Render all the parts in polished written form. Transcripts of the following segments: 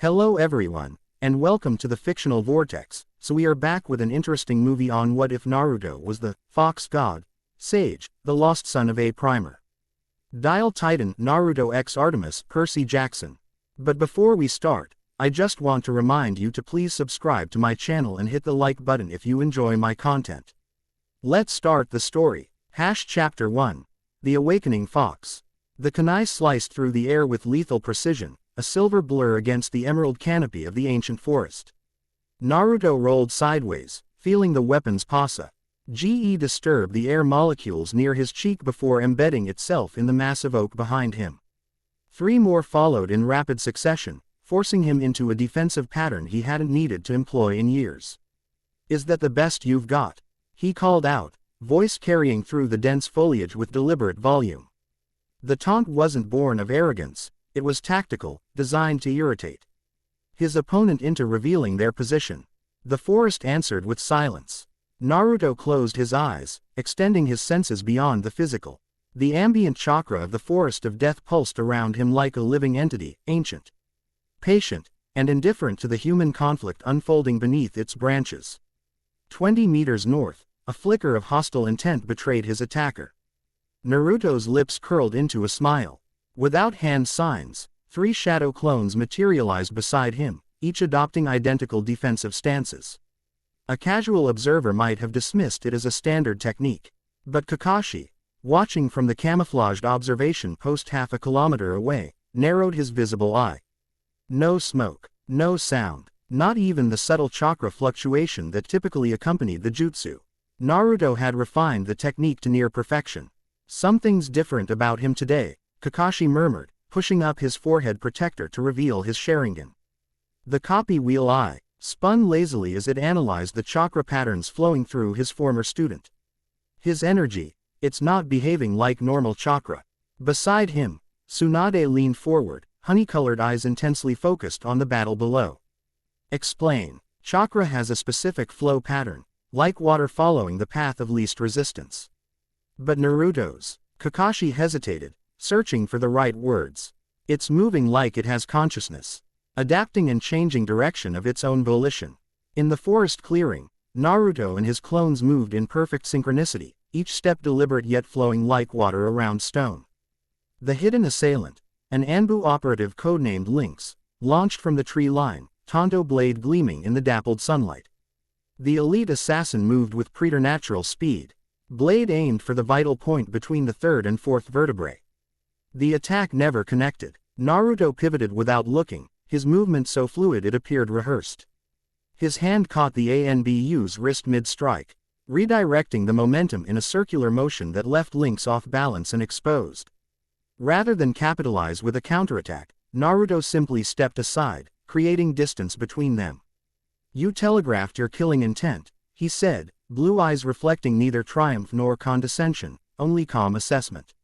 Hello everyone, and welcome to the Fictional Vortex. So we are back with an interesting movie on what if Naruto was the Fox God, Sage, the lost son of a Primer. Dial Titan Naruto x Artemis Percy Jackson. But before we start, I just want to remind you to please subscribe to my channel and hit the like button if you enjoy my content. Let's start the story. Chapter 1. The Awakening Fox. The kunai sliced through the air with lethal precision, a silver blur against the emerald canopy of the ancient forest. Naruto rolled sideways, feeling the weapon's pasa. Disturb the air molecules near his cheek before embedding itself in the massive oak behind him. 3 more followed in rapid succession, forcing him into a defensive pattern he hadn't needed to employ in years. "Is that the best you've got?" he called out, voice carrying through the dense foliage with deliberate volume. The taunt wasn't born of arrogance, it was tactical, designed to irritate his opponent into revealing their position. The forest answered with silence. Naruto closed his eyes, extending his senses beyond the physical. The ambient chakra of the forest of death pulsed around him like a living entity, ancient, patient, and indifferent to the human conflict unfolding beneath its branches. 20 meters north, a flicker of hostile intent betrayed his attacker. Naruto's lips curled into a smile. Without hand signs, 3 shadow clones materialized beside him, each adopting identical defensive stances. A casual observer might have dismissed it as a standard technique. But Kakashi, watching from the camouflaged observation post half a kilometer away, narrowed his visible eye. No smoke, no sound, not even the subtle chakra fluctuation that typically accompanied the jutsu. Naruto had refined the technique to near perfection. "Something's different about him today," Kakashi murmured, pushing up his forehead protector to reveal his Sharingan. The copy wheel eye spun lazily as it analyzed the chakra patterns flowing through his former student. His energy, it's not behaving like normal chakra. Beside him, Tsunade leaned forward, honey-colored eyes intensely focused on the battle below. "Explain." "Chakra has a specific flow pattern, like water following the path of least resistance." "But Naruto's..." Kakashi hesitated, searching for the right words. "It's moving like it has consciousness, adapting and changing direction of its own volition." In the forest clearing, Naruto and his clones moved in perfect synchronicity, each step deliberate yet flowing like water around stone. The hidden assailant, an Anbu operative codenamed Lynx, launched from the tree line, Tonto blade gleaming in the dappled sunlight. The elite assassin moved with preternatural speed, blade aimed for the vital point between the 3rd and 4th vertebrae. The attack never connected. Naruto pivoted without looking, his movement so fluid it appeared rehearsed. His hand caught the Anbu's wrist mid-strike, redirecting the momentum in a circular motion that left Lynx off balance and exposed. Rather than capitalize with a counterattack, Naruto simply stepped aside, creating distance between them. "You telegraphed your killing intent," he said, blue eyes reflecting neither triumph nor condescension, only calm assessment.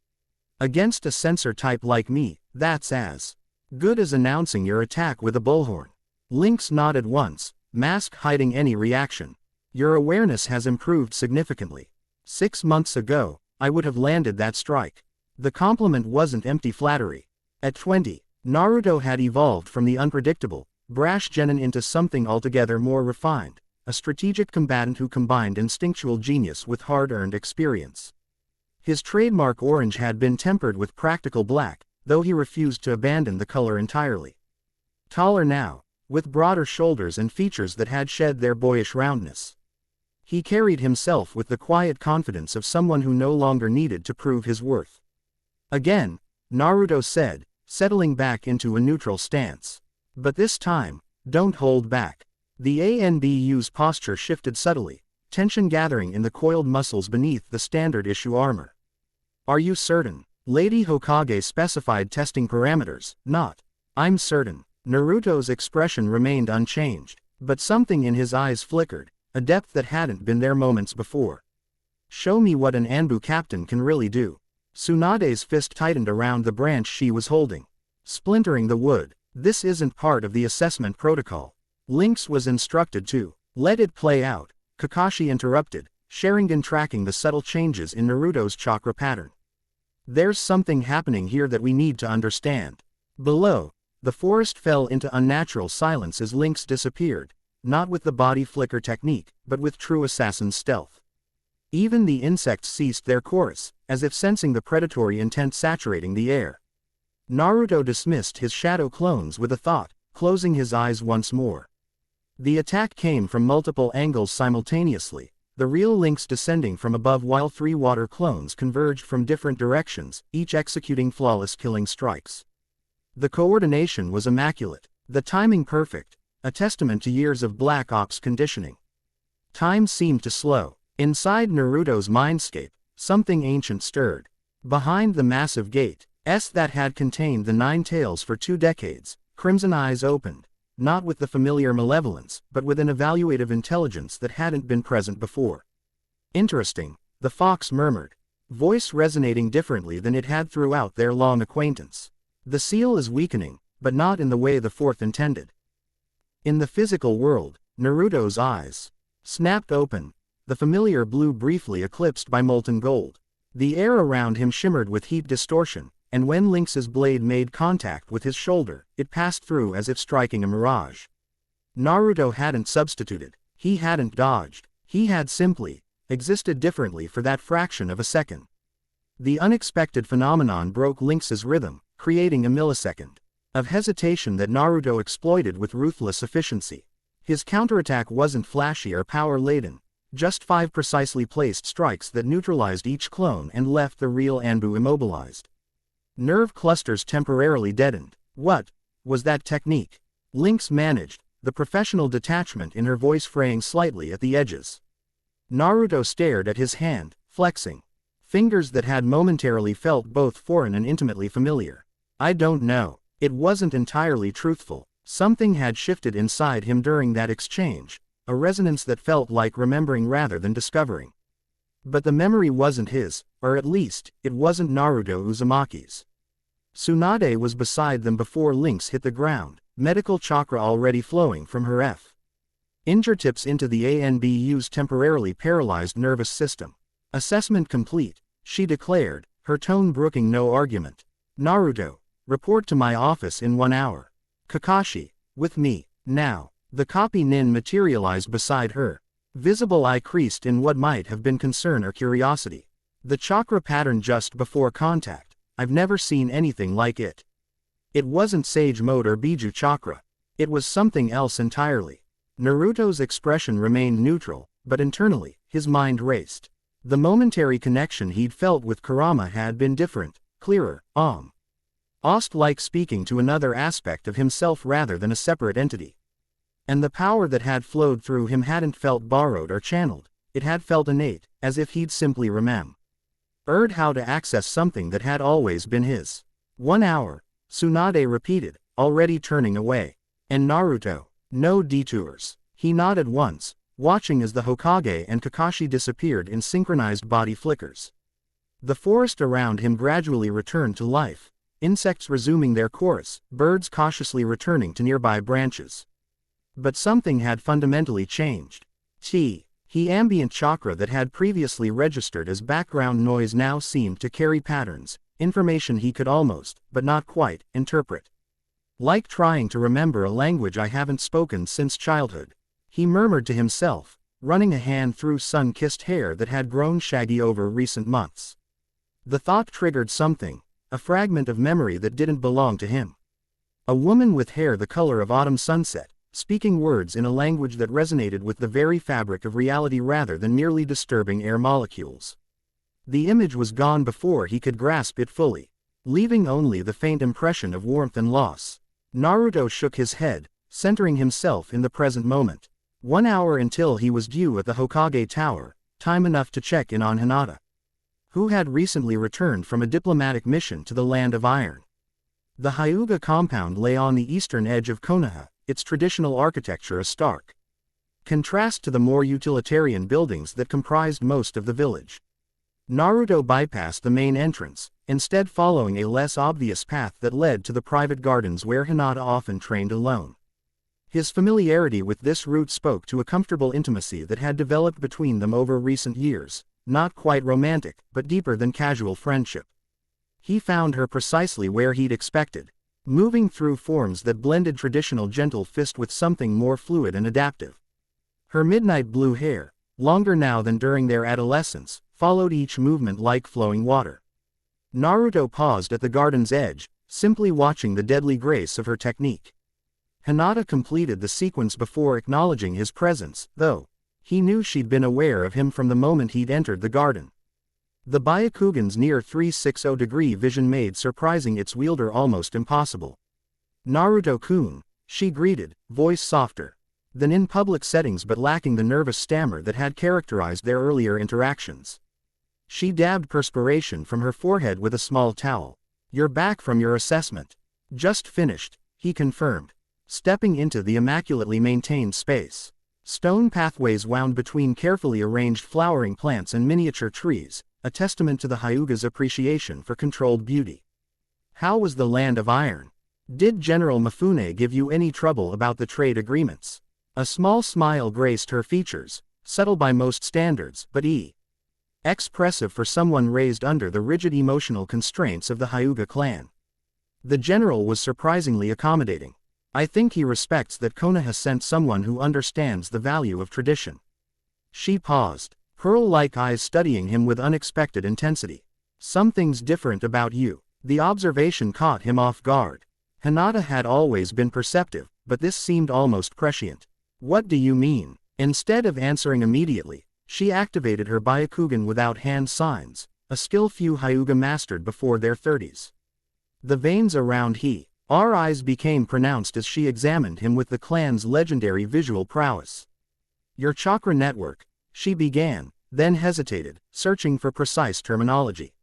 "Against a censor type like me, that's as good as announcing your attack with a bullhorn." Lynx nodded once, mask hiding any reaction. "Your awareness has improved significantly. 6 months ago, I would have landed that strike." The compliment wasn't empty flattery. At 20, Naruto had evolved from the unpredictable, brash genin into something altogether more refined, a strategic combatant who combined instinctual genius with hard-earned experience. His trademark orange had been tempered with practical black, though he refused to abandon the color entirely. Taller now, with broader shoulders and features that had shed their boyish roundness, he carried himself with the quiet confidence of someone who no longer needed to prove his worth. "Again," Naruto said, settling back into a neutral stance. "But this time, don't hold back." The Anbu's posture shifted subtly, tension gathering in the coiled muscles beneath the standard issue armor. "Are you certain?" Lady Hokage specified testing parameters. "Not." "I'm certain." Naruto's expression remained unchanged, but something in his eyes flickered, a depth that hadn't been there moments before. "Show me what an Anbu captain can really do." Tsunade's fist tightened around the branch she was holding, splintering the wood. "This isn't part of the assessment protocol." Lynx was instructed to let it play out. Kakashi interrupted, Sharingan tracking the subtle changes in Naruto's chakra pattern. "There's something happening here that we need to understand." Below, The forest fell into unnatural silence as Lynx disappeared, not with the body flicker technique, but with true assassin stealth. Even the insects ceased their chorus, as if sensing the predatory intent saturating the air. Naruto dismissed his shadow clones with a thought, closing his eyes once more. The attack came from multiple angles simultaneously, the real Lynx descending from above while 3 water clones converged from different directions, each executing flawless killing strikes. The coordination was immaculate, the timing perfect, a testament to years of Black Ops conditioning. Time seemed to slow. Inside Naruto's mindscape, something ancient stirred. Behind the massive gate, that had contained the 9 tails for 2 decades, crimson eyes opened, not with the familiar malevolence, but with an evaluative intelligence that hadn't been present before. Interesting, the fox murmured, voice resonating differently than it had throughout their long acquaintance. The seal is weakening, but not in the way the fourth intended. In the physical world, Naruto's eyes snapped open, the familiar blue briefly eclipsed by molten gold. The air around him shimmered with heat distortion, and when Lynx's blade made contact with his shoulder, it passed through as if striking a mirage. Naruto hadn't substituted, he hadn't dodged, he had simply existed differently for that fraction of a second. The unexpected phenomenon broke Lynx's rhythm, creating a millisecond of hesitation that Naruto exploited with ruthless efficiency. His counterattack wasn't flashy or power-laden, just 5 precisely placed strikes that neutralized each clone and left the real Anbu immobilized. Nerve clusters temporarily deadened. What was that technique? Lynx managed, the professional detachment in her voice fraying slightly at the edges. Naruto stared at his hand, flexing fingers that had momentarily felt both foreign and intimately familiar. I don't know. It wasn't entirely truthful. Something had shifted inside him during that exchange, a resonance that felt like remembering rather than discovering. But the memory wasn't his, or at least, it wasn't Naruto Uzumaki's. Tsunade was beside them before Lynx hit the ground, medical chakra already flowing from her fingertips into the ANBU's temporarily paralyzed nervous system. Assessment complete, she declared, her tone brooking no argument. Naruto, report to my office in 1 hour. Kakashi, with me, now. The copy nin materialized beside her. Visible eye creased in what might have been concern or curiosity. The chakra pattern just before contact. I've never seen anything like it. It wasn't Sage Mode or Biju chakra. It was something else entirely. Naruto's expression remained neutral, but internally, his mind raced. The momentary connection he'd felt with Kurama had been different, clearer, like speaking to another aspect of himself rather than a separate entity. And the power that had flowed through him hadn't felt borrowed or channeled, it had felt innate, as if he'd simply remembered how to access something that had always been his. 1 hour, Tsunade repeated, already turning away. And Naruto, no detours. He nodded once, watching as the Hokage and Kakashi disappeared in synchronized body flickers. The forest around him gradually returned to life, insects resuming their chorus, birds cautiously returning to nearby branches. But something had fundamentally changed. The ambient chakra that had previously registered as background noise now seemed to carry patterns, information he could almost, but not quite, interpret. Like trying to remember a language I haven't spoken since childhood, he murmured to himself, running a hand through sun-kissed hair that had grown shaggy over recent months. The thought triggered something, a fragment of memory that didn't belong to him. A woman with hair the color of autumn sunset, speaking words in a language that resonated with the very fabric of reality rather than merely disturbing air molecules. The image was gone before he could grasp it fully, leaving only the faint impression of warmth and loss. Naruto shook his head, centering himself in the present moment. 1 hour until he was due at the Hokage Tower, time enough to check in on Hinata, who had recently returned from a diplomatic mission to the Land of Iron. The Hyuga compound lay on the eastern edge of Konoha, its traditional architecture a stark contrast to the more utilitarian buildings that comprised most of the village. Naruto bypassed the main entrance, instead following a less obvious path that led to the private gardens where Hinata often trained alone. His familiarity with this route spoke to a comfortable intimacy that had developed between them over recent years, not quite romantic, but deeper than casual friendship. He found her precisely where he'd expected, moving through forms that blended traditional gentle fist with something more fluid and adaptive. Her midnight blue hair, longer now than during their adolescence, followed each movement like flowing water. Naruto paused at the garden's edge, simply watching the deadly grace of her technique. Hinata completed the sequence before acknowledging his presence, though he knew she'd been aware of him from the moment he'd entered the garden. The Byakugan's near 360-degree vision made surprising its wielder almost impossible. "Naruto-kun," she greeted, voice softer than in public settings but lacking the nervous stammer that had characterized their earlier interactions. She dabbed perspiration from her forehead with a small towel. "You're back from your assessment." "Just finished," he confirmed, stepping into the immaculately maintained space. Stone pathways wound between carefully arranged flowering plants and miniature trees, a testament to the Hyuga's appreciation for controlled beauty. "How was the Land of Iron? Did General Mifune give you any trouble about the trade agreements?" A small smile graced her features, subtle by most standards, but expressive for someone raised under the rigid emotional constraints of the Hyuga clan. The general was surprisingly accommodating. "I think he respects that Konoha sent someone who understands the value of tradition." She paused, pearl-like eyes studying him with unexpected intensity. "Something's different about you." The observation caught him off guard. Hinata had always been perceptive, but this seemed almost prescient. "What do you mean?" Instead of answering immediately, she activated her Byakugan without hand signs, a skill few Hyuga mastered before their 30s. The veins around her eyes became pronounced as she examined him with the clan's legendary visual prowess. "Your chakra network," she began, then hesitated, searching for precise terminology.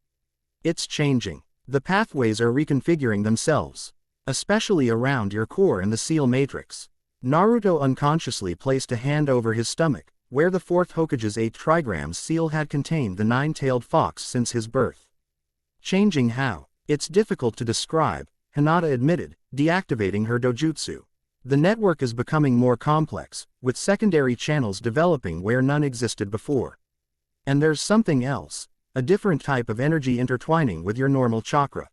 "It's changing. The pathways are reconfiguring themselves, especially around your core and the seal matrix." Naruto unconsciously placed a hand over his stomach, where the fourth Hokage's 8 trigrams seal had contained the 9-tailed fox since his birth. "Changing how? It's difficult to describe," Hinata admitted, deactivating her dojutsu. "The network is becoming more complex, with secondary channels developing where none existed before. And there's something else, a different type of energy intertwining with your normal chakra.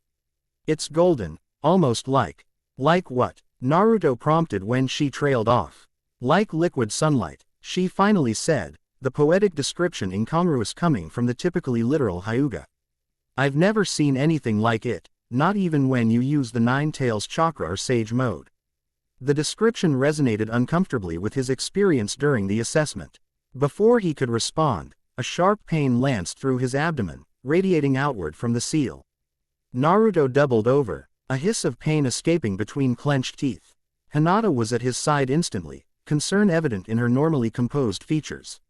It's golden, almost like." "Like what?" Naruto prompted when she trailed off. "Like liquid sunlight," she finally said, the poetic description incongruous coming from the typically literal Hyuga. "I've never seen anything like it, not even when you use the 9 tails chakra or sage mode." The description resonated uncomfortably with his experience during the assessment. Before he could respond, a sharp pain lanced through his abdomen, radiating outward from the seal. Naruto doubled over, a hiss of pain escaping between clenched teeth. Hinata was at his side instantly, concern evident in her normally composed features.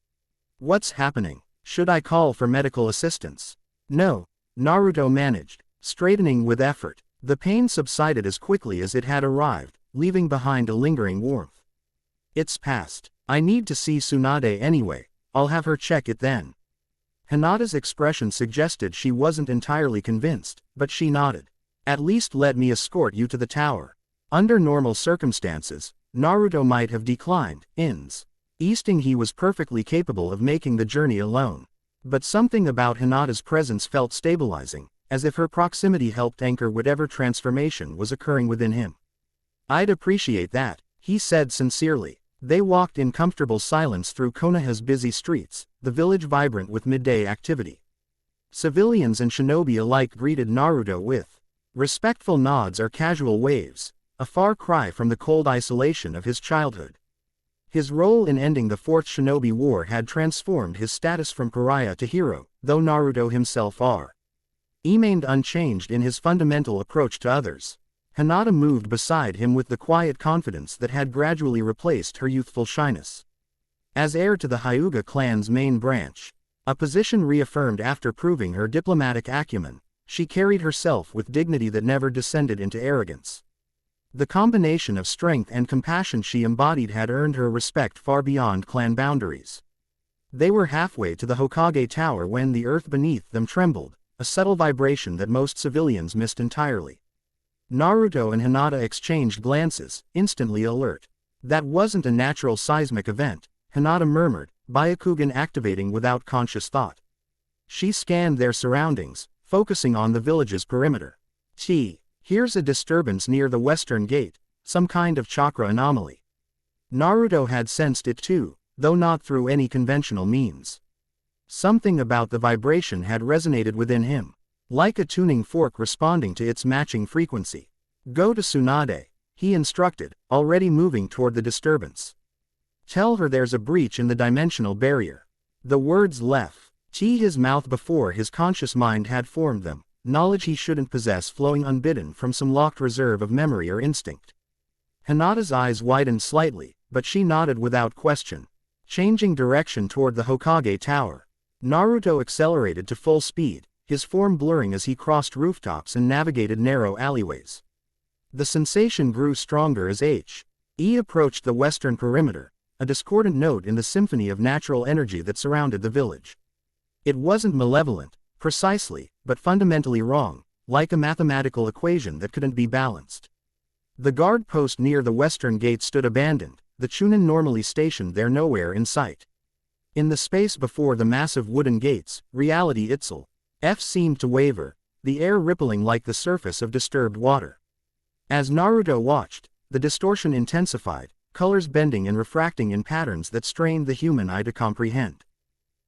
"What's happening? Should I call for medical assistance?" "No," Naruto managed, straightening with effort. The pain subsided as quickly as it had arrived, leaving behind a lingering warmth. "It's past. I need to see Tsunade anyway. I'll have her check it then." Hinata's expression suggested she wasn't entirely convinced, but she nodded. "At least let me escort you to the tower." Under normal circumstances, Naruto might have declined. He was perfectly capable of making the journey alone. But something about Hinata's presence felt stabilizing, as if her proximity helped anchor whatever transformation was occurring within him. "I'd appreciate that," he said sincerely. They walked in comfortable silence through Konoha's busy streets, the village vibrant with midday activity. Civilians and shinobi alike greeted Naruto with respectful nods or casual waves, a far cry from the cold isolation of his childhood. His role in ending the Fourth Shinobi War had transformed his status from pariah to hero, though Naruto himself remained unchanged in his fundamental approach to others. Hinata moved beside him with the quiet confidence that had gradually replaced her youthful shyness. As heir to the Hyuga clan's main branch, a position reaffirmed after proving her diplomatic acumen, she carried herself with dignity that never descended into arrogance. The combination of strength and compassion she embodied had earned her respect far beyond clan boundaries. They were halfway to the Hokage Tower when the earth beneath them trembled, a subtle vibration that most civilians missed entirely. Naruto and Hinata exchanged glances, instantly alert. "That wasn't a natural seismic event," Hinata murmured, Byakugan activating without conscious thought. She scanned their surroundings, focusing on the village's perimeter. He Here's a disturbance near the western gate, some kind of chakra anomaly. Naruto had sensed it too, though not through any conventional means. Something about the vibration had resonated within him, like a tuning fork responding to its matching frequency. Go to Tsunade, he instructed, already moving toward the disturbance. Tell her there's a breach in the dimensional barrier. The words left his mouth before his conscious mind had formed them, knowledge he shouldn't possess flowing unbidden from some locked reserve of memory or instinct. Hinata's eyes widened slightly, but she nodded without question. Changing direction toward the Hokage Tower, Naruto accelerated to full speed, his form blurring as he crossed rooftops and navigated narrow alleyways. The sensation grew stronger as he approached the western perimeter, a discordant note in the symphony of natural energy that surrounded the village. It wasn't malevolent, precisely, but fundamentally wrong, like a mathematical equation that couldn't be balanced. The guard post near the western gate stood abandoned, the Chunin normally stationed there nowhere in sight. In the space before the massive wooden gates, reality itself seemed to waver, the air rippling like the surface of disturbed water. As Naruto watched, the distortion intensified, colors bending and refracting in patterns that strained the human eye to comprehend.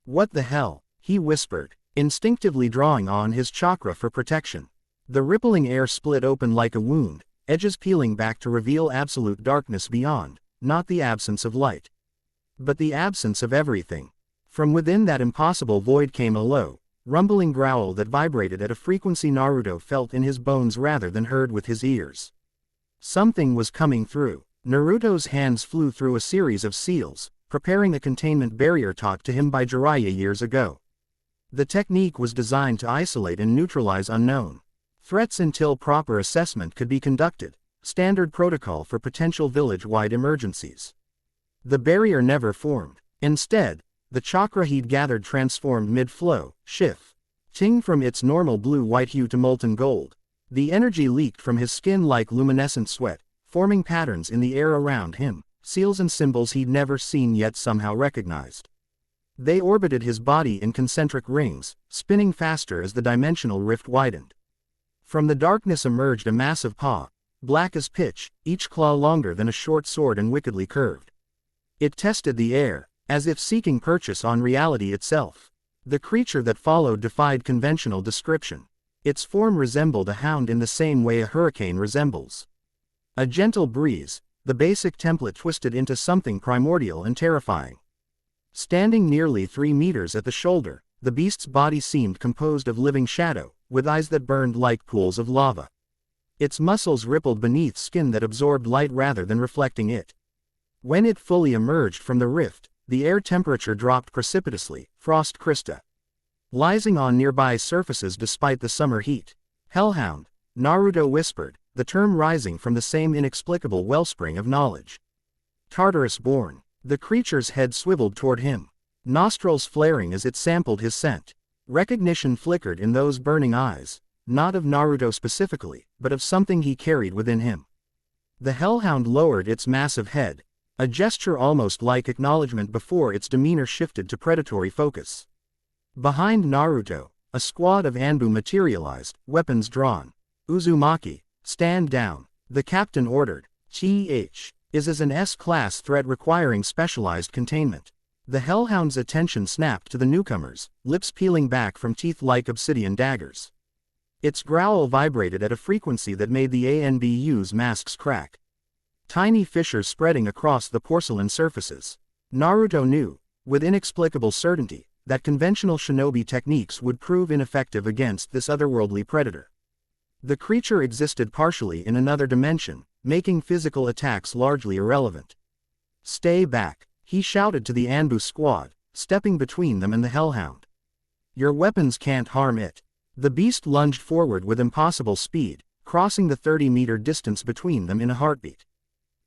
What the hell? He whispered, instinctively drawing on his chakra for protection. The rippling air split open like a wound, edges peeling back to reveal absolute darkness beyond, not the absence of light, but the absence of everything. From within that impossible void came a low, rumbling growl that vibrated at a frequency Naruto felt in his bones rather than heard with his ears. Something was coming through. Naruto's hands flew through a series of seals, preparing a containment barrier taught to him by Jiraiya years ago. The technique was designed to isolate and neutralize unknown threats until proper assessment could be conducted, standard protocol for potential village-wide emergencies. The barrier never formed. Instead, the chakra he'd gathered transformed mid-flow, shifting from its normal blue-white hue to molten gold. The energy leaked from his skin like luminescent sweat, forming patterns in the air around him, seals and symbols he'd never seen yet somehow recognized. They orbited his body in concentric rings, spinning faster as the dimensional rift widened. From the darkness emerged a massive paw, black as pitch, each claw longer than a short sword and wickedly curved. It tested the air, as if seeking purchase on reality itself. The creature that followed defied conventional description. Its form resembled a hound in the same way a hurricane resembles a gentle breeze, the basic template twisted into something primordial and terrifying. Standing nearly 3 meters at the shoulder, the beast's body seemed composed of living shadow, with eyes that burned like pools of lava. Its muscles rippled beneath skin that absorbed light rather than reflecting it. When it fully emerged from the rift, the air temperature dropped precipitously, frost crystallizing on nearby surfaces despite the summer heat. Hellhound, Naruto whispered, the term rising from the same inexplicable wellspring of knowledge. Tartarus-born. The creature's head swiveled toward him, nostrils flaring as it sampled his scent. Recognition flickered in those burning eyes, not of Naruto specifically, but of something he carried within him. The hellhound lowered its massive head, a gesture almost like acknowledgement before its demeanor shifted to predatory focus. Behind Naruto, a squad of Anbu materialized, weapons drawn. Uzumaki, stand down, the captain ordered. Is as an S-class threat requiring specialized containment. The hellhound's attention snapped to the newcomers, lips peeling back from teeth like obsidian daggers. Its growl vibrated at a frequency that made the ANBU's masks crack. Tiny fissures spreading across the porcelain surfaces. Naruto knew, with inexplicable certainty, that conventional shinobi techniques would prove ineffective against this otherworldly predator. The creature existed partially in another dimension, making physical attacks largely irrelevant. Stay back, he shouted to the Anbu squad, stepping between them and the hellhound. Your weapons can't harm it. The beast lunged forward with impossible speed, crossing the 30-meter distance between them in a heartbeat.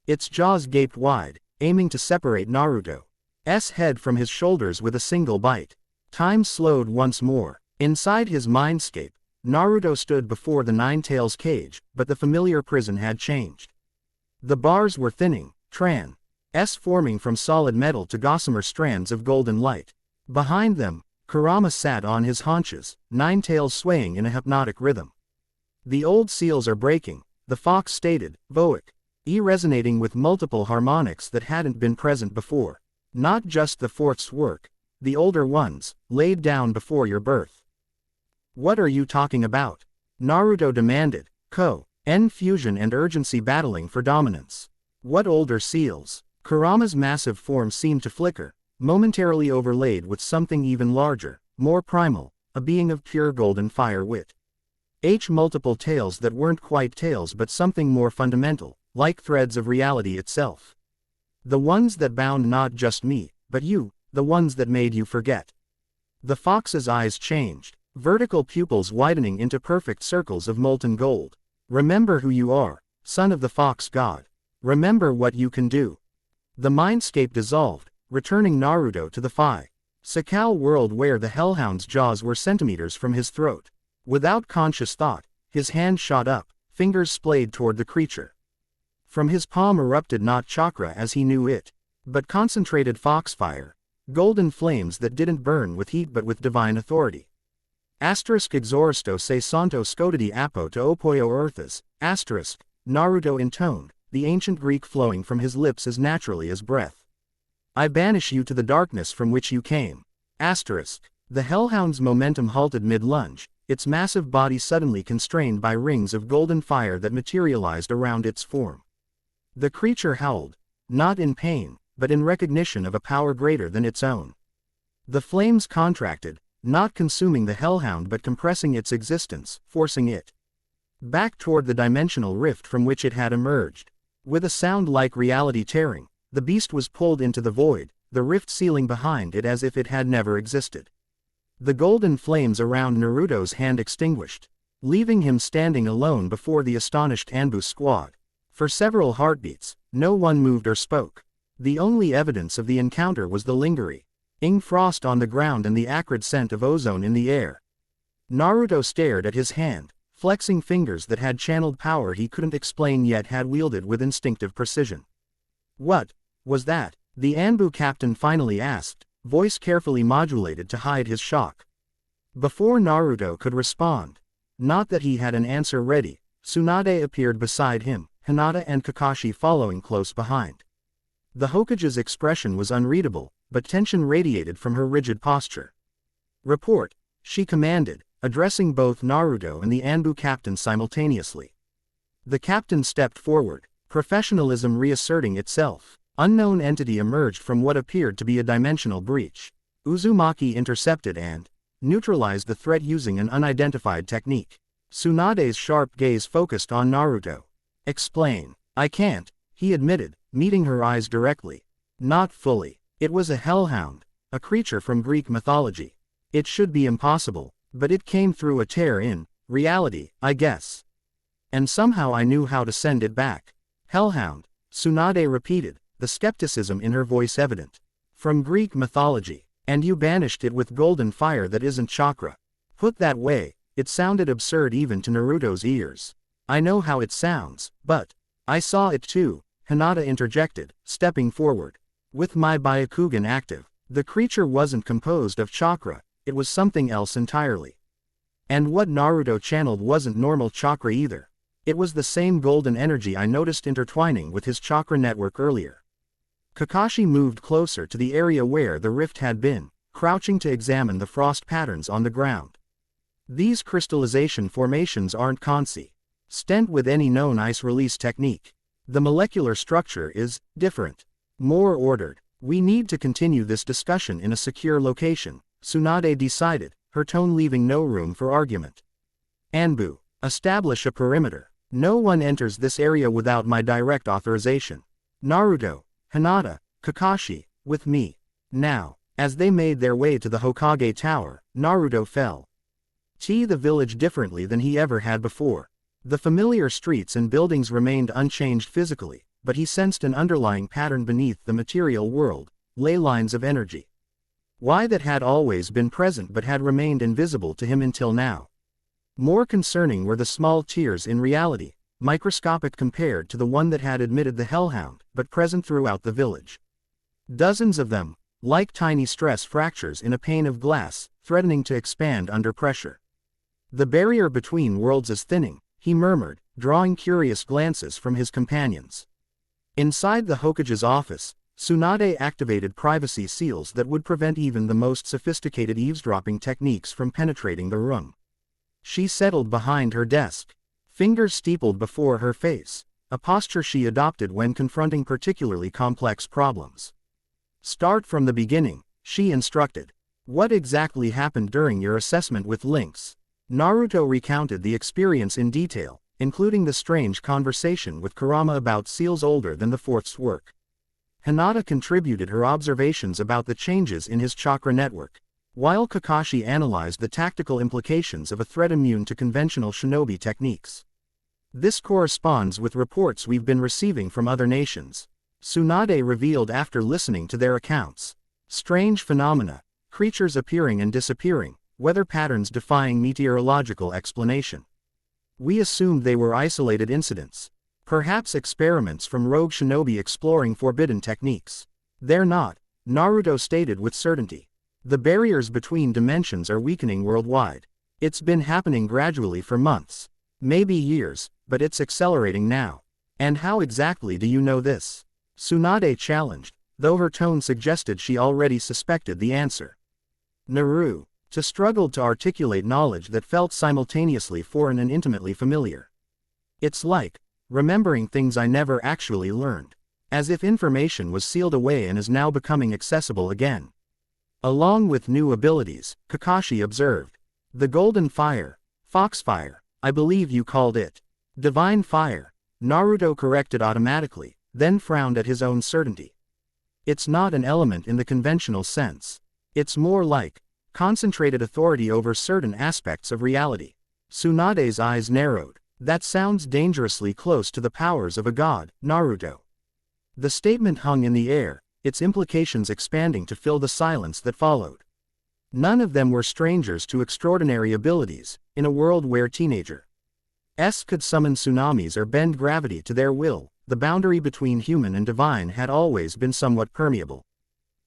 Its jaws gaped wide, aiming to separate Naruto's head from his shoulders with a single bite. Time slowed once more. Inside his mindscape, Naruto stood before the Nine-Tails cage, but the familiar prison had changed. The bars were thinning, forming from solid metal to gossamer strands of golden light. Behind them, Kurama sat on his haunches, Nine-Tails swaying in a hypnotic rhythm. The old seals are breaking, the fox stated, Voic, resonating with multiple harmonics that hadn't been present before. Not just the fourth's work, the older ones, laid down before your birth. What are you talking about? Naruto demanded, N fusion and urgency battling for dominance. What older seals? Kurama's massive form seemed to flicker, momentarily overlaid with something even larger, more primal, a being of pure golden fire wit. Multiple tails that weren't quite tails but something more fundamental, like threads of reality itself. The ones that bound not just me, but you, the ones that made you forget. The fox's eyes changed, vertical pupils widening into perfect circles of molten gold. Remember who you are, son of the fox god. Remember what you can do. The mindscape dissolved, returning Naruto to the Sakal world where the hellhound's jaws were centimeters from his throat. Without conscious thought, his hand shot up, fingers splayed toward the creature. From his palm erupted not chakra as he knew it, but concentrated foxfire, golden flames that didn't burn with heat but with divine authority. Exoristo se santo scotidi apo to opoio earthas, Naruto intoned, the ancient Greek flowing from his lips as naturally as breath. I banish you to the darkness from which you came. The hellhound's momentum halted mid-lunge, its massive body suddenly constrained by rings of golden fire that materialized around its form. The creature howled, not in pain, but in recognition of a power greater than its own. The flames contracted, not consuming the hellhound but compressing its existence, forcing it back toward the dimensional rift from which it had emerged. With a sound like reality tearing, the beast was pulled into the void, the rift sealing behind it as if it had never existed. The golden flames around Naruto's hand extinguished, leaving him standing alone before the astonished Anbu squad. For several heartbeats, no one moved or spoke. The only evidence of the encounter was the lingering frost on the ground and the acrid scent of ozone in the air. Naruto stared at his hand, flexing fingers that had channeled power he couldn't explain yet had wielded with instinctive precision. What was that? The Anbu captain finally asked, voice carefully modulated to hide his shock. Before Naruto could respond, not that he had an answer ready, Tsunade appeared beside him, Hinata and Kakashi following close behind. The Hokage's expression was unreadable, but tension radiated from her rigid posture. Report, she commanded, addressing both Naruto and the Anbu captain simultaneously. The captain stepped forward, professionalism reasserting itself. Unknown entity emerged from what appeared to be a dimensional breach. Uzumaki intercepted and neutralized the threat using an unidentified technique. Tsunade's sharp gaze focused on Naruto. Explain. I can't, he admitted, meeting her eyes directly. Not fully. It was a hellhound, a creature from Greek mythology. It should be impossible, but it came through a tear in reality, I guess. And somehow I knew how to send it back. Hellhound, Tsunade repeated, the skepticism in her voice evident. From Greek mythology, and you banished it with golden fire that isn't chakra. Put that way, it sounded absurd even to Naruto's ears. I know how it sounds, but I saw it too, Hinata interjected, stepping forward. With my Byakugan active, the creature wasn't composed of chakra, it was something else entirely. And what Naruto channeled wasn't normal chakra either. It was the same golden energy I noticed intertwining with his chakra network earlier. Kakashi moved closer to the area where the rift had been, crouching to examine the frost patterns on the ground. These crystallization formations aren't consistent with any known ice release technique. The molecular structure is different, more ordered. We need to continue this discussion in a secure location, Tsunade decided, her tone leaving no room for argument. Anbu, establish a perimeter. No one enters this area without my direct authorization. Naruto, Hinata, Kakashi, with me. Now, as they made their way to the Hokage Tower, Naruto felt the village differently than he ever had before. The familiar streets and buildings remained unchanged physically, but he sensed an underlying pattern beneath the material world, ley lines of energy. Why that had always been present but had remained invisible to him until now. More concerning were the small tears in reality, microscopic compared to the one that had admitted the hellhound, but present throughout the village. Dozens of them, like tiny stress fractures in a pane of glass, threatening to expand under pressure. The barrier between worlds is thinning, he murmured, drawing curious glances from his companions. Inside the Hokage's office, Tsunade activated privacy seals that would prevent even the most sophisticated eavesdropping techniques from penetrating the room. She settled behind her desk, fingers steepled before her face, a posture she adopted when confronting particularly complex problems. "Start from the beginning," she instructed. "What exactly happened during your assessment with Lynx?" Naruto recounted the experience in detail, including the strange conversation with Kurama about seals older than the Fourth's work. Hinata contributed her observations about the changes in his chakra network, while Kakashi analyzed the tactical implications of a threat immune to conventional shinobi techniques. "This corresponds with reports we've been receiving from other nations," Tsunade revealed after listening to their accounts. "Strange phenomena, creatures appearing and disappearing, weather patterns defying meteorological explanation. We assumed they were isolated incidents. Perhaps experiments from rogue shinobi exploring forbidden techniques. They're not," Naruto stated with certainty. "The barriers between dimensions are weakening worldwide. It's been happening gradually for months, maybe years, but it's accelerating now." "And how exactly do you know this?" Tsunade challenged, though her tone suggested she already suspected the answer. Naruto struggled to articulate knowledge that felt simultaneously foreign and intimately familiar. "It's like remembering things I never actually learned. As if information was sealed away and is now becoming accessible again." Along with new abilities, Kakashi observed. "The Golden Fire, Foxfire, I believe you called it. Divine Fire," Naruto corrected automatically, then frowned at his own certainty. "It's not an element in the conventional sense. It's more like concentrated authority over certain aspects of reality." Tsunade's eyes narrowed. "That sounds dangerously close to the powers of a god, Naruto." The statement hung in the air, its implications expanding to fill the silence that followed. None of them were strangers to extraordinary abilities, in a world where teenagers could summon tsunamis or bend gravity to their will. The boundary between human and divine had always been somewhat permeable.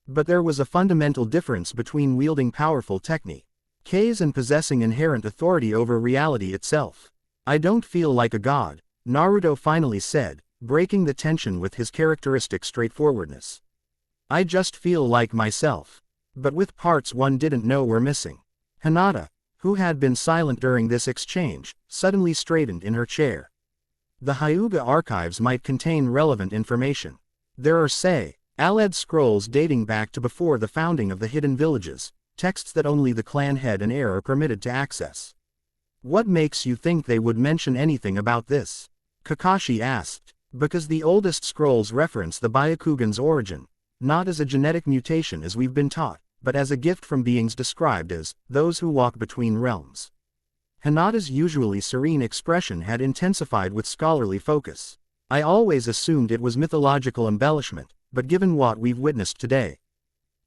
But there was a fundamental difference between wielding powerful techniques and possessing inherent authority over reality itself. "I don't feel like a god," Naruto finally said, breaking the tension with his characteristic straightforwardness. "I just feel like myself. But with parts one didn't know were missing." Hinata, who had been silent during this exchange, suddenly straightened in her chair. "The Hyuga archives might contain relevant information. There are, say, aled scrolls dating back to before the founding of the hidden villages, texts that only the clan head and heir are permitted to access." "What makes you think they would mention anything about this?" Kakashi asked. "Because the oldest scrolls reference the Byakugan's origin, not as a genetic mutation as we've been taught, but as a gift from beings described as those who walk between realms." Hinata's usually serene expression had intensified with scholarly focus. "I always assumed it was mythological embellishment, but given what we've witnessed today."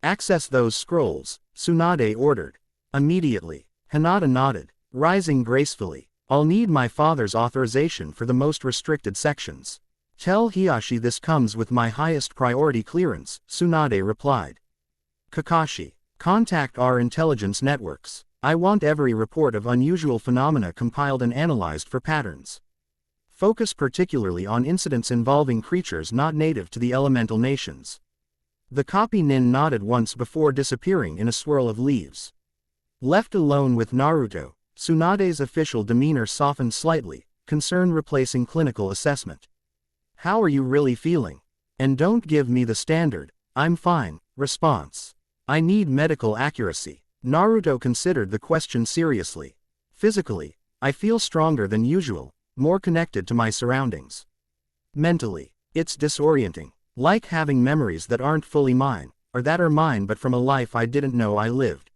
"Access those scrolls," Tsunade ordered. "Immediately." Hinata nodded, rising gracefully. "I'll need my father's authorization for the most restricted sections." "Tell Hiashi this comes with my highest priority clearance," Tsunade replied. Kakashi, contact our intelligence networks. I want every report of unusual phenomena compiled and analyzed for patterns. Focus particularly on incidents involving creatures not native to the elemental nations. The copy nin nodded once before disappearing in a swirl of leaves. Left alone with Naruto, Tsunade's official demeanor softened slightly, concern replacing clinical assessment. "How are you really feeling? And don't give me the standard, 'I'm fine,' response. I need medical accuracy." Naruto considered the question seriously. "Physically, I feel stronger than usual, more connected to my surroundings. Mentally, it's disorienting, like having memories that aren't fully mine, or that are mine but from a life I didn't know I lived."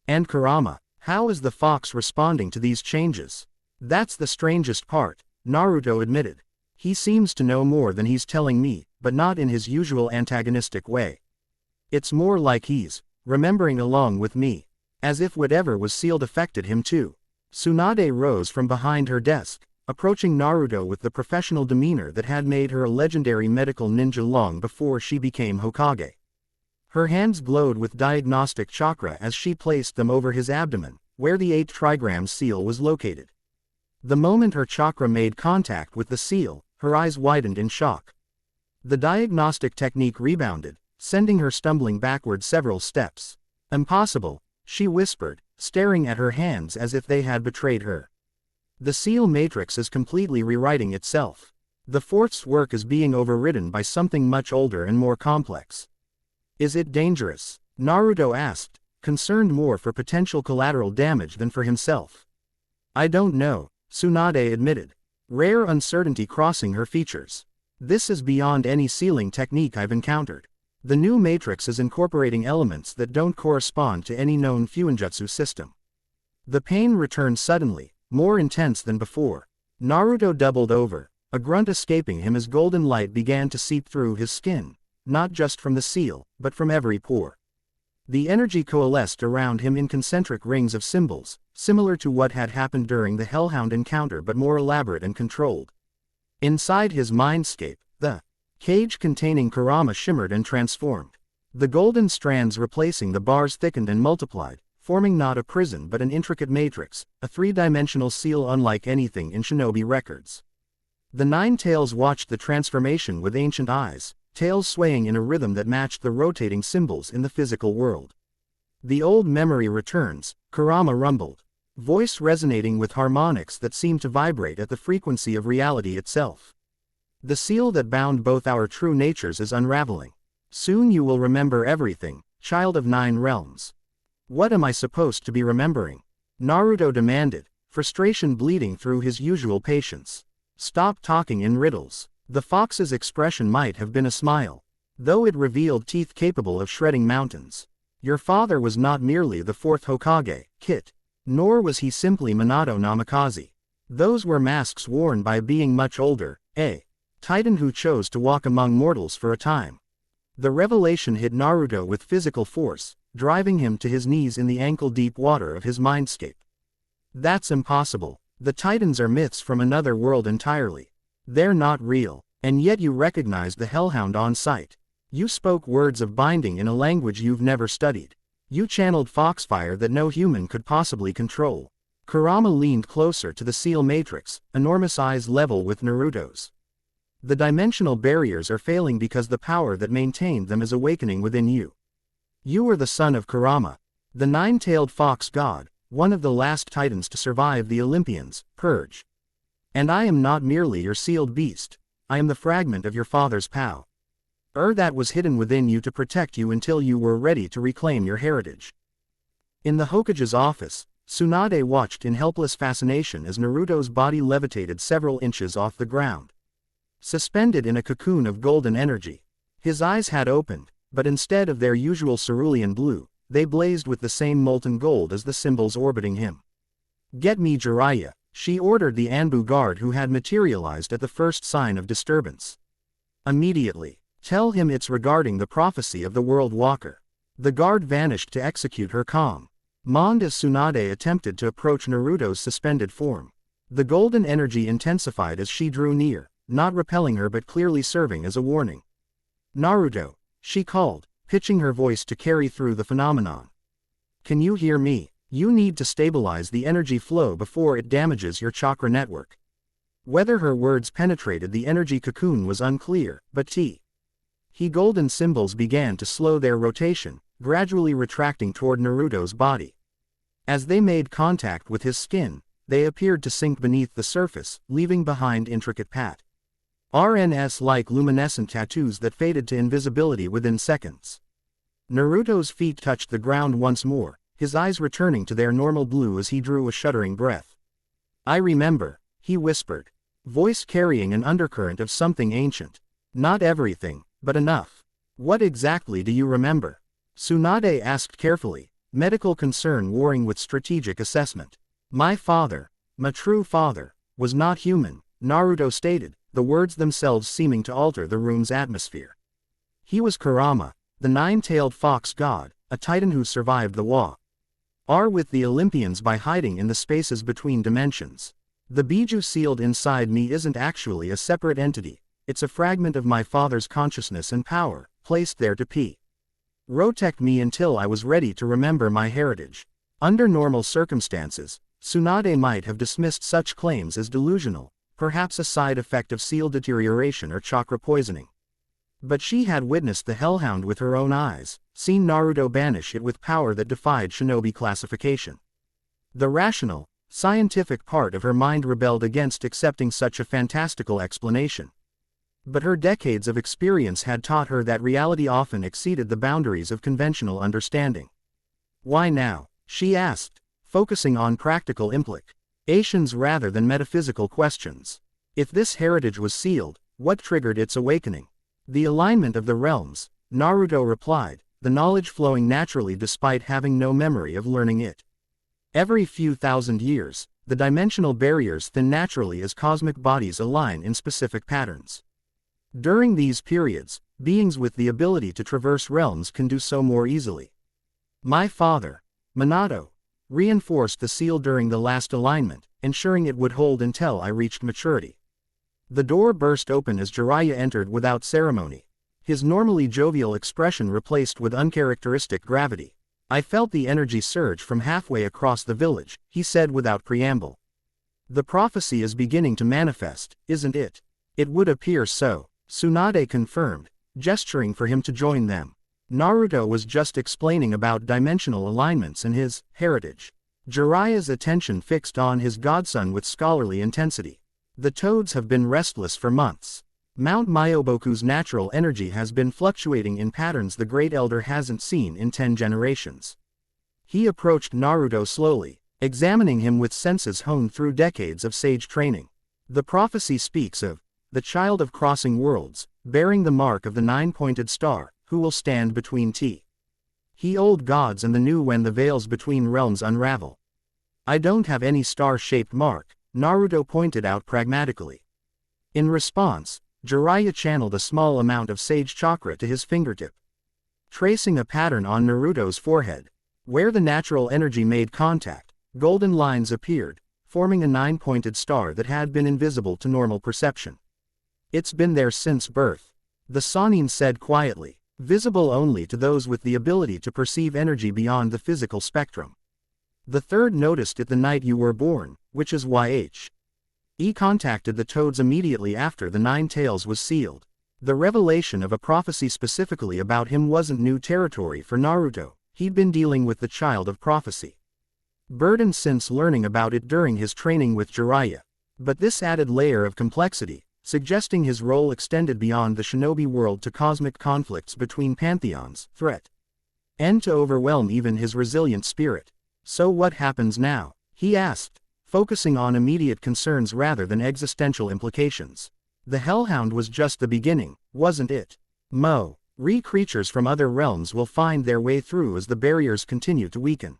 "And Kurama, how is the fox responding to these changes?" "That's the strangest part," Naruto admitted. "He seems to know more than he's telling me, but not in his usual antagonistic way. It's more like he's remembering along with me, as if whatever was sealed affected him too." Tsunade rose from behind her desk, approaching Naruto with the professional demeanor that had made her a legendary medical ninja long before she became Hokage. Her hands glowed with diagnostic chakra as she placed them over his abdomen, where the 8 trigram seal was located. The moment her chakra made contact with the seal, her eyes widened in shock. The diagnostic technique rebounded, sending her stumbling backward several steps. Impossible, she whispered, staring at her hands as if they had betrayed her. The seal matrix is completely rewriting itself. The fourth's work is being overridden by something much older and more complex. Is it dangerous? Naruto asked, concerned more for potential collateral damage than for himself. I don't know, Tsunade admitted, rare uncertainty crossing her features. This is beyond any sealing technique I've encountered. The new matrix is incorporating elements that don't correspond to any known Fuinjutsu system. The pain returned suddenly, more intense than before. Naruto doubled over, a grunt escaping him as golden light began to seep through his skin, not just from the seal, but from every pore. The energy coalesced around him in concentric rings of symbols, similar to what had happened during the Hellhound encounter but more elaborate and controlled. Inside his mindscape, the cage containing Kurama shimmered and transformed. The golden strands replacing the bars thickened and multiplied, forming not a prison but an intricate matrix, a three-dimensional seal unlike anything in shinobi records. The nine tails watched the transformation with ancient eyes, tails swaying in a rhythm that matched the rotating symbols in the physical world. The old memory returns, Kurama rumbled, voice resonating with harmonics that seemed to vibrate at the frequency of reality itself. The seal that bound both our true natures is unraveling. Soon you will remember everything, child of 9 realms. What am I supposed to be remembering? Naruto demanded, frustration bleeding through his usual patience. Stop talking in riddles. The fox's expression might have been a smile, though it revealed teeth capable of shredding mountains. Your father was not merely the fourth Hokage, Kit. Nor was he simply Minato Namikaze. Those were masks worn by a being much older, a titan who chose to walk among mortals for a time. The revelation hit Naruto with physical force, driving him to his knees in the ankle-deep water of his mindscape. That's impossible. The titans are myths from another world entirely. They're not real, and yet you recognized the Hellhound on sight. You spoke words of binding in a language you've never studied. You channeled foxfire that no human could possibly control. Kurama leaned closer to the seal matrix, enormous eyes level with Naruto's. The dimensional barriers are failing because the power that maintained them is awakening within you. You are the son of Kurama, the nine-tailed fox god, one of the last titans to survive the Olympians' purge. And I am not merely your sealed beast, I am the fragment of your father's power that was hidden within you to protect you until you were ready to reclaim your heritage. In the Hokage's office, Tsunade watched in helpless fascination as Naruto's body levitated several inches off the ground. Suspended in a cocoon of golden energy. His eyes had opened, but instead of their usual cerulean blue, they blazed with the same molten gold as the symbols orbiting him. Get me Jiraiya, she ordered the Anbu guard who had materialized at the first sign of disturbance. Immediately. Tell him it's regarding the prophecy of the World Walker. The guard vanished to execute her command as Tsunade attempted to approach Naruto's suspended form. The golden energy intensified as she drew near, not repelling her but clearly serving as a warning. Naruto, she called, pitching her voice to carry through the phenomenon. Can you hear me? You need to stabilize the energy flow before it damages your chakra network. Whether her words penetrated the energy cocoon was unclear, but golden symbols began to slow their rotation, gradually retracting toward Naruto's body. As they made contact with his skin, they appeared to sink beneath the surface, leaving behind intricate RNS-like luminescent tattoos that faded to invisibility within seconds. Naruto's feet touched the ground once more, his eyes returning to their normal blue as he drew a shuddering breath. I remember, he whispered, voice carrying an undercurrent of something ancient. Not everything, but enough. What exactly do you remember? Tsunade asked carefully, medical concern warring with strategic assessment. My father, my true father, was not human, Naruto stated, the words themselves seeming to alter the room's atmosphere. He was Kurama, the nine-tailed fox god, a titan who survived the war with the Olympians by hiding in the spaces between dimensions. The Biju sealed inside me isn't actually a separate entity. It's a fragment of my father's consciousness and power, placed there to protect me until I was ready to remember my heritage. Under normal circumstances, Tsunade might have dismissed such claims as delusional, perhaps a side effect of seal deterioration or chakra poisoning. But she had witnessed the Hellhound with her own eyes, seen Naruto banish it with power that defied shinobi classification. The rational, scientific part of her mind rebelled against accepting such a fantastical explanation. But her decades of experience had taught her that reality often exceeded the boundaries of conventional understanding. Why now? She asked, focusing on practical implications rather than metaphysical questions. If this heritage was sealed, what triggered its awakening? The alignment of the realms, Naruto replied, the knowledge flowing naturally despite having no memory of learning it. Every few thousand years, the dimensional barriers thin naturally as cosmic bodies align in specific patterns. During these periods, beings with the ability to traverse realms can do so more easily. My father, Minato, reinforced the seal during the last alignment, ensuring it would hold until I reached maturity. The door burst open as Jiraiya entered without ceremony, his normally jovial expression replaced with uncharacteristic gravity. I felt the energy surge from halfway across the village, he said without preamble. The prophecy is beginning to manifest, isn't it? It would appear so, Tsunade confirmed, gesturing for him to join them. Naruto was just explaining about dimensional alignments and his heritage. Jiraiya's attention fixed on his godson with scholarly intensity. The toads have been restless for months. Mount Myoboku's natural energy has been fluctuating in patterns the Great Elder hasn't seen in 10 generations. He approached Naruto slowly, examining him with senses honed through decades of sage training. The prophecy speaks of the child of crossing worlds, bearing the mark of the 9-pointed star, who will stand between he old gods and the new when the veils between realms unravel. I don't have any star-shaped mark, Naruto pointed out pragmatically. In response, Jiraiya channeled a small amount of sage chakra to his fingertip, tracing a pattern on Naruto's forehead. Where the natural energy made contact, golden lines appeared, forming a 9-pointed star that had been invisible to normal perception. It's been there since birth, the Sannin said quietly, visible only to those with the ability to perceive energy beyond the physical spectrum. The third noticed it the night you were born, which is why he contacted the toads immediately after the 9 Tails was sealed. The revelation of a prophecy specifically about him wasn't new territory for Naruto, he'd been dealing with the child of prophecy burden since learning about it during his training with Jiraiya. But this added layer of complexity, suggesting his role extended beyond the shinobi world to cosmic conflicts between pantheons, and to overwhelm even his resilient spirit. So what happens now? He asked, focusing on immediate concerns rather than existential implications. The Hellhound was just the beginning, wasn't it? Creatures from other realms will find their way through as the barriers continue to weaken.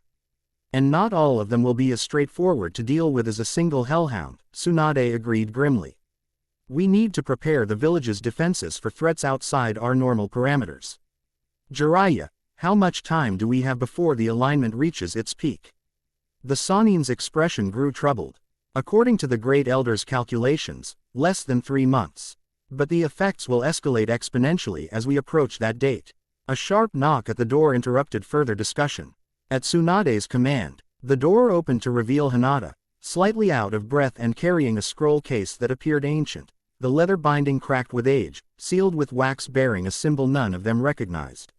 And not all of them will be as straightforward to deal with as a single Hellhound, Tsunade agreed grimly. We need to prepare the village's defenses for threats outside our normal parameters. Jiraiya, how much time do we have before the alignment reaches its peak? The Sannin's expression grew troubled. According to the Great Elder's calculations, less than 3 months. But the effects will escalate exponentially as we approach that date. A sharp knock at the door interrupted further discussion. At Tsunade's command, the door opened to reveal Hinata, slightly out of breath and carrying a scroll case that appeared ancient, the leather binding cracked with age, sealed with wax bearing a symbol none of them recognized.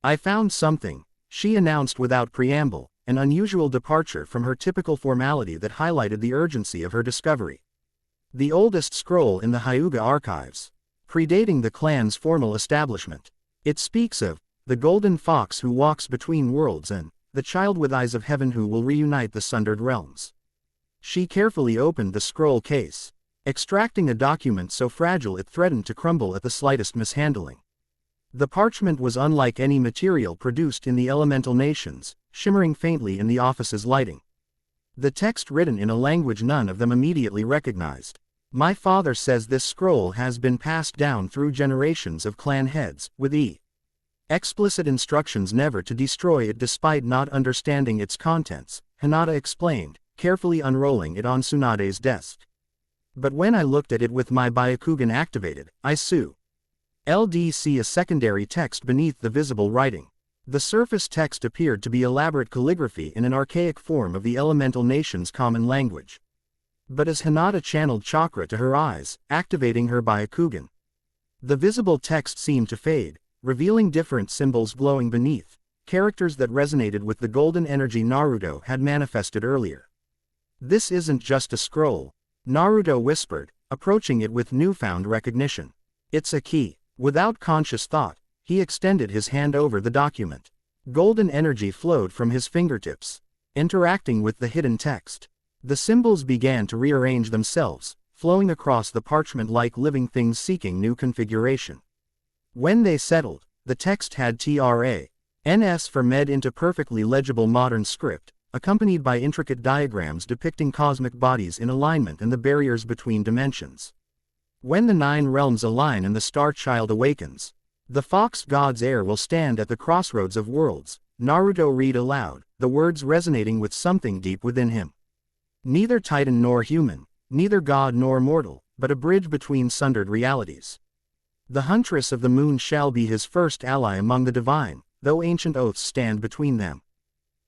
I found something, she announced without preamble, an unusual departure from her typical formality that highlighted the urgency of her discovery. The oldest scroll in the Hyuga archives, predating the clan's formal establishment. It speaks of the golden fox who walks between worlds and the child with eyes of heaven who will reunite the sundered realms. She carefully opened the scroll case, extracting a document so fragile it threatened to crumble at the slightest mishandling. The parchment was unlike any material produced in the elemental nations, shimmering faintly in the office's lighting. The text written in a language none of them immediately recognized. My father says this scroll has been passed down through generations of clan heads, with explicit instructions never to destroy it despite not understanding its contents, Hinata explained, carefully unrolling it on Tsunade's desk. But when I looked at it with my Byakugan activated, I see a secondary text beneath the visible writing. The surface text appeared to be elaborate calligraphy in an archaic form of the elemental nation's common language. But as Hinata channeled chakra to her eyes, activating her Byakugan, the visible text seemed to fade, revealing different symbols glowing beneath, characters that resonated with the golden energy Naruto had manifested earlier. "This isn't just a scroll," Naruto whispered, approaching it with newfound recognition. "It's a key." Without conscious thought, he extended his hand over the document. Golden energy flowed from his fingertips, interacting with the hidden text. The symbols began to rearrange themselves, flowing across the parchment like living things seeking new configuration. When they settled, the text had TRANS for med into perfectly legible modern script, accompanied by intricate diagrams depicting cosmic bodies in alignment and the barriers between dimensions. "When the 9 realms align and the Star Child awakens, the Fox God's heir will stand at the crossroads of worlds," Naruto read aloud, the words resonating with something deep within him. "Neither Titan nor human, neither god nor mortal, but a bridge between sundered realities. The Huntress of the Moon shall be his first ally among the divine, though ancient oaths stand between them."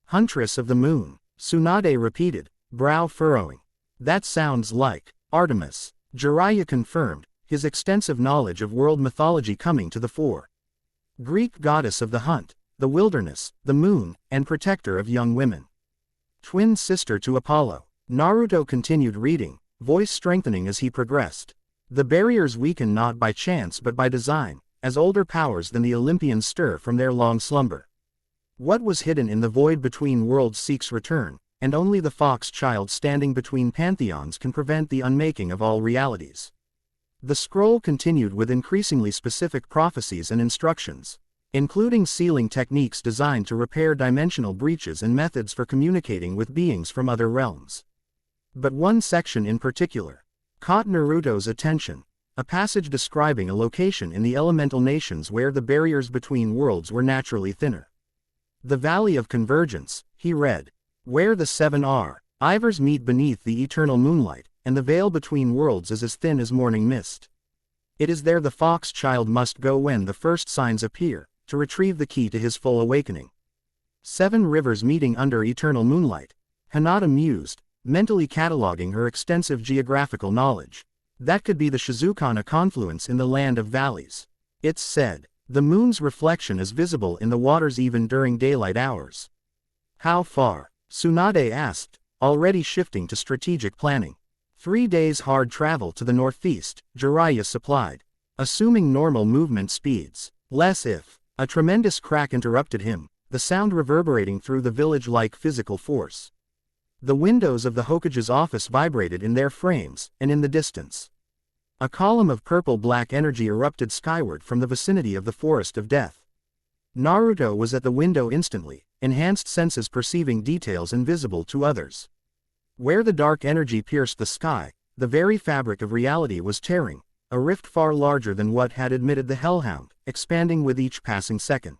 "Huntress of the Moon," Tsunade repeated, brow furrowing. "That sounds like Artemis," Jiraiya confirmed, his extensive knowledge of world mythology coming to the fore. "Greek goddess of the hunt, the wilderness, the moon, and protector of young women. Twin sister to Apollo." Naruto continued reading, voice strengthening as he progressed. "The barriers weaken not by chance but by design, as older powers than the Olympians stir from their long slumber. What was hidden in the void between worlds seeks return, and only the Fox Child standing between pantheons can prevent the unmaking of all realities." The scroll continued with increasingly specific prophecies and instructions, including sealing techniques designed to repair dimensional breaches and methods for communicating with beings from other realms. But one section in particular caught Naruto's attention, a passage describing a location in the elemental nations where the barriers between worlds were naturally thinner. "The Valley of Convergence," he read, "where the 7 Ivers meet beneath the eternal moonlight, and the veil between worlds is as thin as morning mist. It is there the Fox Child must go when the first signs appear, to retrieve the key to his full awakening." 7 rivers meeting under eternal moonlight, Hinata mused, mentally cataloging her extensive geographical knowledge. That could be the Shizukana confluence in the land of valleys. It's said, the moon's reflection is visible in the waters even during daylight hours. "How far?" Tsunade asked, already shifting to strategic planning. 3 days hard travel to the northeast, Jiraiya supplied. "Assuming normal movement speeds. Less if." A tremendous crack interrupted him, the sound reverberating through the village like physical force. The windows of the Hokage's office vibrated in their frames, and in the distance, a column of purple-black energy erupted skyward from the vicinity of the Forest of Death. Naruto was at the window instantly, enhanced senses perceiving details invisible to others. Where the dark energy pierced the sky, the very fabric of reality was tearing, a rift far larger than what had admitted the Hellhound, expanding with each passing second.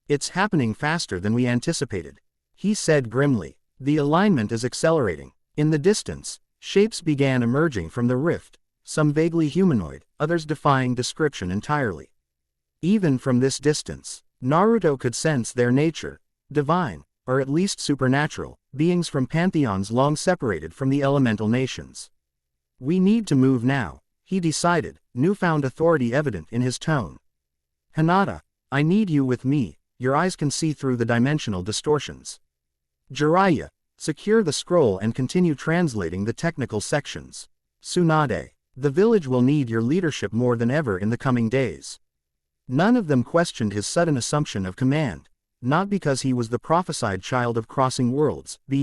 "It's happening faster than we anticipated," he said grimly. "The alignment is accelerating." In the distance, shapes began emerging from the rift, some vaguely humanoid, others defying description entirely. Even from this distance, Naruto could sense their nature, divine, or at least supernatural, beings from pantheons long separated from the elemental nations. "We need to move now," he decided, newfound authority evident in his tone. "Hinata, I need you with me, your eyes can see through the dimensional distortions." "Jiraiya, secure the scroll and continue translating the technical sections." "Tsunade, the village will need your leadership more than ever in the coming days." None of them questioned his sudden assumption of command, not because he was the prophesied child of crossing worlds, but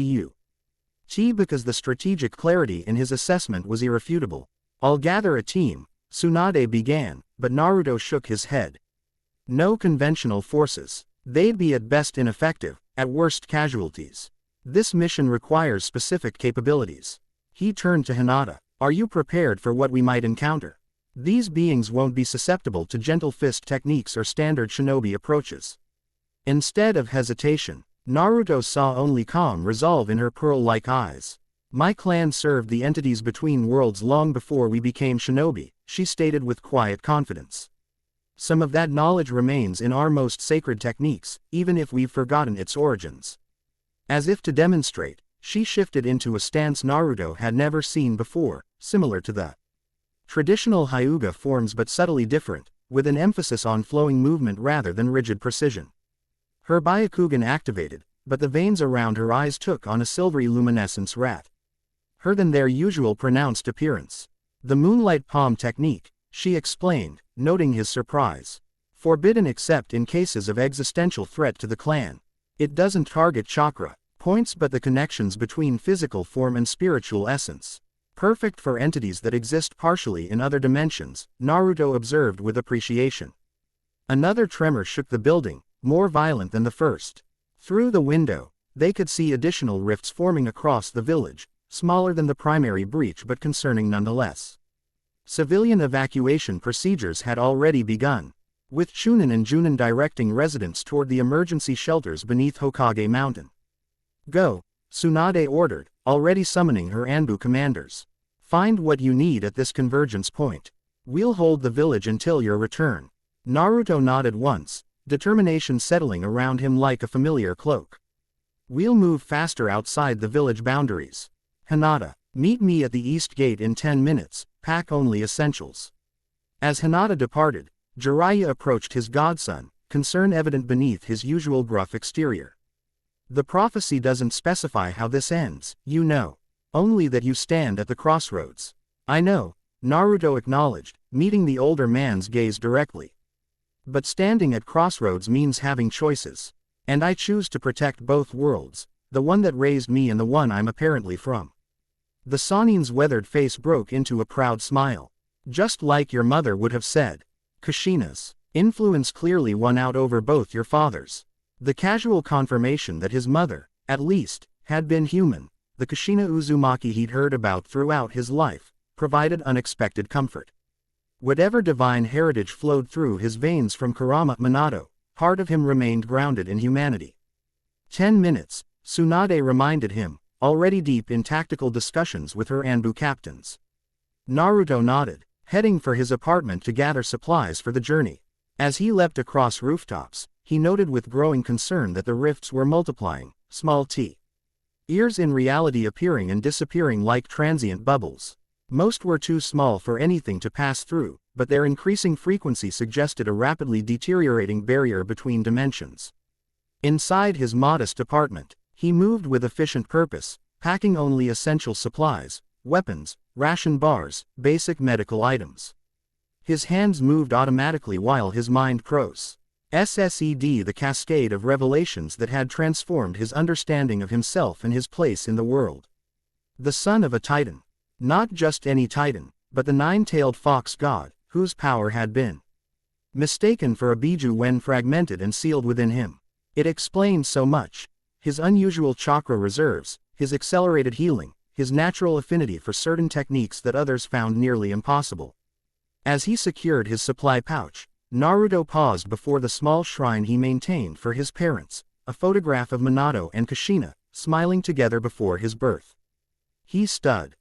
because the strategic clarity in his assessment was irrefutable. "I'll gather a team," Tsunade began, but Naruto shook his head. "No conventional forces. They'd be at best ineffective, at worst casualties. This mission requires specific capabilities." He turned to Hinata. "Are you prepared for what we might encounter? These beings won't be susceptible to gentle fist techniques or standard shinobi approaches." Instead of hesitation, Naruto saw only calm resolve in her pearl-like eyes. "My clan served the entities between worlds long before we became shinobi," she stated with quiet confidence. Some of that knowledge remains in our most sacred techniques, even if we've forgotten its origins. As if to demonstrate, she shifted into a stance Naruto had never seen before, similar to the traditional Hyuga forms but subtly different, with an emphasis on flowing movement rather than rigid precision. Her Byakugan activated, but the veins around her eyes took on a silvery luminescence rather than their usual pronounced appearance. The moonlight palm technique, she explained, noting his surprise. Forbidden except in cases of existential threat to the clan. It doesn't target chakra points but the connections between physical form and spiritual essence. Perfect for entities that exist partially in other dimensions, Naruto observed with appreciation. Another tremor shook the building, more violent than the first. Through the window, they could see additional rifts forming across the village, smaller than the primary breach but concerning nonetheless. Civilian evacuation procedures had already begun, with Chunin and Junin directing residents toward the emergency shelters beneath Hokage Mountain. Go, Tsunade ordered, already summoning her Anbu commanders. Find what you need at this convergence point. We'll hold the village until your return. Naruto nodded once, determination settling around him like a familiar cloak. We'll move faster outside the village boundaries. Hinata, meet me at the east gate in 10 minutes, pack only essentials. As Hinata departed, Jiraiya approached his godson, concern evident beneath his usual gruff exterior. The prophecy doesn't specify how this ends, you know. Only that you stand at the crossroads. I know, Naruto acknowledged, meeting the older man's gaze directly. But standing at crossroads means having choices. And I choose to protect both worlds, the one that raised me and the one I'm apparently from. The Sannin's weathered face broke into a proud smile. Just like your mother would have said. Kushina's influence clearly won out over both your fathers. The casual confirmation that his mother, at least, had been human, the Kushina Uzumaki he'd heard about throughout his life, provided unexpected comfort. Whatever divine heritage flowed through his veins from Kurama Minato, part of him remained grounded in humanity. 10 minutes, Tsunade reminded him, already deep in tactical discussions with her Anbu captains. Naruto nodded, heading for his apartment to gather supplies for the journey. As he leapt across rooftops, he noted with growing concern that the rifts were multiplying, small ears in reality appearing and disappearing like transient bubbles. Most were too small for anything to pass through, but their increasing frequency suggested a rapidly deteriorating barrier between dimensions. Inside his modest apartment, he moved with efficient purpose, packing only essential supplies, weapons, ration bars, basic medical items. His hands moved automatically while his mind processed the cascade of revelations that had transformed his understanding of himself and his place in the world. The son of a titan. Not just any titan, but the nine-tailed fox god, whose power had been mistaken for a biju when fragmented and sealed within him. It explained so much. His unusual chakra reserves, his accelerated healing, his natural affinity for certain techniques that others found nearly impossible. As he secured his supply pouch, Naruto paused before the small shrine he maintained for his parents, a photograph of Minato and Kushina, smiling together before his birth. He studied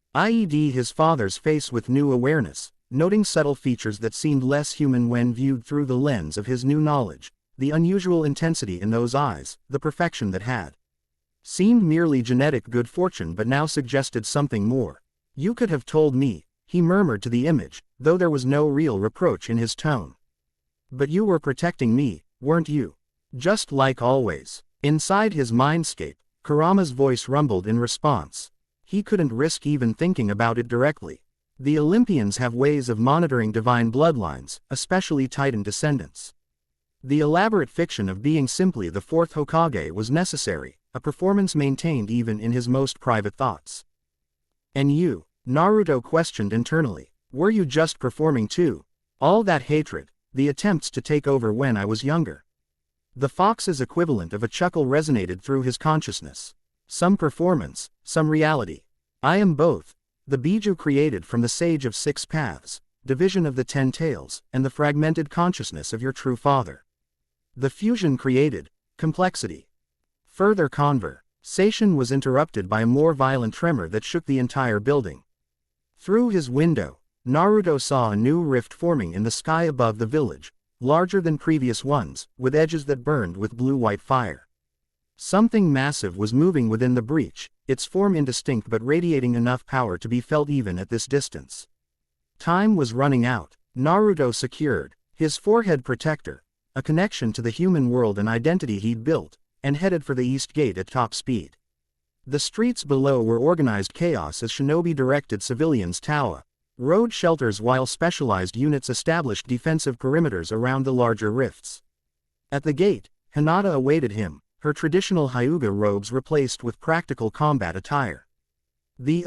his father's face with new awareness, noting subtle features that seemed less human when viewed through the lens of his new knowledge, the unusual intensity in those eyes, the perfection that had seemed merely genetic good fortune but now suggested something more. You could have told me, he murmured to the image, though there was no real reproach in his tone. But you were protecting me, weren't you? Just like always. Inside his mindscape, Kurama's voice rumbled in response. He couldn't risk even thinking about it directly. The Olympians have ways of monitoring divine bloodlines, especially Titan descendants. The elaborate fiction of being simply the fourth Hokage was necessary, a performance maintained even in his most private thoughts. And you, Naruto questioned internally, were you just performing too? All that hatred, the attempts to take over when I was younger. The fox's equivalent of a chuckle resonated through his consciousness. Some performance, some reality. I am both. The biju created from the Sage of Six Paths, division of the 10 Tails, and the fragmented consciousness of your true father. The fusion created complexity. Further conversation was interrupted by a more violent tremor that shook the entire building. Through his window, Naruto saw a new rift forming in the sky above the village, larger than previous ones, with edges that burned with blue-white fire. Something massive was moving within the breach, its form indistinct but radiating enough power to be felt even at this distance. Time was running out. Naruto secured his forehead protector, a connection to the human world and identity he'd built, and headed for the east gate at top speed. The streets below were organized chaos as shinobi directed civilians Tawa road shelters while specialized units established defensive perimeters around the larger rifts. At the gate, Hinata awaited him, her traditional Hyuga robes replaced with practical combat attire. The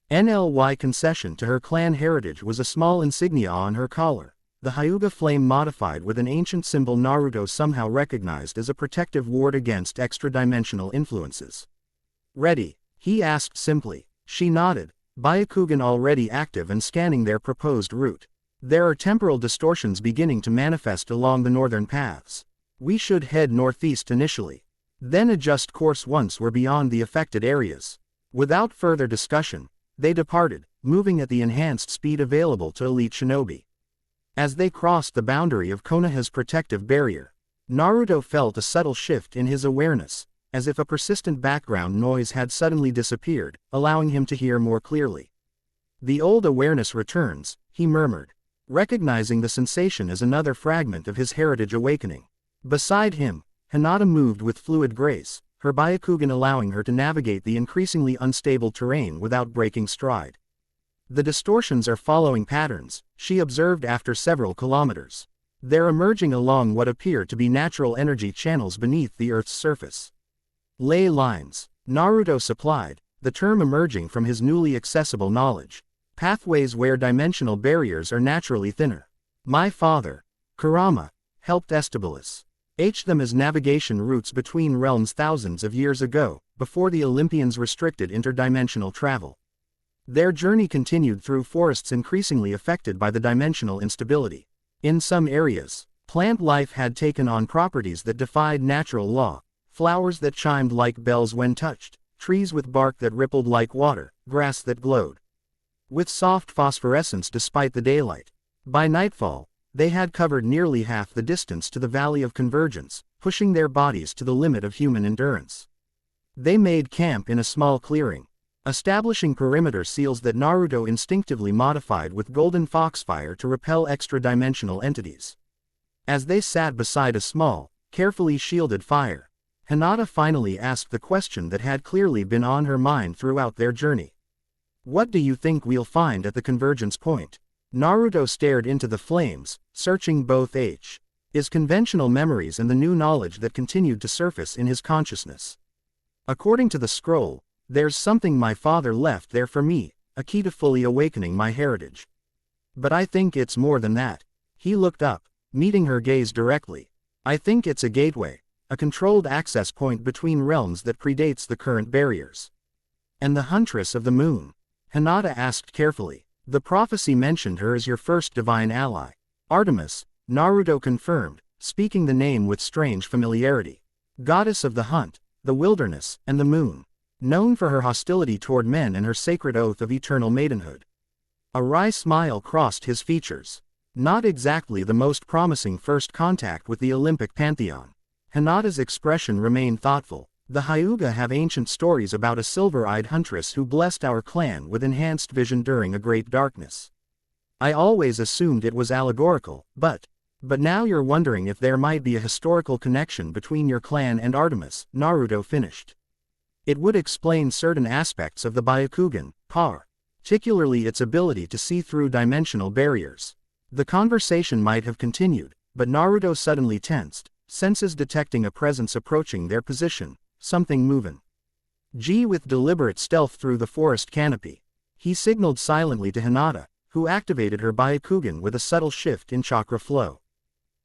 ONLY concession to her clan heritage was a small insignia on her collar, the Hyuga flame modified with an ancient symbol Naruto somehow recognized as a protective ward against extra-dimensional influences. "Ready?" he asked simply. She nodded, Byakugan already active and scanning their proposed route. "There are temporal distortions beginning to manifest along the northern paths. We should head northeast initially, then adjust course once we're beyond the affected areas." Without further discussion, they departed, moving at the enhanced speed available to elite shinobi. As they crossed the boundary of Konoha's protective barrier, Naruto felt a subtle shift in his awareness, as if a persistent background noise had suddenly disappeared, allowing him to hear more clearly. "The old awareness returns," he murmured, recognizing the sensation as another fragment of his heritage awakening. Beside him, Hinata moved with fluid grace, her Byakugan allowing her to navigate the increasingly unstable terrain without breaking stride. "The distortions are following patterns," she observed after several kilometers. "They're emerging along what appear to be natural energy channels beneath the Earth's surface." Ley lines, Naruto supplied, the term emerging from his newly accessible knowledge. Pathways where dimensional barriers are naturally thinner. "My father, Kurama, helped establish them as navigation routes between realms thousands of years ago, before the Olympians restricted interdimensional travel. Their journey continued through forests increasingly affected by the dimensional instability. In some areas, plant life had taken on properties that defied natural law. Flowers that chimed like bells when touched, trees with bark that rippled like water, grass that glowed with soft phosphorescence despite the daylight. By nightfall, they had covered nearly half the distance to the Valley of Convergence, pushing their bodies to the limit of human endurance. They made camp in a small clearing, establishing perimeter seals that Naruto instinctively modified with golden foxfire to repel extra-dimensional entities. As they sat beside a small, carefully shielded fire, Hinata finally asked the question that had clearly been on her mind throughout their journey. "What do you think we'll find at the convergence point?" Naruto stared into the flames, searching both his conventional memories and the new knowledge that continued to surface in his consciousness. "According to the scroll, there's something my father left there for me, a key to fully awakening my heritage. But I think it's more than that." He looked up, meeting her gaze directly. "I think it's a gateway, a controlled access point between realms that predates the current barriers." "And the Huntress of the Moon?" Hinata asked carefully. "The prophecy mentioned her as your first divine ally." "Artemis," Naruto confirmed, speaking the name with strange familiarity. "Goddess of the hunt, the wilderness, and the moon. Known for her hostility toward men and her sacred oath of eternal maidenhood." A wry smile crossed his features. Not exactly the most promising first contact with the Olympic pantheon. Hinata's expression remained thoughtful. "The Hyuga have ancient stories about a silver-eyed huntress who blessed our clan with enhanced vision during a great darkness. I always assumed it was allegorical, but now you're wondering if there might be a historical connection between your clan and Artemis," Naruto finished. "It would explain certain aspects of the Byakugan, particularly its ability to see through dimensional barriers." The conversation might have continued, but Naruto suddenly tensed, senses detecting a presence approaching their position, something moving. With deliberate stealth through the forest canopy, he signaled silently to Hinata, who activated her Byakugan with a subtle shift in chakra flow.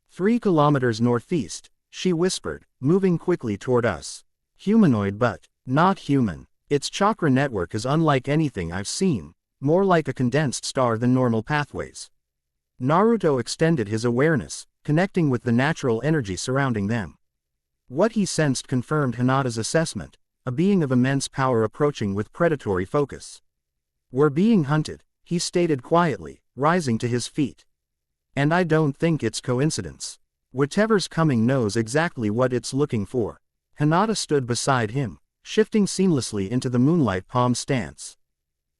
3 kilometers northeast, she whispered, moving quickly toward us. "Humanoid but not human. Its chakra network is unlike anything I've seen, more like a condensed star than normal pathways." Naruto extended his awareness, connecting with the natural energy surrounding them. What he sensed confirmed Hinata's assessment, a being of immense power approaching with predatory focus. "We're being hunted," he stated quietly, rising to his feet. And I don't think it's coincidence. Whatever's coming knows exactly what it's looking for. Hinata stood beside him, shifting seamlessly into the moonlight palm stance.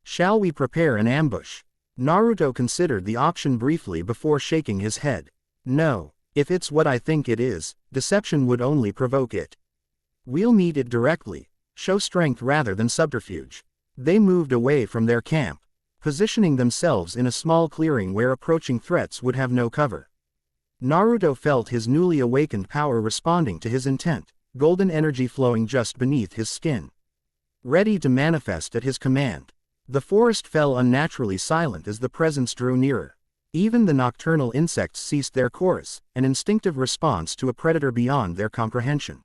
Shall we prepare an ambush? Naruto considered the option briefly before shaking his head. No, if it's what I think it is, deception would only provoke it. We'll meet it directly, show strength rather than subterfuge. They moved away from their camp, positioning themselves in a small clearing where approaching threats would have no cover. Naruto felt his newly awakened power responding to his intent, golden energy flowing just beneath his skin, ready to manifest at his command. The forest fell unnaturally silent as the presence drew nearer. Even the nocturnal insects ceased their chorus, an instinctive response to a predator beyond their comprehension.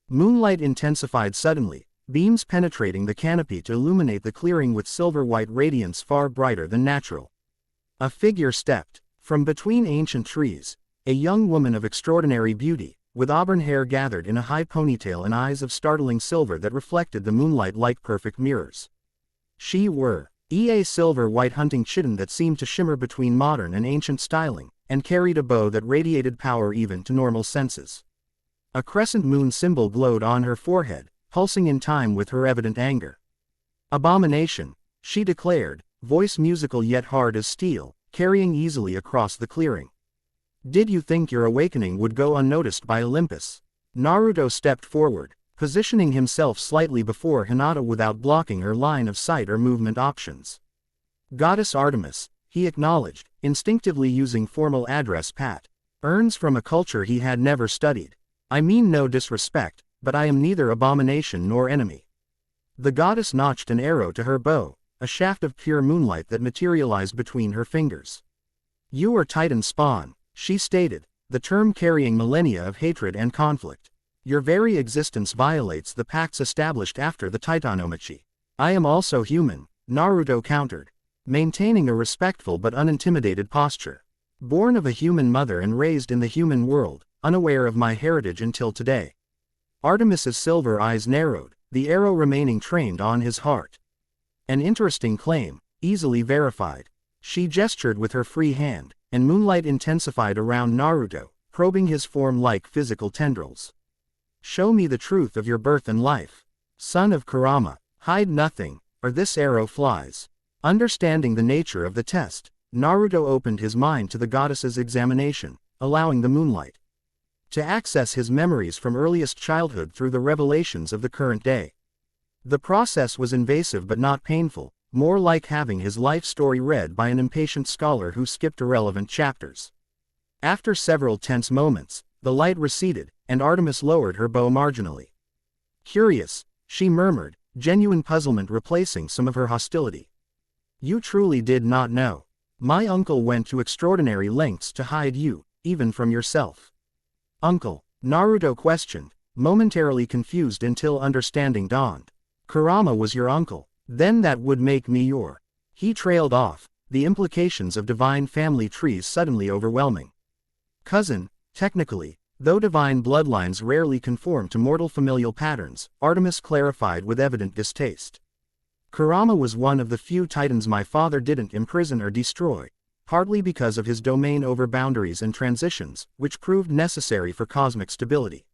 Moonlight intensified suddenly, beams penetrating the canopy to illuminate the clearing with silver-white radiance far brighter than natural. A figure stepped from between ancient trees, a young woman of extraordinary beauty, with auburn hair gathered in a high ponytail and eyes of startling silver that reflected the moonlight like perfect mirrors. She wore a silver-white hunting chiton that seemed to shimmer between modern and ancient styling, and carried a bow that radiated power even to normal senses. A crescent moon symbol glowed on her forehead, pulsing in time with her evident anger. Abomination, she declared, voice musical yet hard as steel, carrying easily across the clearing. Did you think your awakening would go unnoticed by Olympus? Naruto stepped forward, positioning himself slightly before Hinata without blocking her line of sight or movement options. Goddess Artemis, he acknowledged, instinctively using formal address pat. Earns from a culture he had never studied. I mean no disrespect, but I am neither abomination nor enemy. The goddess notched an arrow to her bow, a shaft of pure moonlight that materialized between her fingers. You are Titan spawn, she stated, the term carrying millennia of hatred and conflict. Your very existence violates the pacts established after the Titanomachy. I am also human, Naruto countered, maintaining a respectful but unintimidated posture. Born of a human mother and raised in the human world, unaware of my heritage until today. Artemis's silver eyes narrowed, the arrow remaining trained on his heart. An interesting claim, easily verified. She gestured with her free hand, and moonlight intensified around Naruto, probing his form like physical tendrils. Show me the truth of your birth and life. Son of Kurama, hide nothing, or this arrow flies. Understanding the nature of the test, Naruto opened his mind to the goddess's examination, allowing the moonlight to access his memories from earliest childhood through the revelations of the current day. The process was invasive but not painful, more like having his life story read by an impatient scholar who skipped irrelevant chapters. After several tense moments, the light receded, and Artemis lowered her bow marginally. Curious, she murmured, genuine puzzlement replacing some of her hostility. You truly did not know. My uncle went to extraordinary lengths to hide you, even from yourself. Uncle, Naruto questioned, momentarily confused until understanding dawned. Kurama was your uncle, then that would make me your. He trailed off, the implications of divine family trees suddenly overwhelming. Cousin, technically, though divine bloodlines rarely conform to mortal familial patterns, Artemis clarified with evident distaste. Kurama was one of the few titans my father didn't imprison or destroy, partly because of his domain over boundaries and transitions, which proved necessary for cosmic stability.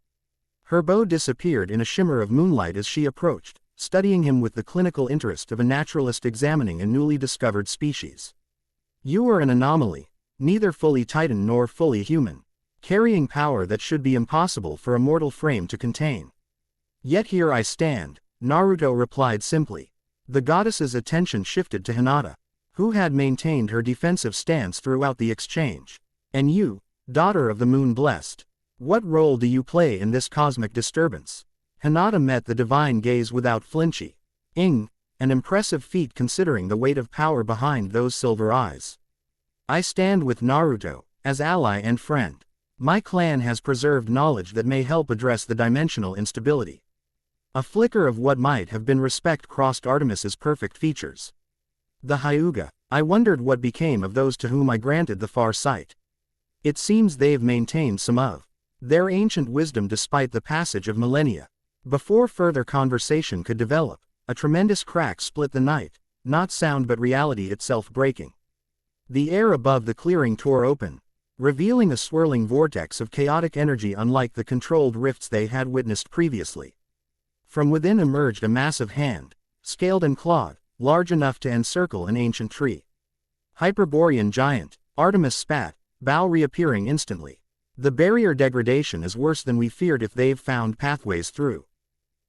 Her bow disappeared in a shimmer of moonlight as she approached, studying him with the clinical interest of a naturalist examining a newly discovered species. You are an anomaly, neither fully titan nor fully human, carrying power that should be impossible for a mortal frame to contain. Yet here I stand, Naruto replied simply. The goddess's attention shifted to Hinata, who had maintained her defensive stance throughout the exchange. And you, daughter of the moon blessed, what role do you play in this cosmic disturbance? Hinata met the divine gaze without flinching. An impressive feat considering the weight of power behind those silver eyes. I stand with Naruto, as ally and friend. My clan has preserved knowledge that may help address the dimensional instability. A flicker of what might have been respect crossed Artemis's perfect features. The Hyuga, I wondered what became of those to whom I granted the far sight. It seems they've maintained some of their ancient wisdom despite the passage of millennia. Before further conversation could develop, a tremendous crack split the night, not sound but reality itself breaking. The air above the clearing tore open, revealing a swirling vortex of chaotic energy unlike the controlled rifts they had witnessed previously. From within emerged a massive hand, scaled and clawed, large enough to encircle an ancient tree. Hyperborean giant, Artemis spat, bow reappearing instantly. The barrier degradation is worse than we feared if they've found pathways through.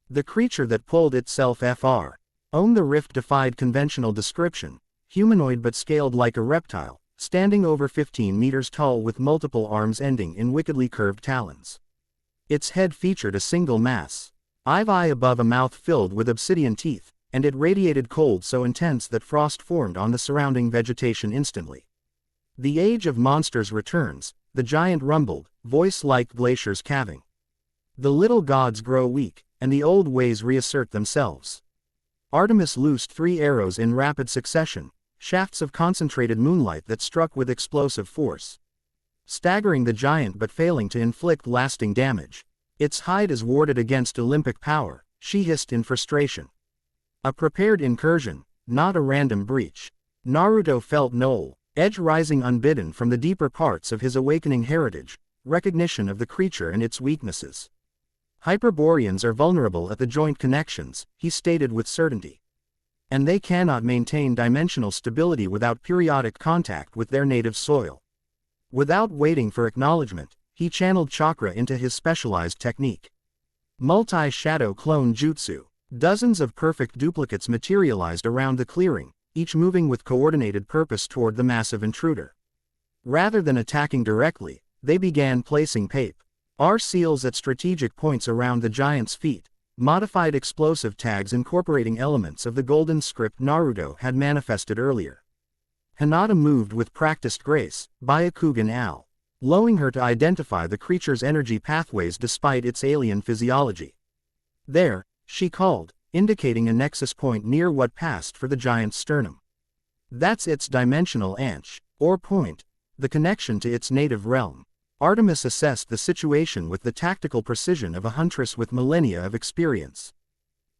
The creature that pulled itself owned the rift defied conventional description, humanoid but scaled like a reptile, standing over 15 meters tall with multiple arms ending in wickedly curved talons. Its head featured a single mass eye above a mouth filled with obsidian teeth, and it radiated cold so intense that frost formed on the surrounding vegetation instantly. The age of monsters returns, the giant rumbled, voice like glaciers calving. The little gods grow weak, and the old ways reassert themselves. Artemis loosed 3 arrows in rapid succession, shafts of concentrated moonlight that struck with explosive force, staggering the giant but failing to inflict lasting damage. Its hide is warded against Olympic power, she hissed in frustration. A prepared incursion, not a random breach. Naruto felt no edge rising unbidden from the deeper parts of his awakening heritage, recognition of the creature and its weaknesses. Hyperboreans are vulnerable at the joint connections, he stated with certainty. And they cannot maintain dimensional stability without periodic contact with their native soil. Without waiting for acknowledgement, he channeled chakra into his specialized technique. Multi-shadow clone jutsu. Dozens of perfect duplicates materialized around the clearing, each moving with coordinated purpose toward the massive intruder. Rather than attacking directly, they began placing seals at strategic points around the giant's feet, modified explosive tags incorporating elements of the golden script Naruto had manifested earlier. Hinata moved with practiced grace, Byakugan allowing her to identify the creature's energy pathways despite its alien physiology. There, she called, indicating a nexus point near what passed for the giant's sternum. That's its dimensional point, the connection to its native realm. Artemis assessed the situation with the tactical precision of a huntress with millennia of experience.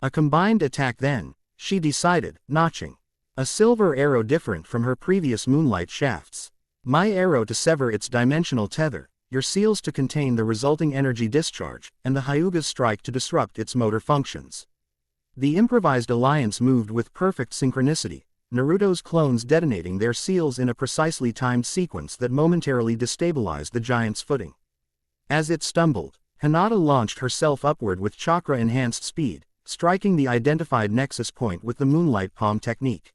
A combined attack then, she decided, notching a silver arrow different from her previous moonlight shafts. My arrow to sever its dimensional tether, your seals to contain the resulting energy discharge, and the Hyuga's strike to disrupt its motor functions. The improvised alliance moved with perfect synchronicity, Naruto's clones detonating their seals in a precisely timed sequence that momentarily destabilized the giant's footing. As it stumbled, Hinata launched herself upward with chakra-enhanced speed, striking the identified nexus point with the moonlight palm technique.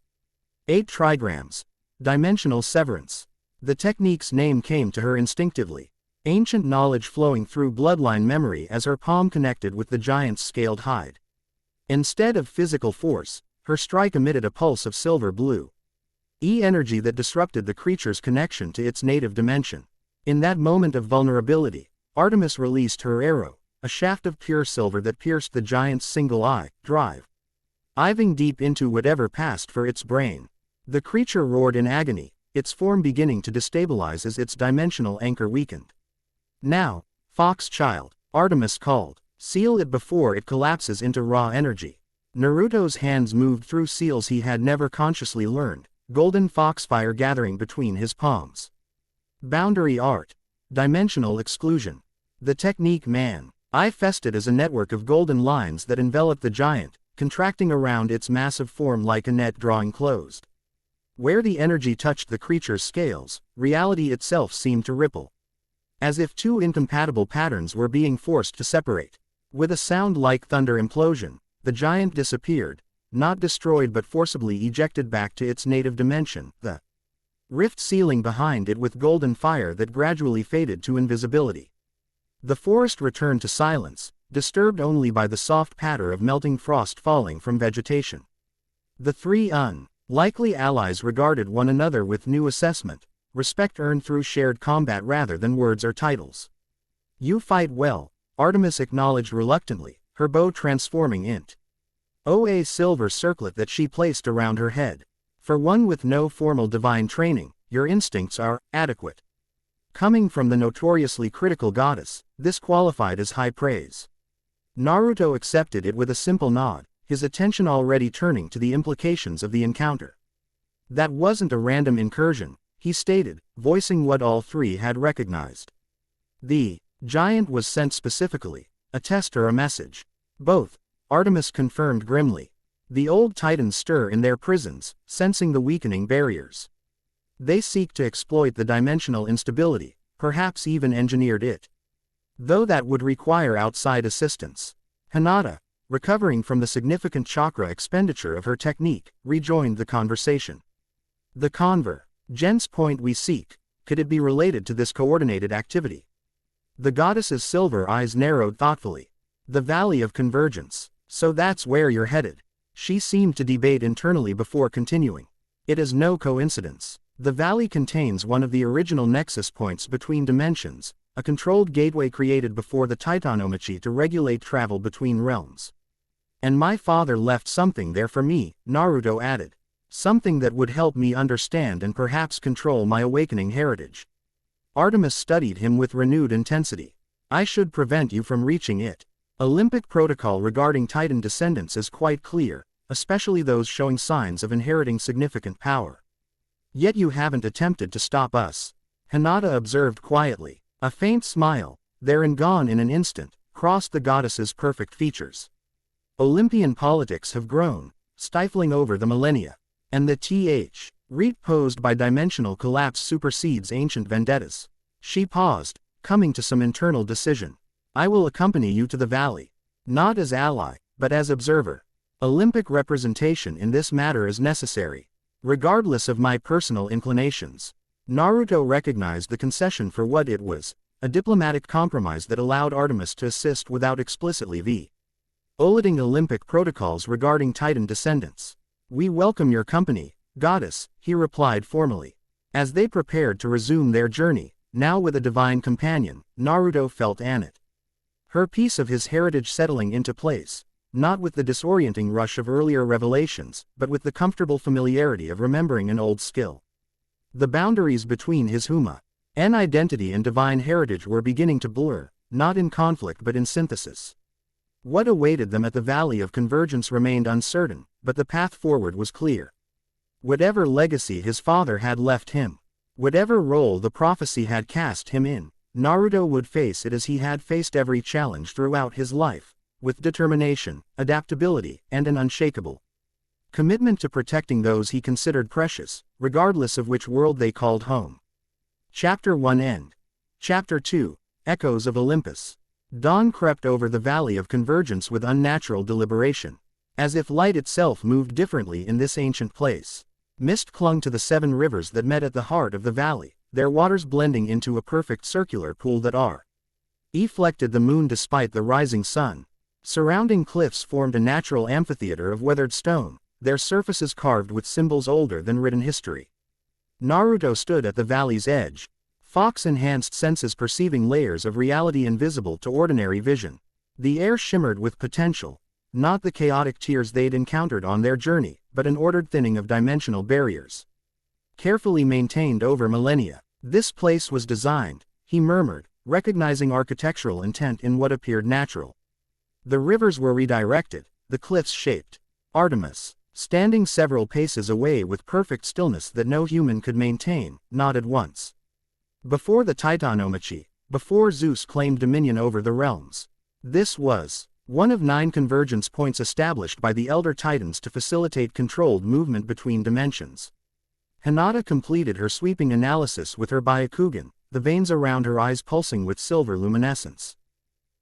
8 trigrams. Dimensional severance. The technique's name came to her instinctively, ancient knowledge flowing through bloodline memory as her palm connected with the giant's scaled hide. Instead of physical force, her strike emitted a pulse of silver blue energy that disrupted the creature's connection to its native dimension. In that moment of vulnerability, Artemis released her arrow, a shaft of pure silver that pierced the giant's single eye, diving deep into whatever passed for its brain. The creature roared in agony, its form beginning to destabilize as its dimensional anchor weakened. Now, Fox Child, Artemis called, seal it before it collapses into raw energy. Naruto's hands moved through seals he had never consciously learned, golden foxfire gathering between his palms. Boundary art. Dimensional exclusion. The technique manifested as a network of golden lines that enveloped the giant, contracting around its massive form like a net drawing closed. Where the energy touched the creature's scales, reality itself seemed to ripple. As if 2 incompatible patterns were being forced to separate. With a sound like thunder implosion, the giant disappeared, not destroyed but forcibly ejected back to its native dimension, the rift sealing behind it with golden fire that gradually faded to invisibility. The forest returned to silence, disturbed only by the soft patter of melting frost falling from vegetation. The 3 unlikely allies regarded one another with new assessment, respect earned through shared combat rather than words or titles. You fight well, Artemis acknowledged reluctantly, her bow transforming into a silver circlet that she placed around her head. For one with no formal divine training, your instincts are adequate. Coming from the notoriously critical goddess, this qualified as high praise. Naruto accepted it with a simple nod, his attention already turning to the implications of the encounter. That wasn't a random incursion, he stated, voicing what all three had recognized. The giant was sent specifically, a test or a message. Both, Artemis confirmed grimly. The old titans stir in their prisons, sensing the weakening barriers. They seek to exploit the dimensional instability, perhaps even engineered it. Though that would require outside assistance. Hinata, recovering from the significant chakra expenditure of her technique, rejoined the conversation. The convergence point we seek, could it be related to this coordinated activity? The goddess's silver eyes narrowed thoughtfully. The Valley of Convergence. So that's where you're headed. She seemed to debate internally before continuing. It is no coincidence. The valley contains one of the original nexus points between dimensions, a controlled gateway created before the Titanomachi to regulate travel between realms. And my father left something there for me, Naruto added. Something that would help me understand and perhaps control my awakening heritage. Artemis studied him with renewed intensity. I should prevent you from reaching it. Olympic protocol regarding Titan descendants is quite clear, especially those showing signs of inheriting significant power. Yet you haven't attempted to stop us. Hinata observed quietly. A faint smile, there and gone in an instant, crossed the goddess's perfect features. Olympian politics have grown, stifling over the millennia. And the reap posed by dimensional collapse supersedes ancient vendettas. She paused, coming to some internal decision. I will accompany you to the valley. Not as ally, but as observer. Olympic representation in this matter is necessary. Regardless of my personal inclinations. Naruto recognized the concession for what it was, a diplomatic compromise that allowed Artemis to assist without explicitly violating Olympic protocols regarding Titan descendants. We welcome your company, goddess, he replied formally. As they prepared to resume their journey, now with a divine companion, Naruto felt Annette. Her piece of his heritage settling into place, not with the disorienting rush of earlier revelations, but with the comfortable familiarity of remembering an old skill. The boundaries between his human identity and divine heritage were beginning to blur, not in conflict but in synthesis. What awaited them at the Valley of Convergence remained uncertain, but the path forward was clear. Whatever legacy his father had left him, whatever role the prophecy had cast him in, Naruto would face it as he had faced every challenge throughout his life, with determination, adaptability, and an unshakable commitment to protecting those he considered precious, regardless of which world they called home. Chapter 1 End. Chapter 2, Echoes of Olympus. Dawn crept over the Valley of Convergence with unnatural deliberation. As if light itself moved differently in this ancient place. Mist clung to the 7 rivers that met at the heart of the valley, their waters blending into a perfect circular pool that reflected the moon despite the rising sun. Surrounding cliffs formed a natural amphitheater of weathered stone, their surfaces carved with symbols older than written history. Naruto stood at the valley's edge, fox-enhanced senses perceiving layers of reality invisible to ordinary vision. The air shimmered with potential, not the chaotic tears they'd encountered on their journey, but an ordered thinning of dimensional barriers. Carefully maintained over millennia, this place was designed, he murmured, recognizing architectural intent in what appeared natural. The rivers were redirected, the cliffs shaped. Artemis, standing several paces away with perfect stillness that no human could maintain, nodded once. Before the Titanomachi, before Zeus claimed dominion over the realms. This was one of 9 convergence points established by the Elder Titans to facilitate controlled movement between dimensions. Hinata completed her sweeping analysis with her Byakugan, the veins around her eyes pulsing with silver luminescence.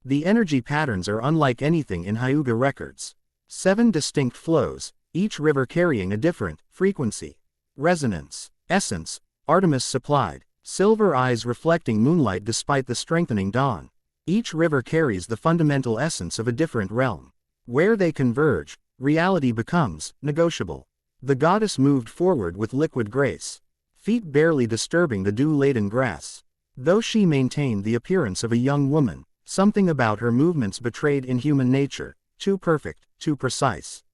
The energy patterns are unlike anything in Hyuga records. 7 distinct flows, each river carrying a different frequency, resonance, essence. Artemis supplied, silver eyes reflecting moonlight despite the strengthening dawn. Each river carries the fundamental essence of a different realm. Where they converge, reality becomes negotiable. The goddess moved forward with liquid grace, feet barely disturbing the dew-laden grass. Though she maintained the appearance of a young woman, something about her movements betrayed inhuman nature, too perfect, too precise.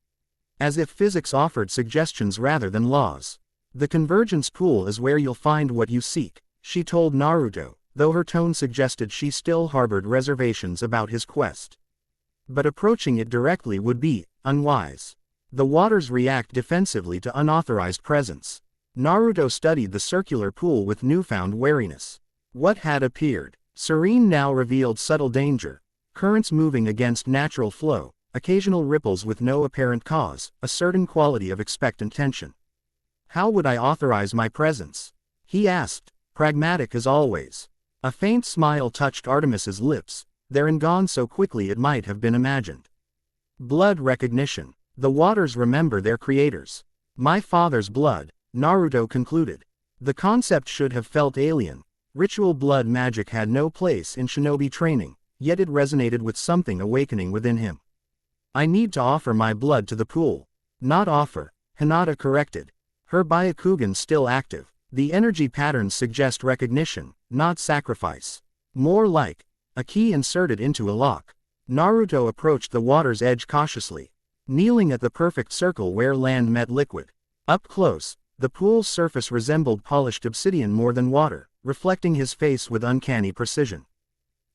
As if physics offered suggestions rather than laws. The convergence pool is where you'll find what you seek, she told Naruto, though her tone suggested she still harbored reservations about his quest. But approaching it directly would be unwise. The waters react defensively to unauthorized presence. Naruto studied the circular pool with newfound wariness. What had appeared serene now revealed subtle danger, currents moving against natural flow, occasional ripples with no apparent cause, a certain quality of expectant tension. How would I authorize my presence? He asked, pragmatic as always. A faint smile touched Artemis's lips, there and gone so quickly it might have been imagined. Blood recognition. The waters remember their creators. My father's blood, Naruto concluded. The concept should have felt alien. Ritual blood magic had no place in shinobi training, yet it resonated with something awakening within him. I need to offer my blood to the pool. Not offer, Hinata corrected. Her Byakugan still active. The energy patterns suggest recognition, not sacrifice. More like a key inserted into a lock. Naruto approached the water's edge cautiously, kneeling at the perfect circle where land met liquid. Up close, the pool's surface resembled polished obsidian more than water, reflecting his face with uncanny precision.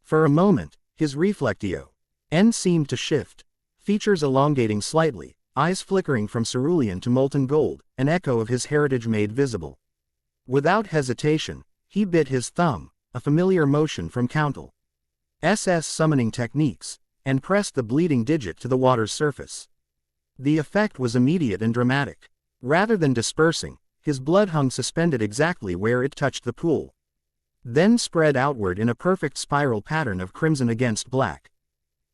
For a moment, his reflectio N seemed to shift, features elongating slightly, eyes flickering from cerulean to molten gold, an echo of his heritage made visible. Without hesitation, he bit his thumb, a familiar motion from Count's summoning techniques, and pressed the bleeding digit to the water's surface. The effect was immediate and dramatic. Rather than dispersing, his blood hung suspended exactly where it touched the pool. Then spread outward in a perfect spiral pattern of crimson against black.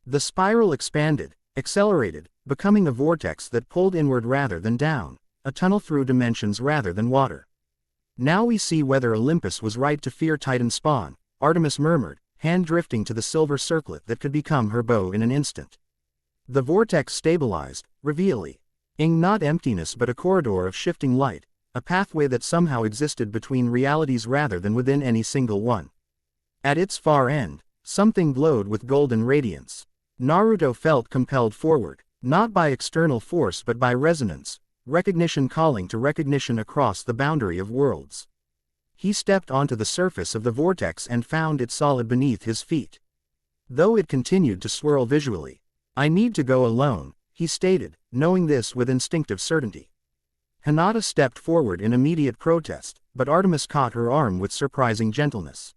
The spiral expanded, accelerated, becoming a vortex that pulled inward rather than down, a tunnel through dimensions rather than water. Now we see whether Olympus was right to fear Titan spawn, Artemis murmured, hand drifting to the silver circlet that could become her bow in an instant. The vortex stabilized, revealing not emptiness but a corridor of shifting light, a pathway that somehow existed between realities rather than within any single one. At its far end, something glowed with golden radiance. Naruto felt compelled forward, not by external force but by resonance, recognition calling to recognition across the boundary of worlds. He stepped onto the surface of the vortex and found it solid beneath his feet. Though it continued to swirl visually. I need to go alone, he stated, knowing this with instinctive certainty. Hinata stepped forward in immediate protest, but Artemis caught her arm with surprising gentleness.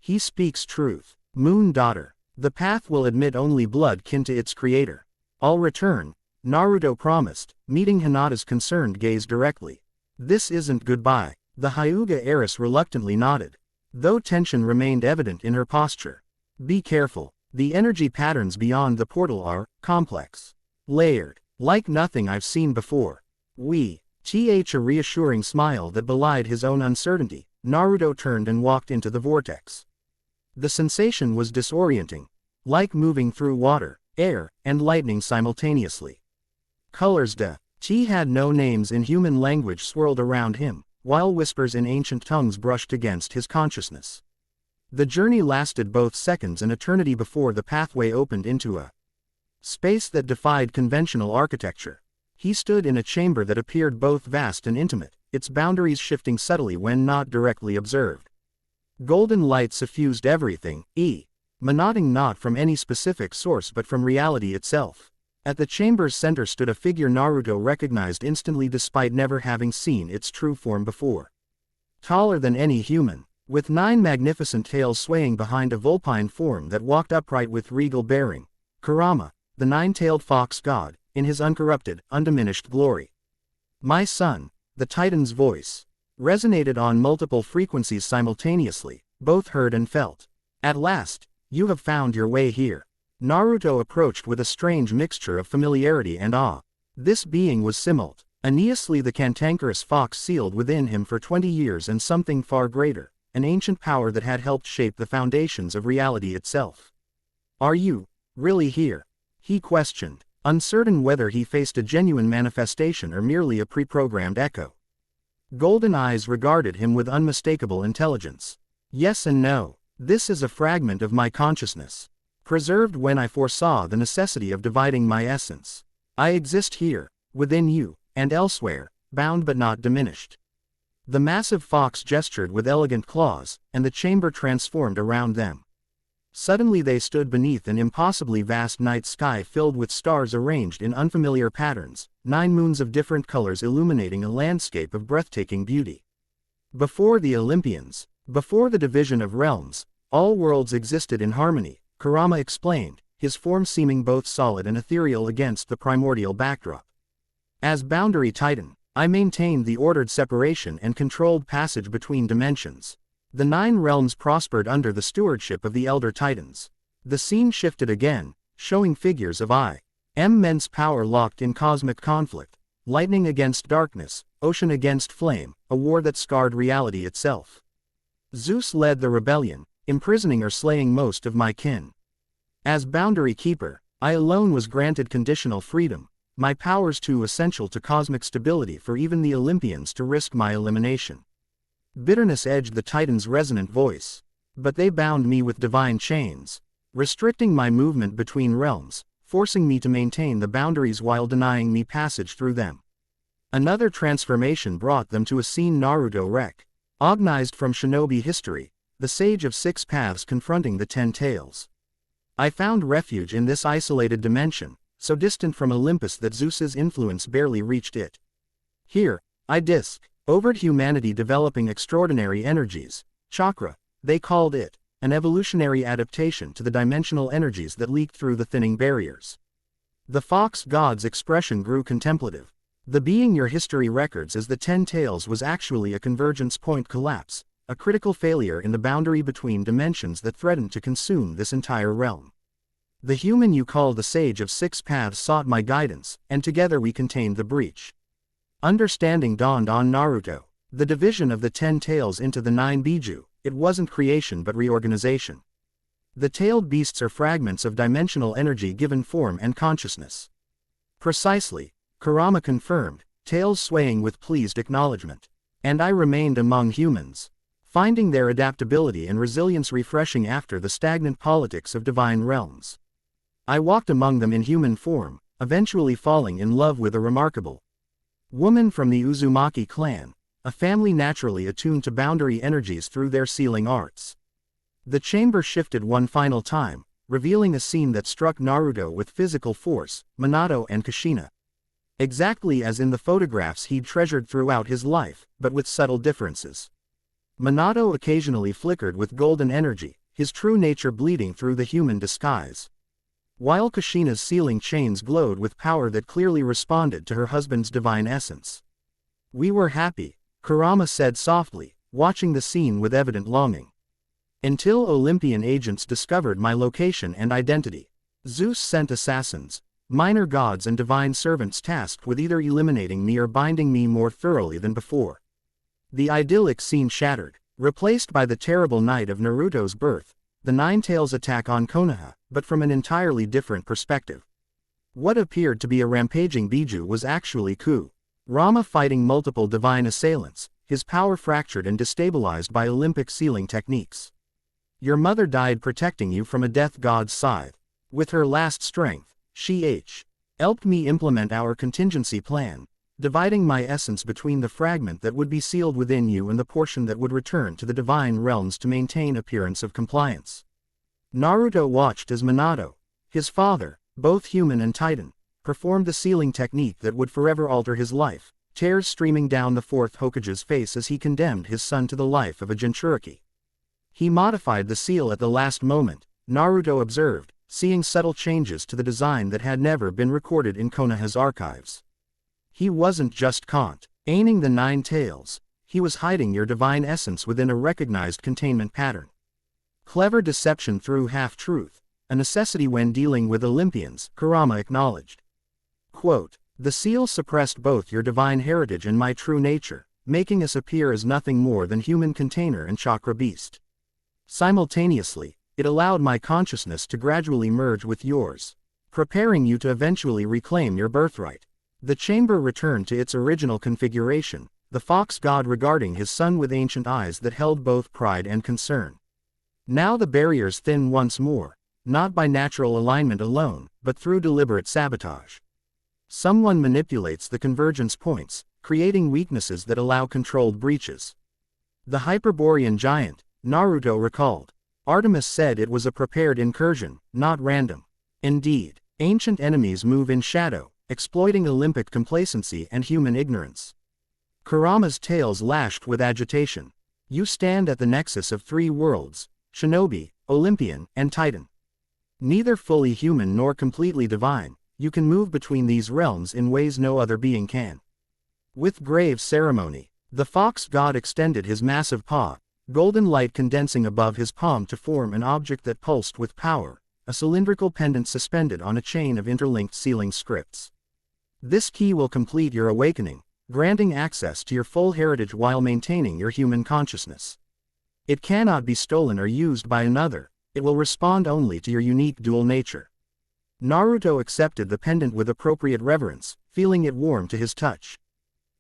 He speaks truth, Moon Daughter. The path will admit only blood kin to its creator. I'll return, Naruto promised, meeting Hinata's concerned gaze directly. This isn't goodbye. The Hyuga heiress reluctantly nodded, though tension remained evident in her posture. Be careful. The energy patterns beyond the portal are complex, layered, like nothing I've seen before. A reassuring smile that belied his own uncertainty, Naruto turned and walked into the vortex. The sensation was disorienting, like moving through water, air, and lightning simultaneously. Colors Chi had no names in human language swirled around him, while whispers in ancient tongues brushed against his consciousness. The journey lasted both seconds and eternity before the pathway opened into a space that defied conventional architecture. He stood in a chamber that appeared both vast and intimate, its boundaries shifting subtly when not directly observed. Golden light suffused everything, emanating not from any specific source but from reality itself. At the chamber's center stood a figure Naruto recognized instantly despite never having seen its true form before. Taller than any human, with 9 magnificent tails swaying behind a vulpine form that walked upright with regal bearing, Kurama, the 9-tailed fox god, in his uncorrupted, undiminished glory. My son, the Titan's voice, resonated on multiple frequencies simultaneously, both heard and felt. At last, you have found your way here. Naruto approached with a strange mixture of familiarity and awe. This being was simultaneously the cantankerous fox sealed within him for 20 years and something far greater, an ancient power that had helped shape the foundations of reality itself. Are you really here? He questioned, uncertain whether he faced a genuine manifestation or merely a pre-programmed echo. Golden eyes regarded him with unmistakable intelligence. Yes and no. This is a fragment of my consciousness, preserved when I foresaw the necessity of dividing my essence. I exist here, within you, and elsewhere, bound but not diminished. The massive fox gestured with elegant claws, and the chamber transformed around them. Suddenly they stood beneath an impossibly vast night sky filled with stars arranged in unfamiliar patterns, 9 moons of different colors illuminating a landscape of breathtaking beauty. Before the Olympians, before the division of realms, all worlds existed in harmony, Kurama explained, his form seeming both solid and ethereal against the primordial backdrop. As Boundary Titan, I maintained the ordered separation and controlled passage between dimensions. The 9 realms prospered under the stewardship of the Elder Titans. The scene shifted again, showing figures of immense power locked in cosmic conflict, lightning against darkness, ocean against flame, a war that scarred reality itself. Zeus led the rebellion, imprisoning or slaying most of my kin. As Boundary Keeper, I alone was granted conditional freedom, my powers too essential to cosmic stability for even the Olympians to risk my elimination. Bitterness edged the Titan's resonant voice. But they bound me with divine chains, restricting my movement between realms, forcing me to maintain the boundaries while denying me passage through them. Another transformation brought them to a scene Naruto recognized from shinobi history, the Sage of 6 Paths confronting the 10 Tails. I found refuge in this isolated dimension, so distant from Olympus that Zeus's influence barely reached it. Here, I discovered humanity developing extraordinary energies, chakra, they called it, an evolutionary adaptation to the dimensional energies that leaked through the thinning barriers. The fox god's expression grew contemplative. The being your history records as the 10 Tails was actually a convergence point collapse, a critical failure in the boundary between dimensions that threatened to consume this entire realm. The human you call the Sage of 6 Paths sought my guidance, and together we contained the breach. Understanding dawned on Naruto. The division of the 10 Tails into the 9 Biju, it wasn't creation but reorganization. The tailed beasts are fragments of dimensional energy given form and consciousness. Precisely, Kurama confirmed, tails swaying with pleased acknowledgement. And I remained among humans, finding their adaptability and resilience refreshing after the stagnant politics of divine realms. I walked among them in human form, eventually falling in love with a remarkable woman from the Uzumaki clan, a family naturally attuned to boundary energies through their sealing arts. The chamber shifted one final time, revealing a scene that struck Naruto with physical force, Minato and Kushina. Exactly as in the photographs he'd treasured throughout his life, but with subtle differences. Minato occasionally flickered with golden energy, his true nature bleeding through the human disguise, while Kushina's sealing chains glowed with power that clearly responded to her husband's divine essence. We were happy, Kurama said softly, watching the scene with evident longing. Until Olympian agents discovered my location and identity. Zeus sent assassins, minor gods and divine servants tasked with either eliminating me or binding me more thoroughly than before. The idyllic scene shattered, replaced by the terrible night of Naruto's birth, the 9 Tails attack on Konoha, but from an entirely different perspective. What appeared to be a rampaging Biju was actually Kurama fighting multiple divine assailants, his power fractured and destabilized by Olympic sealing techniques. Your mother died protecting you from a death god's scythe. With her last strength, she helped me implement our contingency plan, dividing my essence between the fragment that would be sealed within you and the portion that would return to the divine realms to maintain appearance of compliance. Naruto watched as Minato, his father, both human and titan, performed the sealing technique that would forever alter his life, tears streaming down the fourth Hokage's face as he condemned his son to the life of a Jinchuriki. He modified the seal at the last moment, Naruto observed, seeing subtle changes to the design that had never been recorded in Konoha's archives. He wasn't just containing the 9 Tails, he was hiding your divine essence within a recognized containment pattern. Clever deception through half-truth, a necessity when dealing with Olympians, Kurama acknowledged. Quote, the seal suppressed both your divine heritage and my true nature, making us appear as nothing more than human container and chakra beast. Simultaneously, it allowed my consciousness to gradually merge with yours, preparing you to eventually reclaim your birthright. The chamber returned to its original configuration, the fox god regarding his son with ancient eyes that held both pride and concern. Now the barriers thin once more, not by natural alignment alone, but through deliberate sabotage. Someone manipulates the convergence points, creating weaknesses that allow controlled breaches. The Hyperborean giant, Naruto recalled. Artemis said it was a prepared incursion, not random. Indeed, ancient enemies move in shadow, exploiting Olympic complacency and human ignorance. Kurama's tails lashed with agitation. You stand at the nexus of three worlds, Shinobi, Olympian, and Titan. Neither fully human nor completely divine, you can move between these realms in ways no other being can. With grave ceremony, the fox god extended his massive paw, golden light condensing above his palm to form an object that pulsed with power, a cylindrical pendant suspended on a chain of interlinked sealing scripts. This key will complete your awakening, granting access to your full heritage while maintaining your human consciousness. It cannot be stolen or used by another, it will respond only to your unique dual nature. Naruto accepted the pendant with appropriate reverence, feeling it warm to his touch.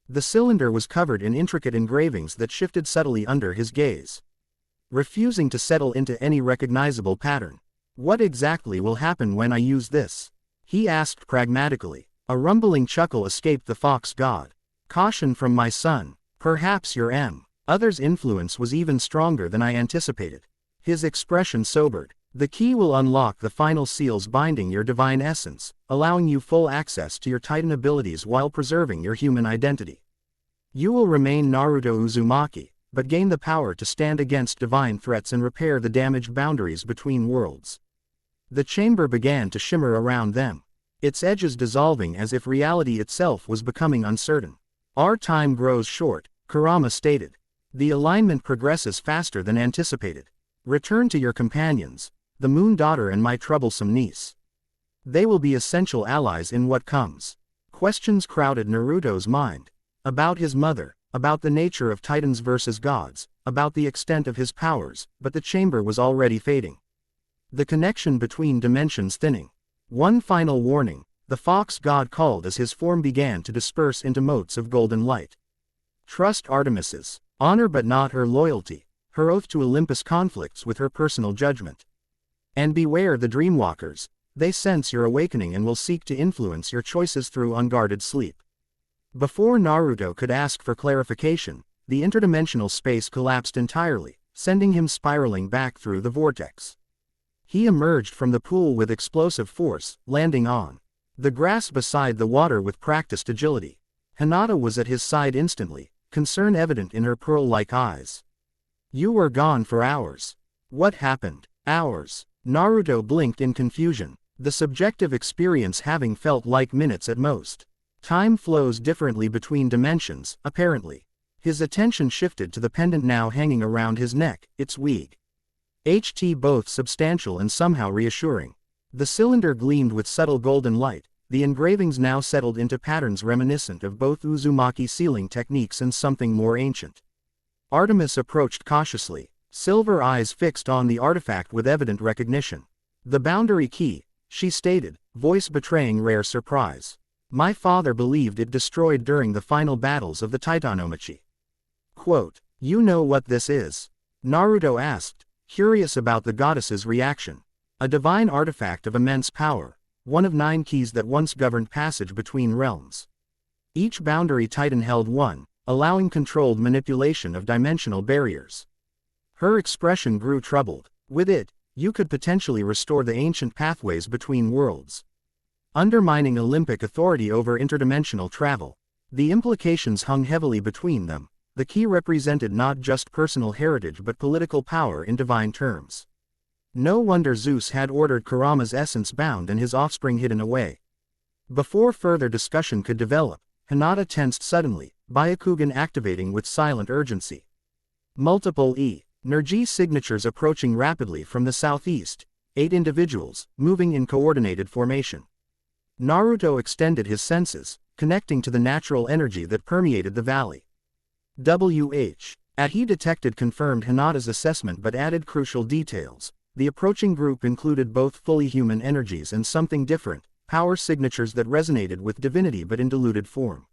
The cylinder was covered in intricate engravings that shifted subtly under his gaze. Refusing to settle into any recognizable pattern. What exactly will happen when I use this? He asked pragmatically. A rumbling chuckle escaped the fox god. Caution from my son, perhaps your other's influence was even stronger than I anticipated. His expression sobered. The key will unlock the final seals binding your divine essence, allowing you full access to your Titan abilities while preserving your human identity. You will remain Naruto Uzumaki, but gain the power to stand against divine threats and repair the damaged boundaries between worlds. The chamber began to shimmer around them, its edges dissolving as if reality itself was becoming uncertain. Our time grows short, Kurama stated. The alignment progresses faster than anticipated. Return to your companions, the moon daughter and my troublesome niece. They will be essential allies in what comes. Questions crowded Naruto's mind. About his mother, about the nature of Titans versus gods, about the extent of his powers, but the chamber was already fading. The connection between dimensions thinning. One final warning, the fox god called as his form began to disperse into motes of golden light. Trust Artemis's honor but not her loyalty, her oath to Olympus conflicts with her personal judgment. And beware the dreamwalkers, they sense your awakening and will seek to influence your choices through unguarded sleep. Before Naruto could ask for clarification, the interdimensional space collapsed entirely, sending him spiraling back through the vortex. He emerged from the pool with explosive force, landing on the grass beside the water with practiced agility. Hinata was at his side instantly, concern evident in her pearl-like eyes. You were gone for hours. What happened? Hours. Naruto blinked in confusion, the subjective experience having felt like minutes at most. Time flows differently between dimensions, apparently. His attention shifted to the pendant now hanging around his neck, its weak HT both substantial and somehow reassuring. The cylinder gleamed with subtle golden light, the engravings now settled into patterns reminiscent of both Uzumaki sealing techniques and something more ancient. Artemis approached cautiously, silver eyes fixed on the artifact with evident recognition. The boundary key, she stated, voice betraying rare surprise. My father believed it destroyed during the final battles of the Titanomachy. Quote, you know what this is? Naruto asked, curious about the goddess's reaction. A divine artifact of immense power, one of 9 keys that once governed passage between realms. Each boundary titan held one, allowing controlled manipulation of dimensional barriers. Her expression grew troubled. With it, you could potentially restore the ancient pathways between worlds, undermining Olympic authority over interdimensional travel. The implications hung heavily between them. The key represented not just personal heritage but political power in divine terms. No wonder Zeus had ordered Kurama's essence bound and his offspring hidden away. Before further discussion could develop, Hinata tensed suddenly, Byakugan activating with silent urgency. Multiple energy signatures approaching rapidly from the southeast, 8 individuals, moving in coordinated formation. Naruto extended his senses, connecting to the natural energy that permeated the valley. He detected confirmed Hinata's assessment but added crucial details. The approaching group included both fully human energies and something different, power signatures that resonated with divinity but in diluted form.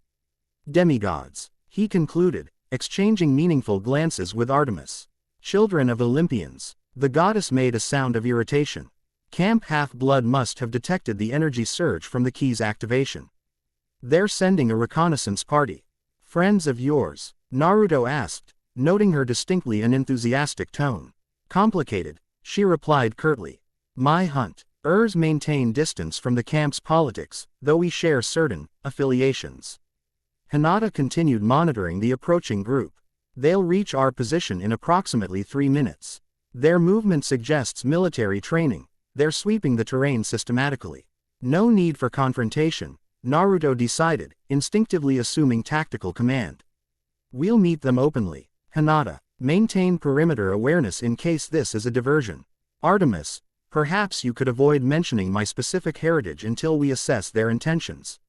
Demigods, he concluded, exchanging meaningful glances with Artemis. Children of Olympians. The goddess made a sound of irritation. Camp Half-Blood must have detected the energy surge from the key's activation. They're sending a reconnaissance party. Friends of yours? Naruto asked, noting her distinctly unenthusiastic tone. Complicated, she replied curtly. My hunt. Maintain distance from the camp's politics, though we share certain affiliations. Hinata continued monitoring the approaching group. They'll reach our position in approximately 3 minutes. Their movement suggests military training. They're sweeping the terrain systematically. No need for confrontation, Naruto decided, instinctively assuming tactical command. We'll meet them openly. Hinata, maintain perimeter awareness in case this is a diversion. Artemis, perhaps you could avoid mentioning my specific heritage until we assess their intentions.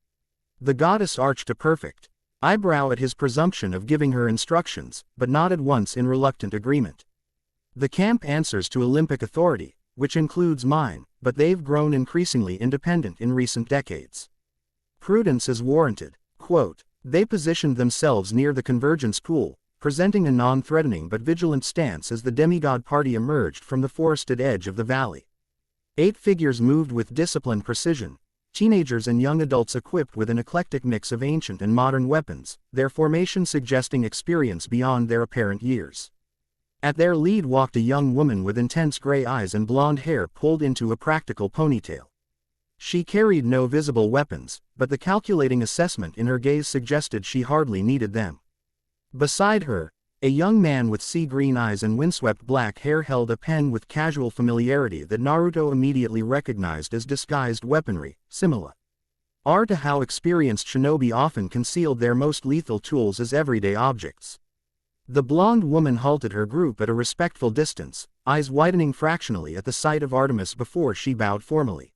The goddess arched a perfect eyebrow at his presumption of giving her instructions, but nodded once in reluctant agreement. The camp answers to Olympic authority, which includes mine, but they've grown increasingly independent in recent decades. Prudence is warranted. Quote, they positioned themselves near the convergence pool, presenting a non-threatening but vigilant stance as the demigod party emerged from the forested edge of the valley. 8 figures moved with disciplined precision, teenagers and young adults equipped with an eclectic mix of ancient and modern weapons, their formation suggesting experience beyond their apparent years. At their lead walked a young woman with intense gray eyes and blonde hair pulled into a practical ponytail. She carried no visible weapons, but the calculating assessment in her gaze suggested she hardly needed them. Beside her, a young man with sea-green eyes and windswept black hair held a pen with casual familiarity that Naruto immediately recognized as disguised weaponry, similar to how experienced shinobi often concealed their most lethal tools as everyday objects. The blonde woman halted her group at a respectful distance, eyes widening fractionally at the sight of Artemis before she bowed formally.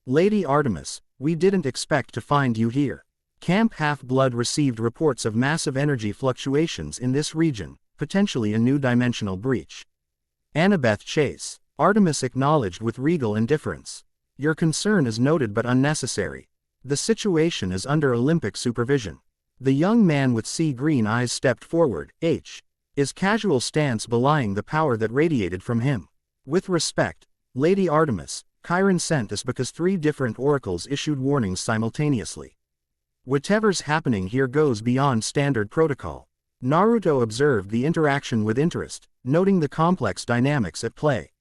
Lady Artemis, we didn't expect to find you here. Camp Half-Blood received reports of massive energy fluctuations in this region, potentially a new dimensional breach. Annabeth Chase, Artemis acknowledged with regal indifference. Your concern is noted but unnecessary. The situation is under Olympic supervision. The young man with sea-green eyes stepped forward, his casual stance belying the power that radiated from him. With respect, Lady Artemis, Chiron sent us because 3 different oracles issued warnings simultaneously. Whatever's happening here goes beyond standard protocol. Naruto observed the interaction with interest, noting the complex dynamics at play.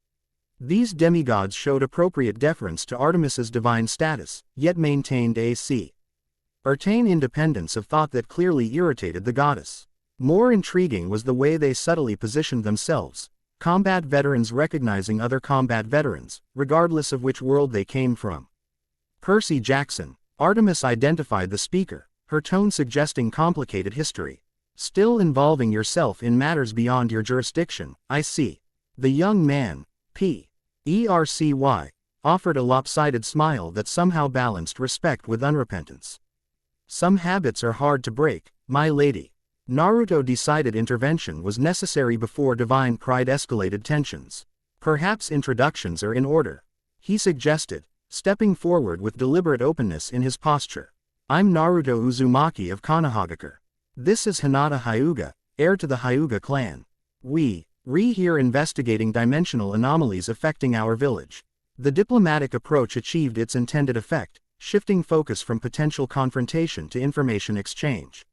These demigods showed appropriate deference to Artemis's divine status, yet maintained a certain independence of thought that clearly irritated the goddess. More intriguing was the way they subtly positioned themselves, combat veterans recognizing other combat veterans, regardless of which world they came from. Percy Jackson, Artemis identified the speaker, her tone suggesting complicated history. Still involving yourself in matters beyond your jurisdiction, I see. The young man, Percy, offered a lopsided smile that somehow balanced respect with unrepentance. Some habits are hard to break, my lady. Naruto decided intervention was necessary before divine pride escalated tensions. Perhaps introductions are in order, he suggested, stepping forward with deliberate openness in his posture. I'm Naruto Uzumaki of Konohagakure. This is Hinata Hyuga, heir to the Hyuga clan. We're here investigating dimensional anomalies affecting our village. The diplomatic approach achieved its intended effect, shifting focus from potential confrontation to information exchange.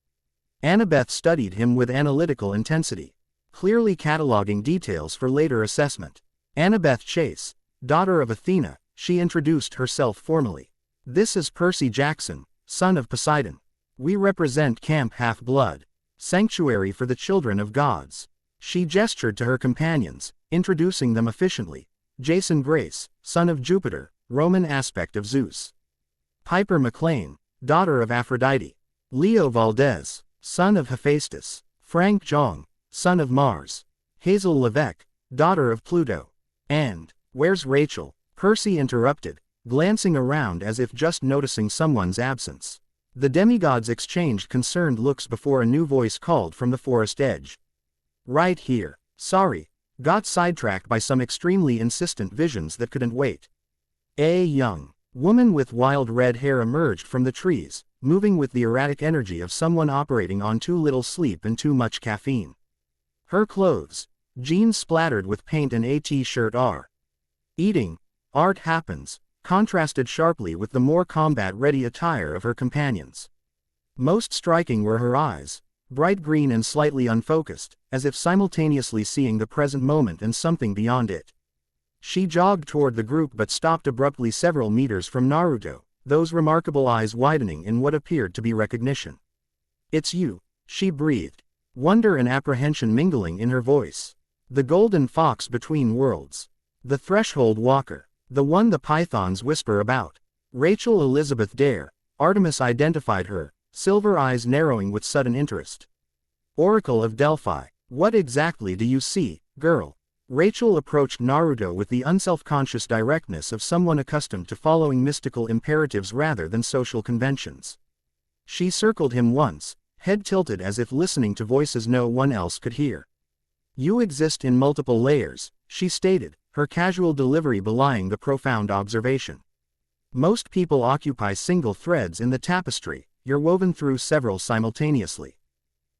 Annabeth studied him with analytical intensity, clearly cataloging details for later assessment. Annabeth Chase, daughter of Athena, she introduced herself formally. This is Percy Jackson, son of Poseidon. We represent Camp Half-Blood, sanctuary for the children of gods. She gestured to her companions, introducing them efficiently. Jason Grace, son of Jupiter, Roman aspect of Zeus. Piper McLean, daughter of Aphrodite. Leo Valdez, son of Hephaestus. Frank Jong, son of Mars. Hazel Levesque, daughter of Pluto. And, where's Rachel? Percy interrupted, glancing around as if just noticing someone's absence. The demigods exchanged concerned looks before a new voice called from the forest edge. Right here. Sorry, got sidetracked by some extremely insistent visions that couldn't wait. A young woman with wild red hair emerged from the trees, moving with the erratic energy of someone operating on too little sleep and too much caffeine. Her clothes, jeans splattered with paint and a t-shirt eating art happens, contrasted sharply with the more combat-ready attire of her companions. Most striking were her eyes, bright green and slightly unfocused, as if simultaneously seeing the present moment and something beyond it. She jogged toward the group but stopped abruptly several meters from Naruto, those remarkable eyes widening in what appeared to be recognition. "It's you," she breathed, wonder and apprehension mingling in her voice. "The golden fox between worlds. The threshold walker. The one the pythons whisper about." Rachel Elizabeth Dare. Artemis identified her, silver eyes narrowing with sudden interest. "Oracle of Delphi. What exactly do you see, girl?" Rachel approached Naruto with the unself-conscious directness of someone accustomed to following mystical imperatives rather than social conventions. She circled him once, head tilted as if listening to voices no one else could hear. "You exist in multiple layers," she stated, her casual delivery belying the profound observation. "Most people occupy single threads in the tapestry, you're woven through several simultaneously.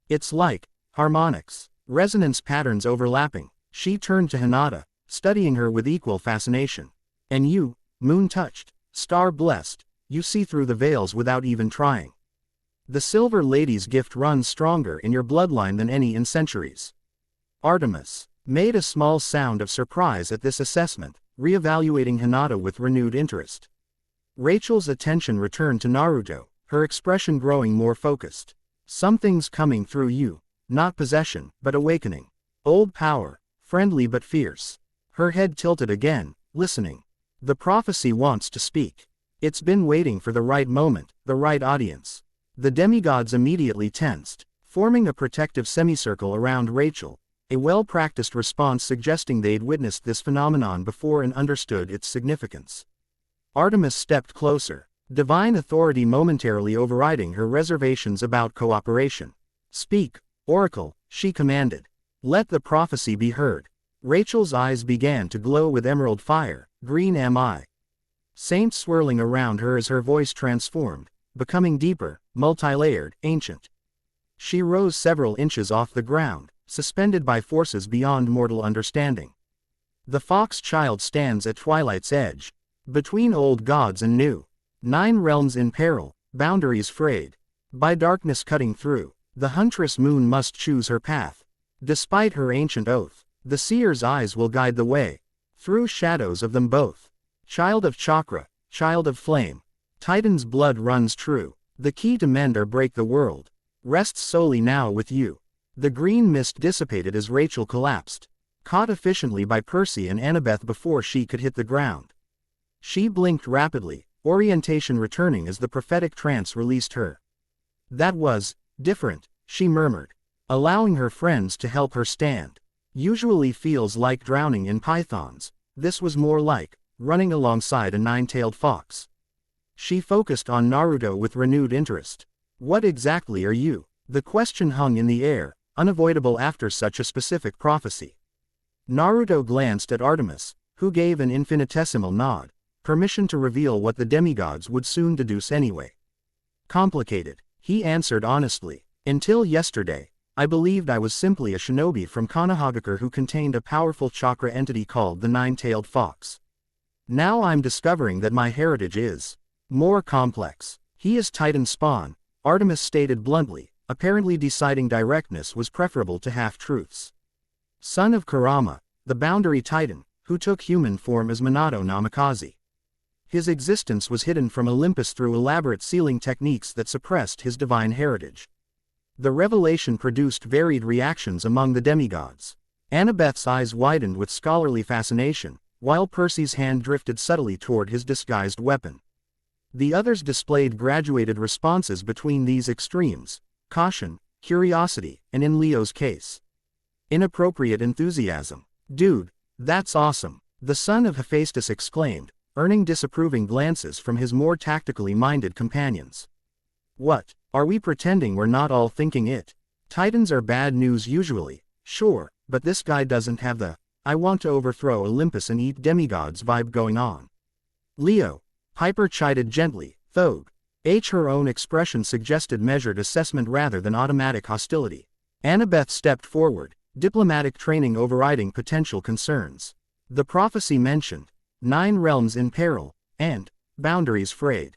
It's like harmonics, resonance patterns overlapping." She turned to Hinata, studying her with equal fascination. "And you, moon-touched, star-blessed, you see through the veils without even trying. The Silver Lady's gift runs stronger in your bloodline than any in centuries." Artemis made a small sound of surprise at this assessment, re-evaluating Hinata with renewed interest. Rachel's attention returned to Naruto, her expression growing more focused. "Something's coming through you, not possession, but awakening. Old power, friendly but fierce." Her head tilted again, listening. "The prophecy wants to speak. It's been waiting for the right moment, the right audience." The demigods immediately tensed, forming a protective semicircle around Rachel, a well-practiced response suggesting they'd witnessed this phenomenon before and understood its significance. Artemis stepped closer, divine authority momentarily overriding her reservations about cooperation. "Speak, Oracle," she commanded. "Let the prophecy be heard." Rachel's eyes began to glow with emerald fire. "Green am I." Saints swirling around her as her voice transformed, becoming deeper, multi-layered, ancient. She rose several inches off the ground, suspended by forces beyond mortal understanding. "The fox child stands at twilight's edge, between old gods and new. 9 realms in peril, boundaries frayed. By darkness cutting through, the huntress moon must choose her path. Despite her ancient oath, the seer's eyes will guide the way, through shadows of them both. Child of chakra, child of flame. Titan's blood runs true. The key to mend or break the world rests solely now with you." The green mist dissipated as Rachel collapsed, caught efficiently by Percy and Annabeth before she could hit the ground. She blinked rapidly, orientation returning as the prophetic trance released her. "That was different," she murmured, allowing her friends to help her stand. "Usually feels like drowning in pythons. This was more like running alongside a 9-tailed fox." She focused on Naruto with renewed interest. "What exactly are you?" The question hung in the air, unavoidable after such a specific prophecy. Naruto glanced at Artemis, who gave an infinitesimal nod, permission to reveal what the demigods would soon deduce anyway. "Complicated," he answered honestly. "Until yesterday, I believed I was simply a shinobi from Konohagakure who contained a powerful chakra entity called the 9-tailed fox. Now I'm discovering that my heritage is more complex. He is Titan's spawn," Artemis stated bluntly, apparently deciding directness was preferable to half-truths. "Son of Kurama, the boundary titan, who took human form as Minato Namikaze. His existence was hidden from Olympus through elaborate sealing techniques that suppressed his divine heritage." The revelation produced varied reactions among the demigods. Annabeth's eyes widened with scholarly fascination, while Percy's hand drifted subtly toward his disguised weapon. The others displayed graduated responses between these extremes: caution, curiosity, and in Leo's case, inappropriate enthusiasm. "Dude, that's awesome," the son of Hephaestus exclaimed, earning disapproving glances from his more tactically minded companions. "What, are we pretending we're not all thinking it? Titans are bad news usually, sure, but this guy doesn't have the 'I want to overthrow Olympus and eat demigods' vibe going on." "Leo," Piper chided gently, though her own expression suggested measured assessment rather than automatic hostility. Annabeth stepped forward, diplomatic training overriding potential concerns. "The prophecy mentioned 9 realms in peril, and boundaries frayed.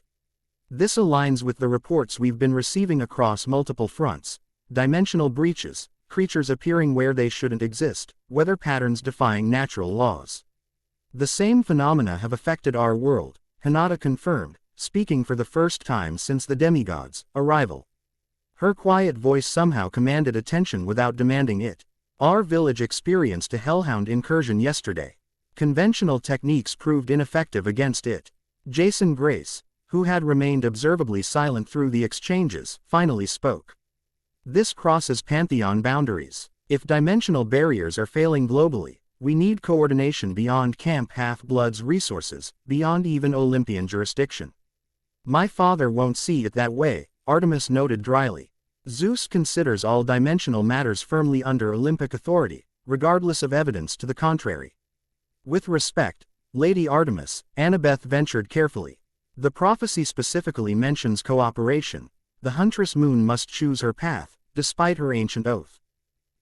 This aligns with the reports we've been receiving across multiple fronts: dimensional breaches, creatures appearing where they shouldn't exist, weather patterns defying natural laws. The same phenomena have affected our world, Hinata confirmed, speaking for the first time since the demigod's arrival. Her quiet voice somehow commanded attention without demanding it. Our village experienced a hellhound incursion yesterday. Conventional techniques proved ineffective against it. Jason Grace, who had remained observably silent through the exchanges, finally spoke. This crosses pantheon boundaries. If dimensional barriers are failing globally, we need coordination beyond Camp Half-Blood's resources, beyond even Olympian jurisdiction. My father won't see it that way, Artemis noted dryly. Zeus considers all dimensional matters firmly under Olympic authority, regardless of evidence to the contrary. With respect, Lady Artemis, Annabeth ventured carefully. The prophecy specifically mentions cooperation. The huntress moon must choose her path, despite her ancient oath.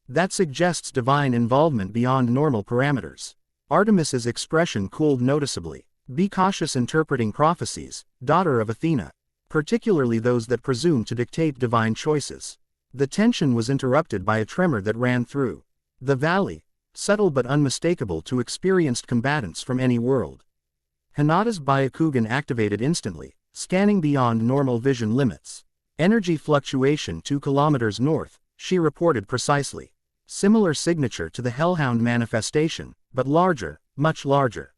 That suggests divine involvement beyond normal parameters. Artemis's expression cooled noticeably. Be cautious interpreting prophecies, daughter of Athena, particularly those that presume to dictate divine choices. The tension was interrupted by a tremor that ran through the valley, subtle but unmistakable to experienced combatants from any world. Hinata's Byakugan activated instantly, scanning beyond normal vision limits. Energy fluctuation 2 kilometers north, she reported precisely. Similar signature to the Hellhound manifestation, but larger, much larger.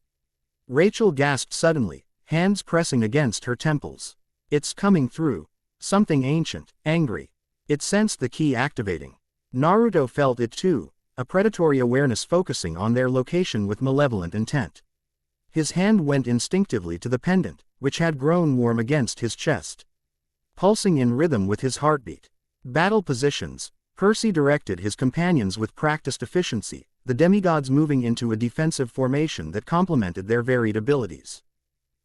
Rachel gasped suddenly, hands pressing against her temples. It's coming through. Something ancient, angry. It sensed the key activating. Naruto felt it too, a predatory awareness focusing on their location with malevolent intent. His hand went instinctively to the pendant, which had grown warm against his chest. Pulsing in rhythm with his heartbeat. Battle positions. Percy directed his companions with practiced efficiency, the demigods moving into a defensive formation that complemented their varied abilities.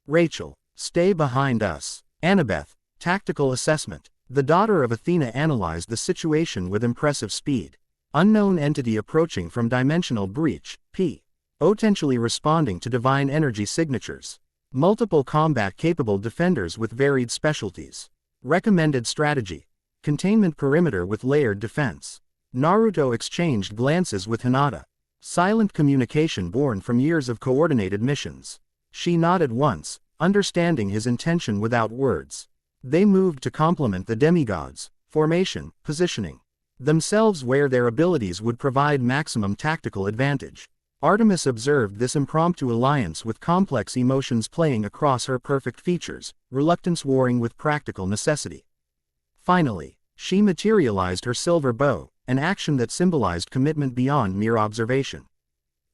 Rachel, stay behind us. Annabeth, tactical assessment. The daughter of Athena analyzed the situation with impressive speed. Unknown entity approaching from dimensional breach, potentially responding to divine energy signatures. Multiple combat-capable defenders with varied specialties. Recommended strategy. Containment perimeter with layered defense. Naruto exchanged glances with Hinata. Silent communication born from years of coordinated missions. She nodded once, understanding his intention without words. They moved to complement the demigods, formation, positioning themselves where their abilities would provide maximum tactical advantage. Artemis observed this impromptu alliance with complex emotions playing across her perfect features, reluctance warring with practical necessity. Finally, she materialized her silver bow, an action that symbolized commitment beyond mere observation.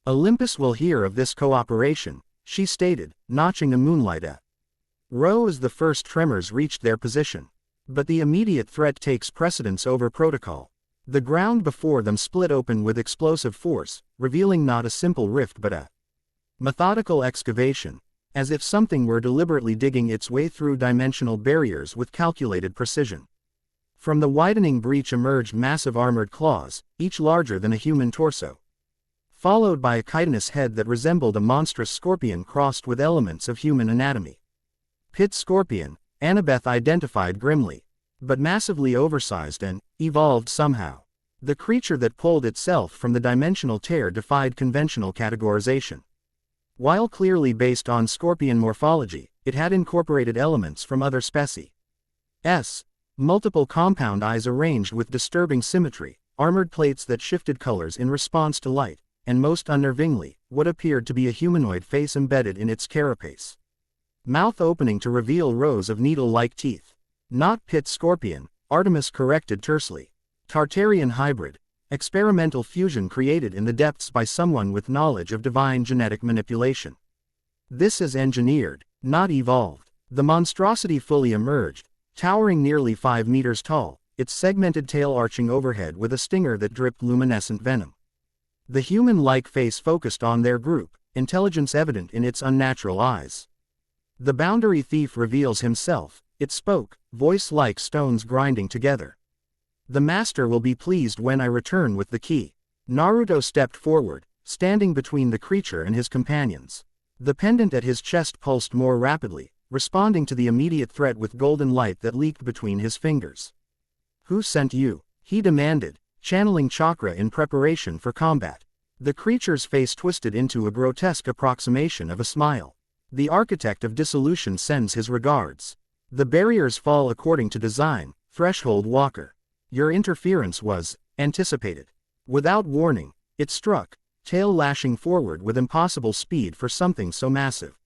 Olympus will hear of this cooperation, she stated, notching a moonlight row as the first tremors reached their position. But the immediate threat takes precedence over protocol. The ground before them split open with explosive force, revealing not a simple rift but a methodical excavation, as if something were deliberately digging its way through dimensional barriers with calculated precision. From the widening breach emerged massive armored claws, each larger than a human torso, followed by a chitinous head that resembled a monstrous scorpion crossed with elements of human anatomy. Pit scorpion, Annabeth identified grimly, but massively oversized and evolved somehow. The creature that pulled itself from the dimensional tear defied conventional categorization. While clearly based on scorpion morphology, it had incorporated elements from other species. Multiple compound eyes arranged with disturbing symmetry, armored plates that shifted colors in response to light, and most unnervingly, what appeared to be a humanoid face embedded in its carapace. Mouth opening to reveal rows of needle-like teeth. Not pit scorpion, Artemis corrected tersely. Tartarian hybrid, experimental fusion created in the depths by someone with knowledge of divine genetic manipulation. This is engineered, not evolved. The monstrosity fully emerged, towering nearly 5 meters tall, its segmented tail arching overhead with a stinger that dripped luminescent venom. The human-like face focused on their group, intelligence evident in its unnatural eyes. The boundary thief reveals himself, it spoke, voice like stones grinding together. The master will be pleased when I return with the key. Naruto stepped forward, standing between the creature and his companions. The pendant at his chest pulsed more rapidly, responding to the immediate threat with golden light that leaked between his fingers. Who sent you? He demanded, channeling chakra in preparation for combat. The creature's face twisted into a grotesque approximation of a smile. The architect of dissolution sends his regards. The barriers fall according to design, Threshold Walker. Your interference was anticipated. Without warning, it struck, tail lashing forward with impossible speed for something so massive.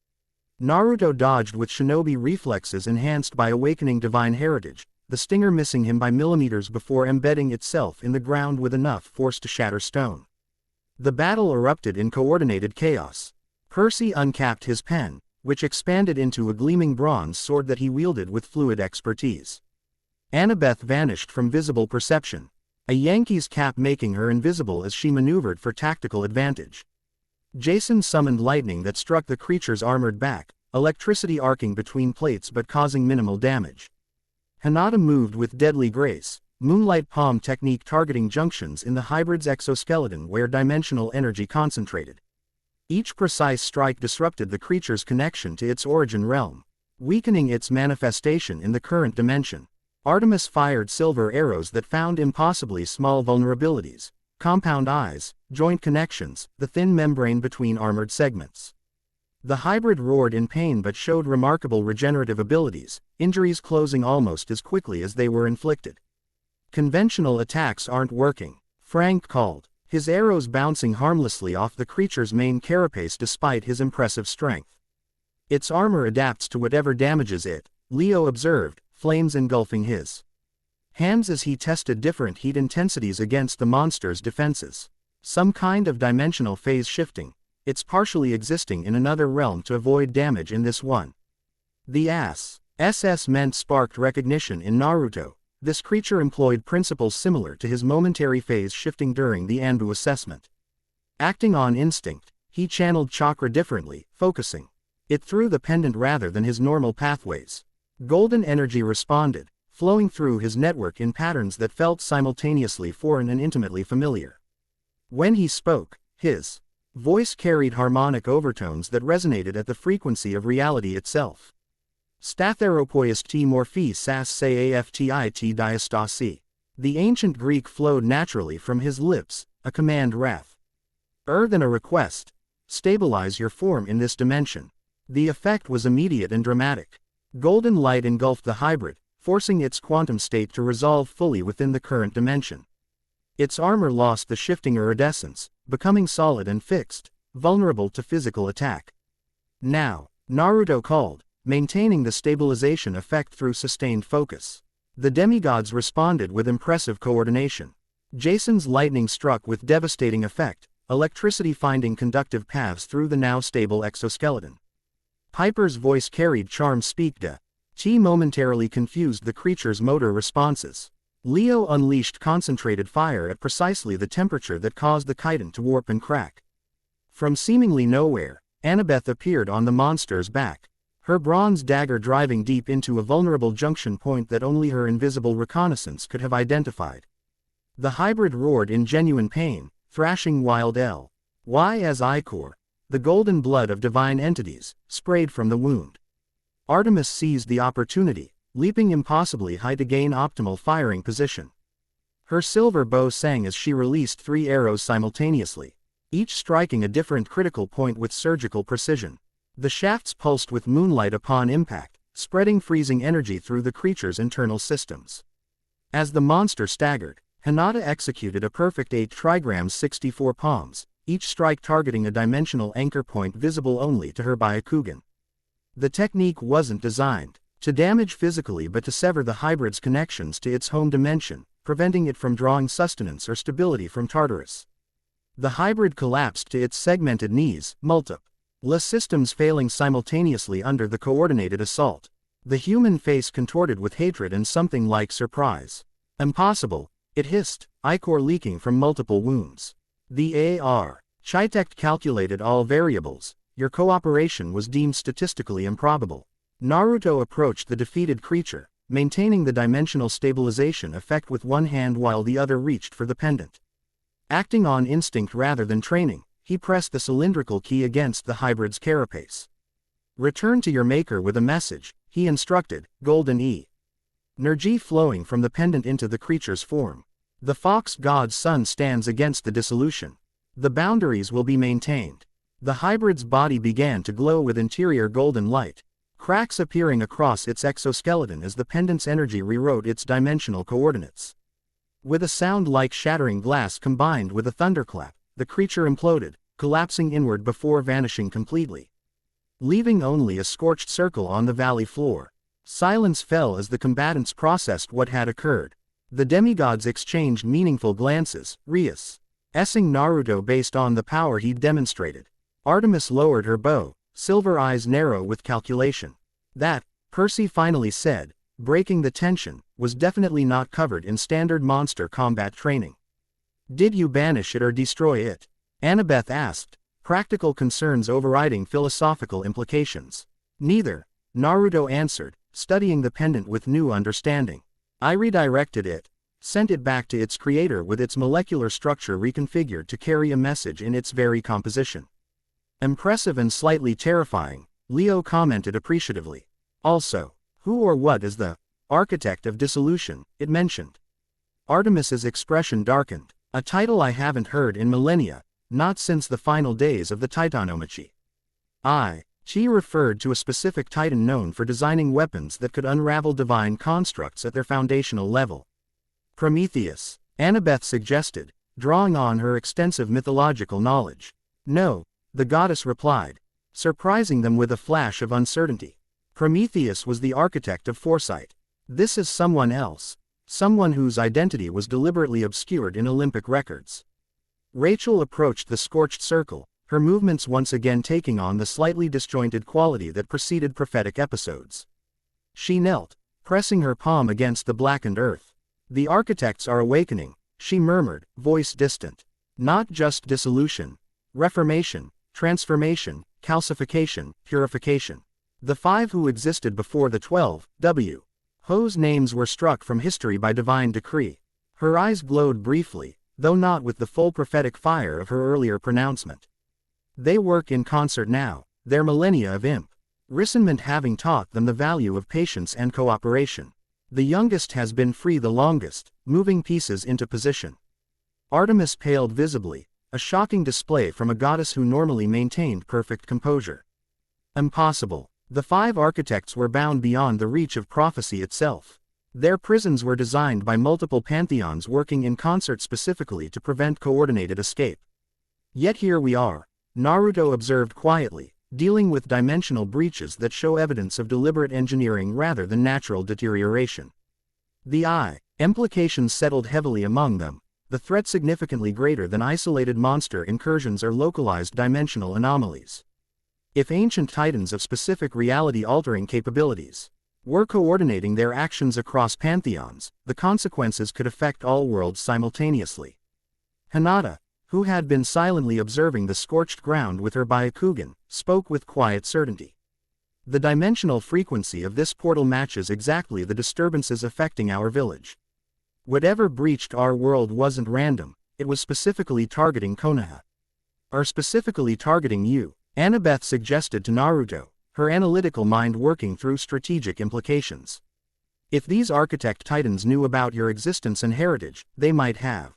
Naruto dodged with shinobi reflexes enhanced by awakening divine heritage, the stinger missing him by millimeters before embedding itself in the ground with enough force to shatter stone. The battle erupted in coordinated chaos. Percy uncapped his pen, which expanded into a gleaming bronze sword that he wielded with fluid expertise. Annabeth vanished from visible perception, a Yankee's cap making her invisible as she maneuvered for tactical advantage. Jason summoned lightning that struck the creature's armored back, electricity arcing between plates but causing minimal damage. Hinata moved with deadly grace, moonlight palm technique targeting junctions in the hybrid's exoskeleton where dimensional energy concentrated. Each precise strike disrupted the creature's connection to its origin realm, weakening its manifestation in the current dimension. Artemis fired silver arrows that found impossibly small vulnerabilities, compound eyes, joint connections, the thin membrane between armored segments. The hybrid roared in pain but showed remarkable regenerative abilities, injuries closing almost as quickly as they were inflicted. Conventional attacks aren't working, Frank called, his arrows bouncing harmlessly off the creature's main carapace despite his impressive strength. Its armor adapts to whatever damages it, Leo observed, flames engulfing his hands as he tested different heat intensities against the monster's defenses. Some kind of dimensional phase shifting, it's partially existing in another realm to avoid damage in this one. The SS meant sparked recognition in Naruto. This creature employed principles similar to his momentary phase shifting during the Anbu assessment. Acting on instinct, he channeled chakra differently, focusing it through the pendant rather than his normal pathways. Golden energy responded, flowing through his network in patterns that felt simultaneously foreign and intimately familiar. When he spoke, his voice carried harmonic overtones that resonated at the frequency of reality itself. Statheropoias t morphe sas se aftit diastasi. The ancient Greek flowed naturally from his lips, a command wrath. Than a request. Stabilize your form in this dimension. The effect was immediate and dramatic. Golden light engulfed the hybrid, forcing its quantum state to resolve fully within the current dimension. Its armor lost the shifting iridescence, becoming solid and fixed, vulnerable to physical attack. Now, Naruto called, maintaining the stabilization effect through sustained focus. The demigods responded with impressive coordination. Jason's lightning struck with devastating effect, electricity finding conductive paths through the now stable exoskeleton. Piper's voice carried charm speakda. T momentarily confused the creature's motor responses. Leo unleashed concentrated fire at precisely the temperature that caused the chitin to warp and crack. From seemingly nowhere, Annabeth appeared on the monster's back, her bronze dagger driving deep into a vulnerable junction point that only her invisible reconnaissance could have identified. The hybrid roared in genuine pain, thrashing wild Y as ichor, the golden blood of divine entities, sprayed from the wound. Artemis seized the opportunity, leaping impossibly high to gain optimal firing position. Her silver bow sang as she released 3 arrows simultaneously, each striking a different critical point with surgical precision. The shafts pulsed with moonlight upon impact, spreading freezing energy through the creature's internal systems. As the monster staggered, Hinata executed a perfect 8 trigrams 64 palms, each strike targeting a dimensional anchor point visible only to her by Akugan. The technique wasn't designed to damage physically but to sever the hybrid's connections to its home dimension, preventing it from drawing sustenance or stability from Tartarus. The hybrid collapsed to its segmented knees, multiple systems failing simultaneously under the coordinated assault. The human face contorted with hatred and something like surprise. Impossible, it hissed, ichor leaking from multiple wounds. The Architect calculated all variables. Your cooperation was deemed statistically improbable. Naruto approached the defeated creature, maintaining the dimensional stabilization effect with one hand while the other reached for the pendant. Acting on instinct rather than training, he pressed the cylindrical key against the hybrid's carapace. Return to your maker with a message, he instructed, golden energy flowing from the pendant into the creature's form. The fox god's son stands against the dissolution. The boundaries will be maintained. The hybrid's body began to glow with interior golden light, cracks appearing across its exoskeleton as the pendant's energy rewrote its dimensional coordinates. With a sound like shattering glass combined with a thunderclap, the creature imploded, collapsing inward before vanishing completely, leaving only a scorched circle on the valley floor. Silence fell as the combatants processed what had occurred. The demigods exchanged meaningful glances, reassessing Naruto based on the power he'd demonstrated. Artemis lowered her bow, silver eyes narrow with calculation. That, Percy finally said, breaking the tension, was definitely not covered in standard monster combat training. Did you banish it or destroy it? Annabeth asked, practical concerns overriding philosophical implications. Neither, Naruto answered, studying the pendant with new understanding. I redirected it, sent it back to its creator with its molecular structure reconfigured to carry a message in its very composition. Impressive and slightly terrifying, Leo commented appreciatively. Also, who or what is the architect of dissolution, it mentioned. Artemis's expression darkened. A title I haven't heard in millennia, not since the final days of the Titanomachy. She referred to a specific titan known for designing weapons that could unravel divine constructs at their foundational level. Prometheus, Annabeth suggested, drawing on her extensive mythological knowledge. No, the goddess replied, surprising them with a flash of uncertainty. Prometheus was the architect of foresight. This is someone else, someone whose identity was deliberately obscured in Olympic records. Rachel approached the scorched circle, her movements once again taking on the slightly disjointed quality that preceded prophetic episodes. She knelt, pressing her palm against the blackened earth. The architects are awakening, she murmured, voice distant. Not just dissolution, reformation, transformation, calcification, purification. The 5 who existed before the 12, whose names were struck from history by divine decree. Her eyes glowed briefly, though not with the full prophetic fire of her earlier pronouncement. They work in concert now, their millennia of imprisonment having taught them the value of patience and cooperation. The youngest has been free the longest, moving pieces into position. Artemis paled visibly, a shocking display from a goddess who normally maintained perfect composure. Impossible. The 5 architects were bound beyond the reach of prophecy itself. Their prisons were designed by multiple pantheons working in concert specifically to prevent coordinated escape. Yet here we are, Naruto observed quietly, dealing with dimensional breaches that show evidence of deliberate engineering rather than natural deterioration. The implications settled heavily among them, the threat significantly greater than isolated monster incursions or localized dimensional anomalies. If ancient titans of specific reality-altering capabilities were coordinating their actions across pantheons, the consequences could affect all worlds simultaneously. Hinata, who had been silently observing the scorched ground with her Byakugan, spoke with quiet certainty. The dimensional frequency of this portal matches exactly the disturbances affecting our village. Whatever breached our world wasn't random, it was specifically targeting Konoha. Or specifically targeting you, Annabeth suggested to Naruto, her analytical mind working through strategic implications. If these architect titans knew about your existence and heritage, they might have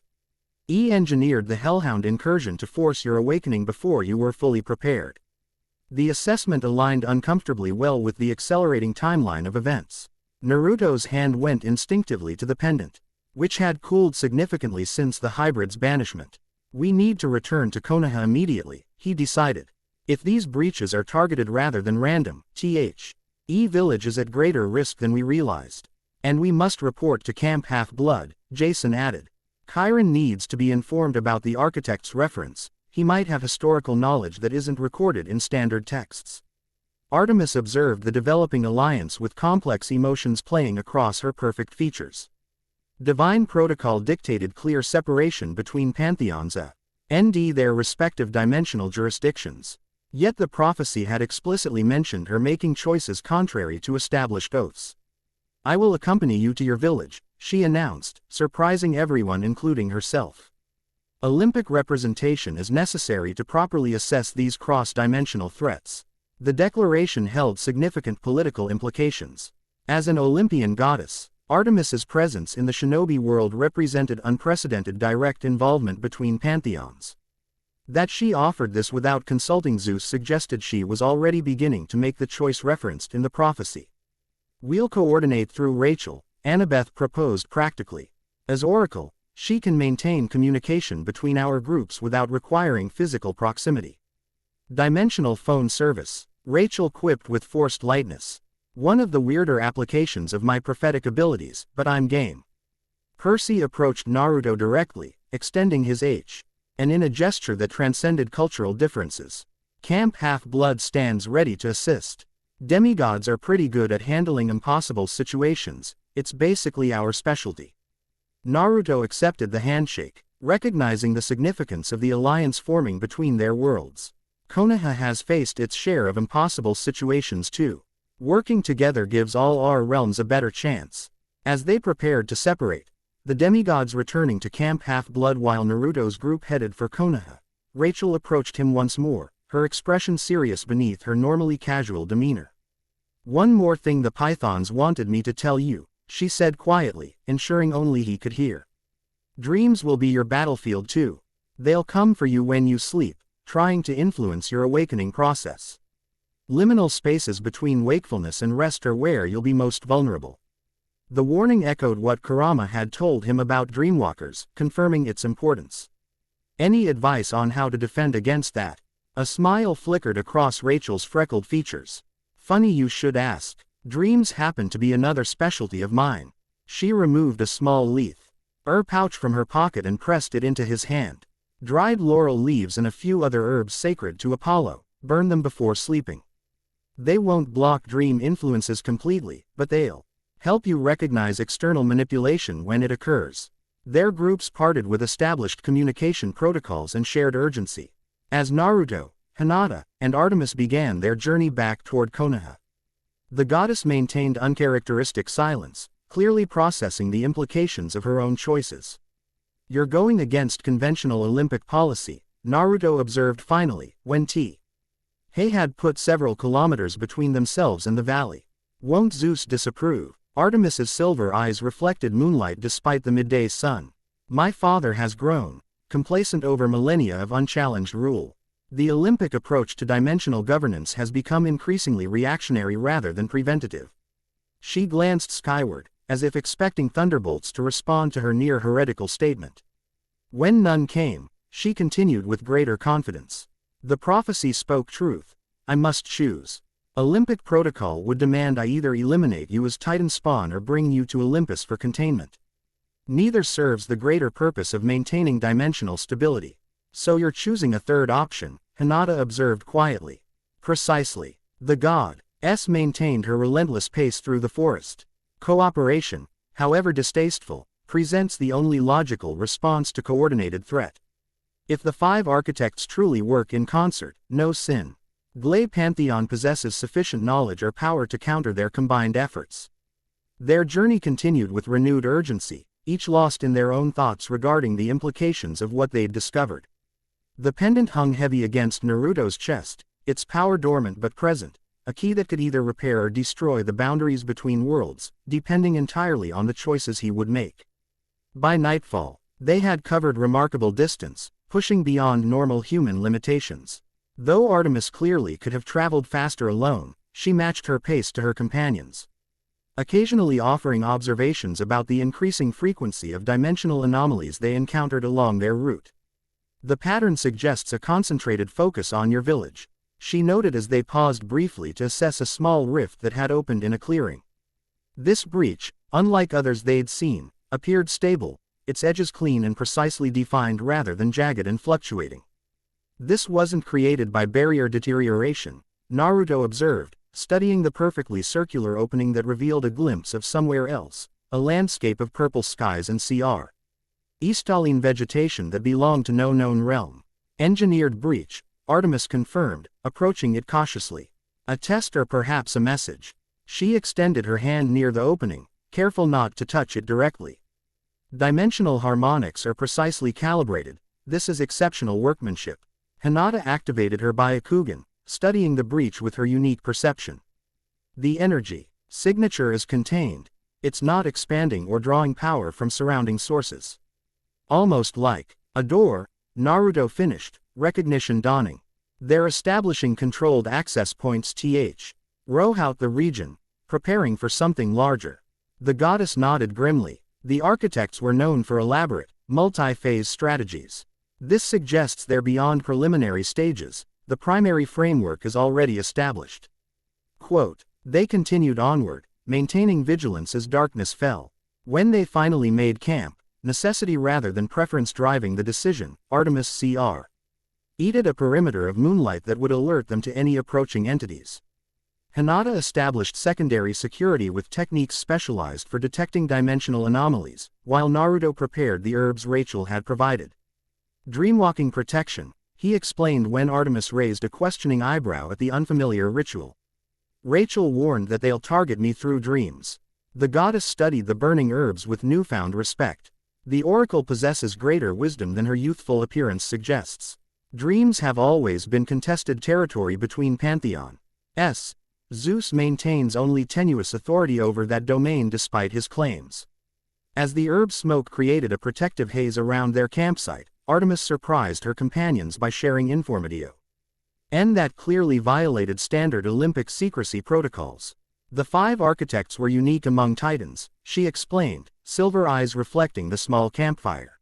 engineered the Hellhound incursion to force your awakening before you were fully prepared. The assessment aligned uncomfortably well with the accelerating timeline of events. Naruto's hand went instinctively to the pendant, which had cooled significantly since the hybrid's banishment. We need to return to Konoha immediately, he decided. If these breaches are targeted rather than random, village is at greater risk than we realized. And we must report to Camp Half-Blood, Jason added. Chiron needs to be informed about the architect's reference, he might have historical knowledge that isn't recorded in standard texts. Artemis observed the developing alliance with complex emotions playing across her perfect features. Divine protocol dictated clear separation between pantheons and their respective dimensional jurisdictions. Yet the prophecy had explicitly mentioned her making choices contrary to established oaths. I will accompany you to your village, she announced, surprising everyone including herself. Olympic representation is necessary to properly assess these cross-dimensional threats. The declaration held significant political implications. As an Olympian goddess, Artemis's presence in the shinobi world represented unprecedented direct involvement between pantheons. That she offered this without consulting Zeus suggested she was already beginning to make the choice referenced in the prophecy. "We'll coordinate through Rachel," Annabeth proposed practically. "As Oracle, she can maintain communication between our groups without requiring physical proximity." Dimensional phone service, Rachel quipped with forced lightness. "One of the weirder applications of my prophetic abilities, but I'm game." Percy approached Naruto directly, extending his H, and in a gesture that transcended cultural differences. "Camp Half-Blood stands ready to assist. Demigods are pretty good at handling impossible situations, it's basically our specialty." Naruto accepted the handshake, recognizing the significance of the alliance forming between their worlds. Konoha has faced its share of impossible situations too. Working together gives all our realms a better chance. As they prepared to separate, the demigods returning to Camp Half-Blood while Naruto's group headed for Konoha, Rachel approached him once more, her expression serious beneath her normally casual demeanor. "One more thing the Pythons wanted me to tell you," she said quietly, ensuring only he could hear. "Dreams will be your battlefield too. They'll come for you when you sleep, trying to influence your awakening process. Liminal spaces between wakefulness and rest are where you'll be most vulnerable." The warning echoed what Kurama had told him about dreamwalkers, confirming its importance. "Any advice on how to defend against that?" A smile flickered across Rachel's freckled features. "Funny you should ask. Dreams happen to be another specialty of mine." She removed a small leaf pouch from her pocket and pressed it into his hand. "Dried laurel leaves and a few other herbs sacred to Apollo, burn them before sleeping. They won't block dream influences completely, but they'll help you recognize external manipulation when it occurs." Their groups parted with established communication protocols and shared urgency. As Naruto, Hinata, and Artemis began their journey back toward Konoha, the goddess maintained uncharacteristic silence, clearly processing the implications of her own choices. "You're going against conventional Olympic policy," Naruto observed finally, when T. Hei had put several kilometers between themselves and the valley. "Won't Zeus disapprove?" Artemis's silver eyes reflected moonlight despite the midday sun. "My father has grown complacent over millennia of unchallenged rule. The Olympic approach to dimensional governance has become increasingly reactionary rather than preventative." She glanced skyward, as if expecting thunderbolts to respond to her near-heretical statement. When none came, she continued with greater confidence. "The prophecy spoke truth. I must choose. Olympic protocol would demand I either eliminate you as Titan spawn or bring you to Olympus for containment. Neither serves the greater purpose of maintaining dimensional stability. So you're choosing a third option," Hinata observed quietly. "Precisely." The goddess maintained her relentless pace through the forest. "Cooperation, however distasteful, presents the only logical response to coordinated threat. If the five architects truly work in concert, no sin. Glay Pantheon possesses sufficient knowledge or power to counter their combined efforts." Their journey continued with renewed urgency, each lost in their own thoughts regarding the implications of what they'd discovered. The pendant hung heavy against Naruto's chest, its power dormant but present, a key that could either repair or destroy the boundaries between worlds, depending entirely on the choices he would make. By nightfall, they had covered remarkable distance, pushing beyond normal human limitations. Though Artemis clearly could have traveled faster alone, she matched her pace to her companions, occasionally offering observations about the increasing frequency of dimensional anomalies they encountered along their route. "The pattern suggests a concentrated focus on your village," she noted as they paused briefly to assess a small rift that had opened in a clearing. This breach, unlike others they'd seen, appeared stable, its edges clean and precisely defined rather than jagged and fluctuating. "This wasn't created by barrier deterioration," Naruto observed, studying the perfectly circular opening that revealed a glimpse of somewhere else, a landscape of purple skies and Cr. Eastaline vegetation that belonged to no known realm. "Engineered breach," Artemis confirmed, approaching it cautiously. "A test or perhaps a message." She extended her hand near the opening, careful not to touch it directly. "Dimensional harmonics are precisely calibrated. This is exceptional workmanship." Hinata activated her Byakugan, studying the breach with her unique perception. "The energy signature is contained. It's not expanding or drawing power from surrounding sources." "Almost like a door," Naruto finished, recognition dawning. They're establishing controlled access points throughout the region, preparing for something larger. The goddess nodded grimly. The architects were known for elaborate, multi-phase strategies. This suggests they're beyond preliminary stages. The primary framework is already established. Quote, they continued onward, maintaining vigilance as darkness fell. When they finally made camp, necessity rather than preference driving the decision, Artemis Cr. Eated a perimeter of moonlight that would alert them to any approaching entities. Hinata established secondary security with techniques specialized for detecting dimensional anomalies, while Naruto prepared the herbs Rachel had provided. Dreamwalking protection, he explained when Artemis raised a questioning eyebrow at the unfamiliar ritual. Rachel warned that they'll target me through dreams. The goddess studied the burning herbs with newfound respect. The oracle possesses greater wisdom than her youthful appearance suggests. Dreams have always been contested territory between pantheons. Zeus maintains only tenuous authority over that domain despite his claims. As the herb smoke created a protective haze around their campsite, Artemis surprised her companions by sharing information that clearly violated standard Olympic secrecy protocols. The 5 architects were unique among titans, she explained, silver eyes reflecting the small campfire.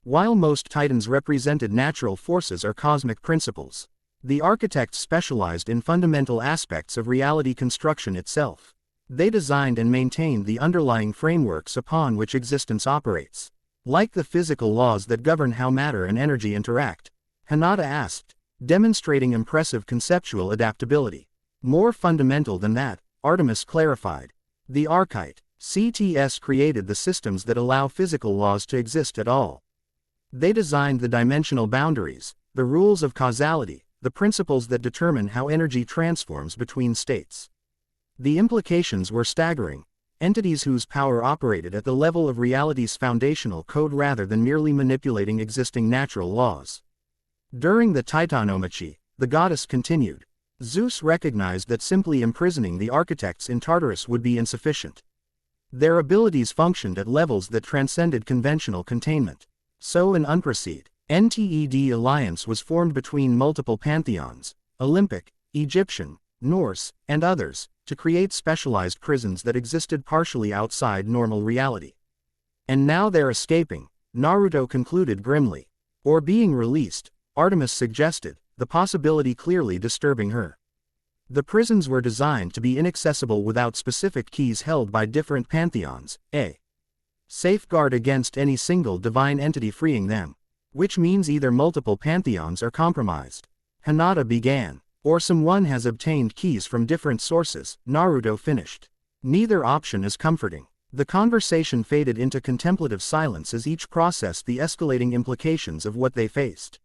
While most titans represented natural forces or cosmic principles, the architects specialized in fundamental aspects of reality construction itself. They designed and maintained the underlying frameworks upon which existence operates. Like the physical laws that govern how matter and energy interact, Hinata asked, demonstrating impressive conceptual adaptability. More fundamental than that, Artemis clarified. The CTS created the systems that allow physical laws to exist at all. They designed the dimensional boundaries, the rules of causality, the principles that determine how energy transforms between states. The implications were staggering. Entities whose power operated at the level of reality's foundational code rather than merely manipulating existing natural laws. During the Titanomachy, the goddess continued, Zeus recognized that simply imprisoning the architects in Tartarus would be insufficient. Their abilities functioned at levels that transcended conventional containment. So an unprecedented NTED alliance was formed between multiple pantheons, Olympic, Egyptian, Norse, and others, to create specialized prisons that existed partially outside normal reality. And now they're escaping, Naruto concluded grimly. Or being released, Artemis suggested, the possibility clearly disturbing her. The prisons were designed to be inaccessible without specific keys held by different pantheons, a safeguard against any single divine entity freeing them. Which means either multiple pantheons are compromised. Hinata began. Or someone has obtained keys from different sources, Naruto finished. Neither option is comforting. The conversation faded into contemplative silence as each processed the escalating implications of what they faced.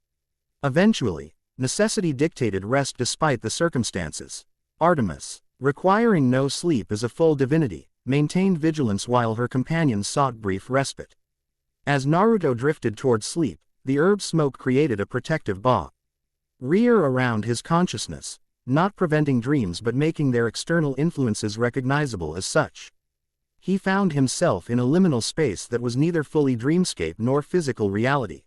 Eventually, necessity dictated rest despite the circumstances. Artemis, requiring no sleep as a full divinity, maintained vigilance while her companions sought brief respite. As Naruto drifted toward sleep, the herb smoke created a protective barrier around his consciousness, not preventing dreams but making their external influences recognizable as such. He found himself in a liminal space that was neither fully dreamscape nor physical reality.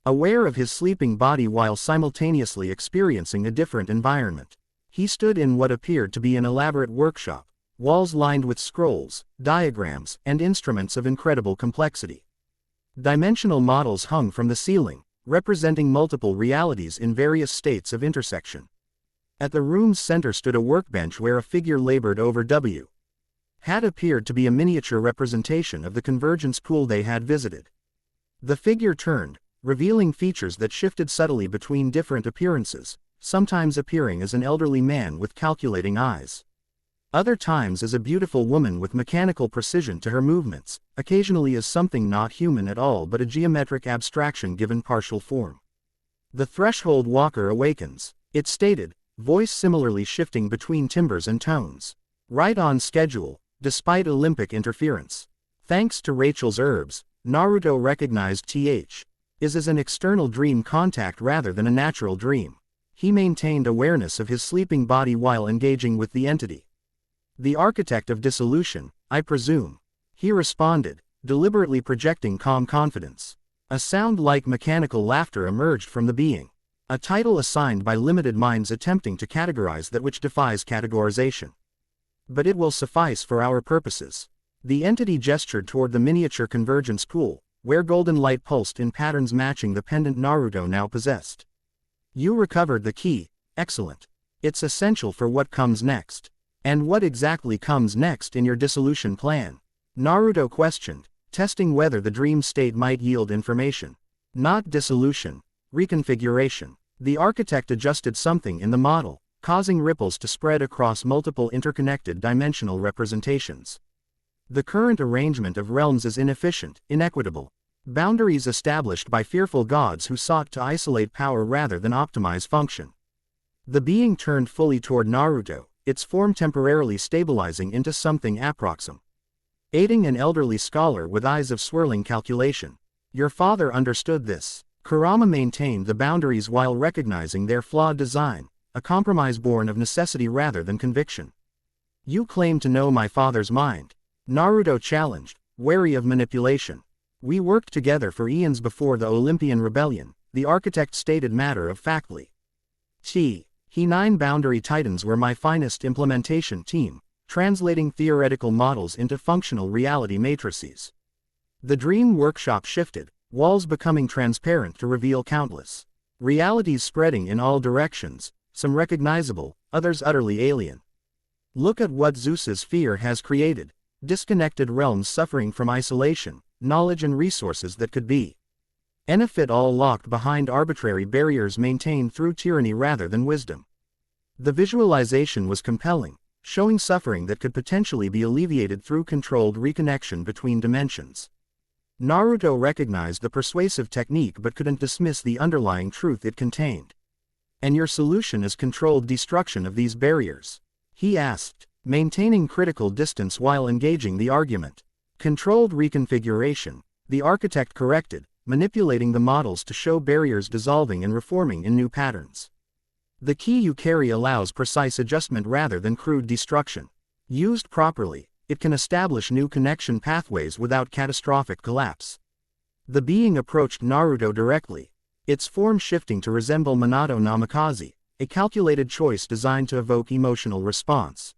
Aware of his sleeping body while simultaneously experiencing a different environment, he stood in what appeared to be an elaborate workshop, walls lined with scrolls, diagrams, and instruments of incredible complexity. Dimensional models hung from the ceiling, representing multiple realities in various states of intersection. At the room's center stood a workbench where a figure labored over what had appeared to be a miniature representation of the convergence pool they had visited. The figure turned, revealing features that shifted subtly between different appearances, sometimes appearing as an elderly man with calculating eyes. Other times as a beautiful woman with mechanical precision to her movements, occasionally as something not human at all but a geometric abstraction given partial form. The threshold walker awakens, it stated, voice similarly shifting between timbres and tones. Right on schedule, despite Olympic interference. Thanks to Rachel's herbs, Naruto recognized is as an external dream contact rather than a natural dream. He maintained awareness of his sleeping body while engaging with the entity. The architect of dissolution, I presume. He responded, deliberately projecting calm confidence. A sound like mechanical laughter emerged from the being. A title assigned by limited minds attempting to categorize that which defies categorization. But it will suffice for our purposes. The entity gestured toward the miniature convergence pool, where golden light pulsed in patterns matching the pendant Naruto now possessed. You recovered the key, excellent. It's essential for what comes next. And what exactly comes next in your dissolution plan? Naruto questioned, testing whether the dream state might yield information. Not dissolution, reconfiguration. The architect adjusted something in the model, causing ripples to spread across multiple interconnected dimensional representations. The current arrangement of realms is inefficient, inequitable. Boundaries established by fearful gods who sought to isolate power rather than optimize function. The being turned fully toward Naruto, its form temporarily stabilizing into something approximate. Aiding an elderly scholar with eyes of swirling calculation. Your father understood this. Kurama maintained the boundaries while recognizing their flawed design, a compromise born of necessity rather than conviction. You claim to know my father's mind. Naruto challenged, wary of manipulation. We worked together for eons before the Olympian Rebellion, the architect stated matter-of-factly. He 9 boundary titans were my finest implementation team, translating theoretical models into functional reality matrices. The dream workshop shifted, walls becoming transparent to reveal countless realities spreading in all directions, some recognizable, others utterly alien. Look at what Zeus's fear has created, disconnected realms suffering from isolation, knowledge and resources that could be benefit all locked behind arbitrary barriers maintained through tyranny rather than wisdom. The visualization was compelling, showing suffering that could potentially be alleviated through controlled reconnection between dimensions. Naruto recognized the persuasive technique but couldn't dismiss the underlying truth it contained. And your solution is controlled destruction of these barriers? He asked, maintaining critical distance while engaging the argument. Controlled reconfiguration, the architect corrected, manipulating the models to show barriers dissolving and reforming in new patterns. The key you carry allows precise adjustment rather than crude destruction. Used properly, it can establish new connection pathways without catastrophic collapse. The being approached Naruto directly, its form shifting to resemble Minato Namikaze, a calculated choice designed to evoke emotional response.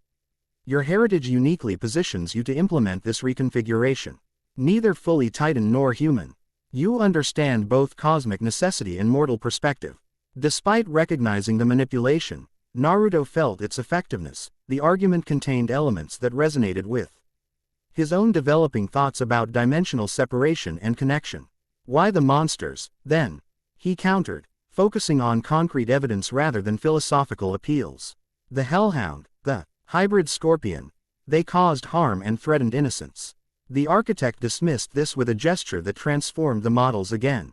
Your heritage uniquely positions you to implement this reconfiguration. Neither fully Titan nor human. You understand both cosmic necessity and mortal perspective. Despite recognizing the manipulation, Naruto felt its effectiveness. The argument contained elements that resonated with his own developing thoughts about dimensional separation and connection. Why the monsters, then? He countered, focusing on concrete evidence rather than philosophical appeals. The hellhound, the hybrid scorpion, they caused harm and threatened innocence. The architect dismissed this with a gesture that transformed the models again.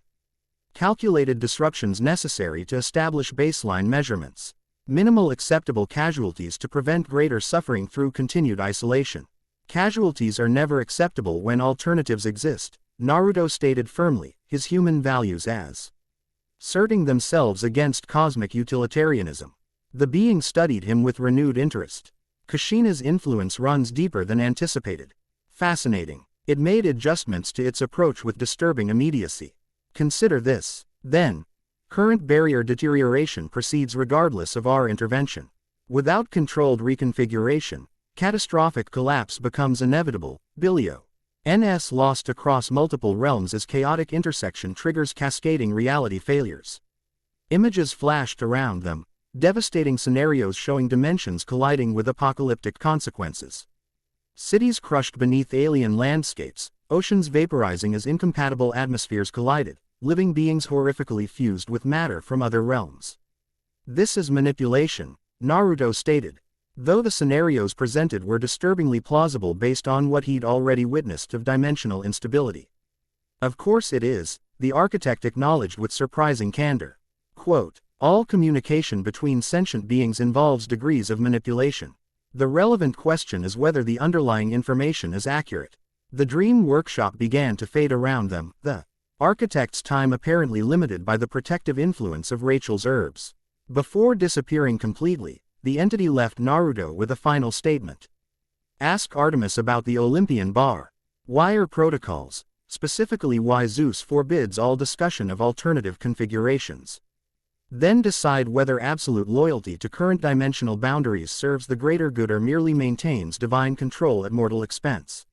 Calculated disruptions necessary to establish baseline measurements. Minimal acceptable casualties to prevent greater suffering through continued isolation. Casualties are never acceptable when alternatives exist, Naruto stated firmly, his human values as asserting themselves against cosmic utilitarianism. The being studied him with renewed interest. Kushina's influence runs deeper than anticipated. Fascinating. It made adjustments to its approach with disturbing immediacy. Consider this, then. Current barrier deterioration proceeds regardless of our intervention. Without controlled reconfiguration, catastrophic collapse becomes inevitable. Bilio. NS lost across multiple realms as chaotic intersection triggers cascading reality failures. Images flashed around them, devastating scenarios showing dimensions colliding with apocalyptic consequences. Cities crushed beneath alien landscapes, oceans vaporizing as incompatible atmospheres collided, living beings horrifically fused with matter from other realms. This is manipulation, Naruto stated. Though the scenarios presented were disturbingly plausible based on what he'd already witnessed of dimensional instability. Of course it is, the architect acknowledged with surprising candor. Quote, all communication between sentient beings involves degrees of manipulation. The relevant question is whether the underlying information is accurate. The dream workshop began to fade around them, the architect's time apparently limited by the protective influence of Rachel's herbs. Before disappearing completely, the entity left Naruto with a final statement. Ask Artemis about the Olympian bar. Why are protocols, specifically why Zeus forbids all discussion of alternative configurations? Then decide whether absolute loyalty to current dimensional boundaries serves the greater good or merely maintains divine control at mortal expense.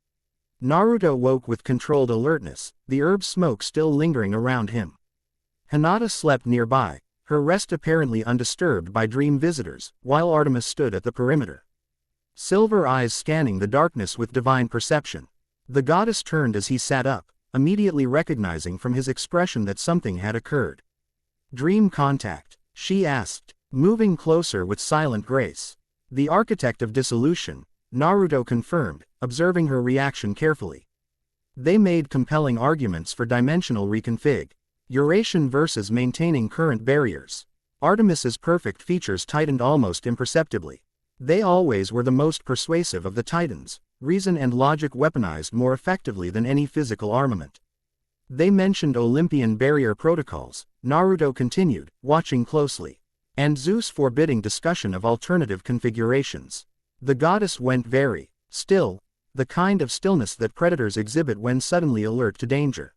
Naruto woke with controlled alertness, the herb smoke still lingering around him. Hinata slept nearby, her rest apparently undisturbed by dream visitors, while Artemis stood at the perimeter. Silver eyes scanning the darkness with divine perception. The goddess turned as he sat up, immediately recognizing from his expression that something had occurred. Dream contact, she asked, moving closer with silent grace. The architect of dissolution, Naruto confirmed, observing her reaction carefully. They made compelling arguments for dimensional reconfiguration versus maintaining current barriers. Artemis's perfect features tightened almost imperceptibly. They always were the most persuasive of the titans, reason and logic weaponized more effectively than any physical armament. They mentioned Olympian barrier protocols, Naruto continued, watching closely. And Zeus forbidding discussion of alternative configurations. The goddess went very still, the kind of stillness that predators exhibit when suddenly alert to danger.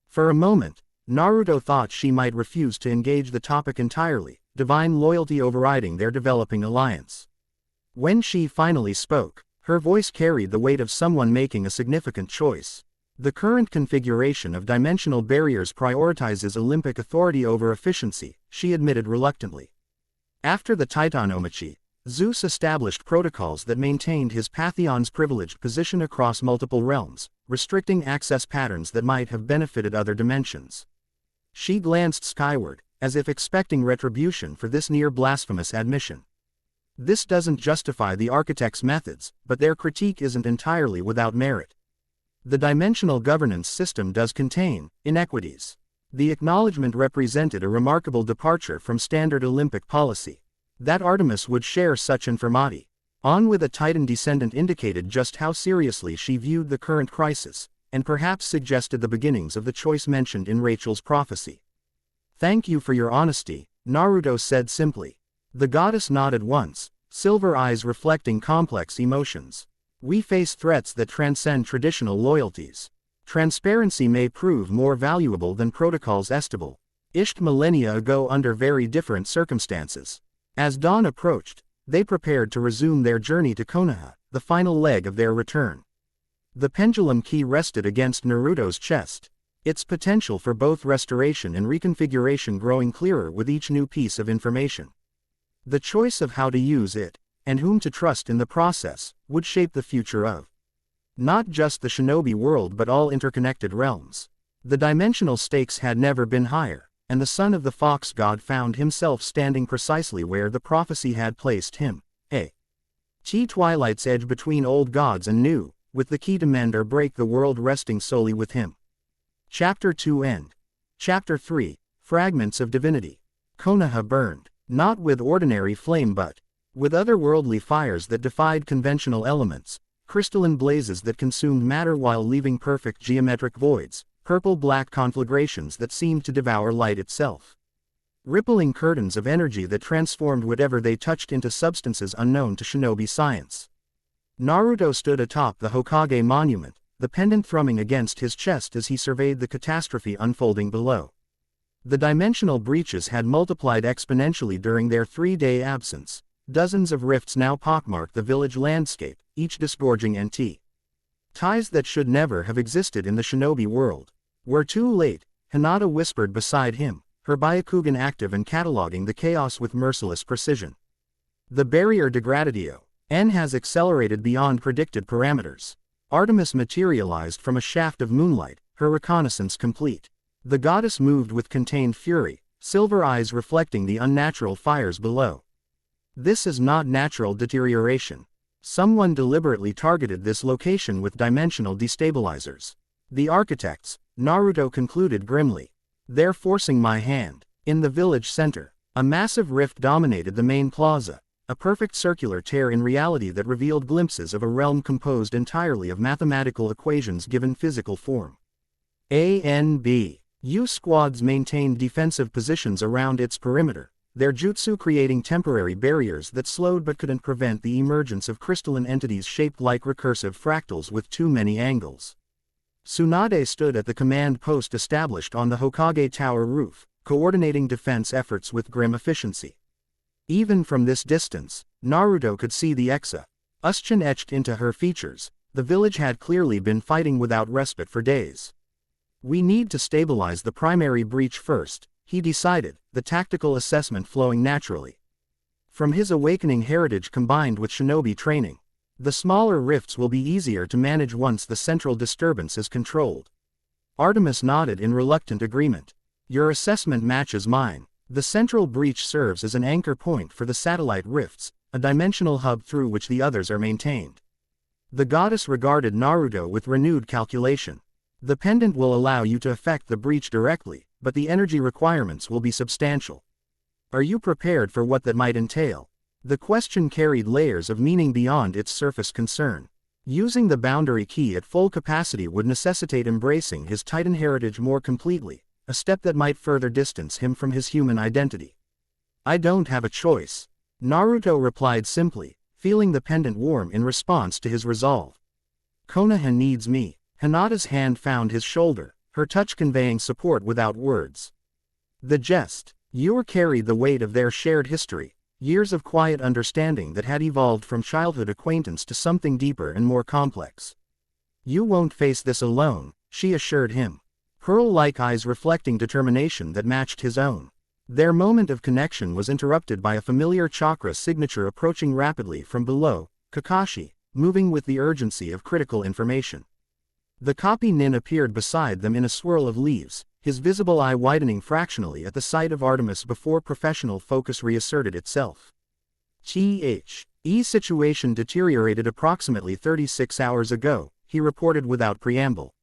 For a moment, Naruto thought she might refuse to engage the topic entirely, divine loyalty overriding their developing alliance. When she finally spoke, her voice carried the weight of someone making a significant choice. The current configuration of dimensional barriers prioritizes Olympic authority over efficiency, she admitted reluctantly. After the Titanomachy, Zeus established protocols that maintained his Pantheon's privileged position across multiple realms, restricting access patterns that might have benefited other dimensions. She glanced skyward, as if expecting retribution for this near-blasphemous admission. This doesn't justify the architect's methods, but their critique isn't entirely without merit. The dimensional governance system does contain inequities. The acknowledgement represented a remarkable departure from standard Olympic policy. That Artemis would share such infirmity, on with a Titan descendant, indicated just how seriously she viewed the current crisis, and perhaps suggested the beginnings of the choice mentioned in Rachel's prophecy. "Thank you for your honesty," Naruto said simply. The goddess nodded once, silver eyes reflecting complex emotions. "We face threats that transcend traditional loyalties. Transparency may prove more valuable than protocols established millennia ago under very different circumstances." As dawn approached, they prepared to resume their journey to Konoha, the final leg of their return. The pendulum key rested against Naruto's chest, its potential for both restoration and reconfiguration growing clearer with each new piece of information. The choice of how to use it, and whom to trust in the process, would shape the future of not just the shinobi world but all interconnected realms. The dimensional stakes had never been higher, and the son of the fox god found himself standing precisely where the prophecy had placed him, Twilight's edge between old gods and new, with the key to mend or break the world resting solely with him. Chapter 2 End. Chapter 3, Fragments of Divinity. Konoha burned, not with ordinary flame but with otherworldly fires that defied conventional elements, crystalline blazes that consumed matter while leaving perfect geometric voids, purple-black conflagrations that seemed to devour light itself. Rippling curtains of energy that transformed whatever they touched into substances unknown to shinobi science. Naruto stood atop the Hokage monument, the pendant thrumming against his chest as he surveyed the catastrophe unfolding below. The dimensional breaches had multiplied exponentially during their 3-day absence. Dozens of rifts now pockmarked the village landscape, each disgorging ties that should never have existed in the shinobi world. "We're too late," Hinata whispered beside him, her Byakugan active and cataloging the chaos with merciless precision. "The barrier degradation has accelerated beyond predicted parameters." Artemis materialized from a shaft of moonlight, her reconnaissance complete. The goddess moved with contained fury, silver eyes reflecting the unnatural fires below. "This is not natural deterioration. Someone deliberately targeted this location with dimensional destabilizers. The architects," Naruto concluded grimly. "They're forcing my hand." In the village center, a massive rift dominated the main plaza, a perfect circular tear in reality that revealed glimpses of a realm composed entirely of mathematical equations given physical form. ANBU squads maintained defensive positions around its perimeter, their jutsu creating temporary barriers that slowed but couldn't prevent the emergence of crystalline entities shaped like recursive fractals with too many angles. Tsunade stood at the command post established on the Hokage Tower roof, coordinating defense efforts with grim efficiency. Even from this distance, Naruto could see the exhaustion etched into her features. The village had clearly been fighting without respite for days. We need to stabilize the primary breach first, he decided, the tactical assessment flowing naturally from his awakening heritage combined with shinobi training. The smaller rifts will be easier to manage once the central disturbance is controlled. Artemis nodded in reluctant agreement. Your assessment matches mine. The central breach serves as an anchor point for the satellite rifts, a dimensional hub through which the others are maintained. The goddess regarded Naruto with renewed calculation. The pendant will allow you to affect the breach directly, but the energy requirements will be substantial. Are you prepared for what that might entail? The question carried layers of meaning beyond its surface concern. Using the boundary key at full capacity would necessitate embracing his Titan heritage more completely, a step that might further distance him from his human identity. I don't have a choice. Naruto replied simply, feeling the pendant warm in response to his resolve. Konoha needs me. Hinata's hand found his shoulder, her touch conveying support without words. The jest. Yor carried the weight of their shared history, years of quiet understanding that had evolved from childhood acquaintance to something deeper and more complex. You won't face this alone, she assured him, pearl-like eyes reflecting determination that matched his own. Their moment of connection was interrupted by a familiar chakra signature approaching rapidly from below, Kakashi, moving with the urgency of critical information. The copy nin appeared beside them in a swirl of leaves, his visible eye widening fractionally at the sight of Artemis before professional focus reasserted itself. E's situation deteriorated approximately 36 hours ago, he reported without preamble.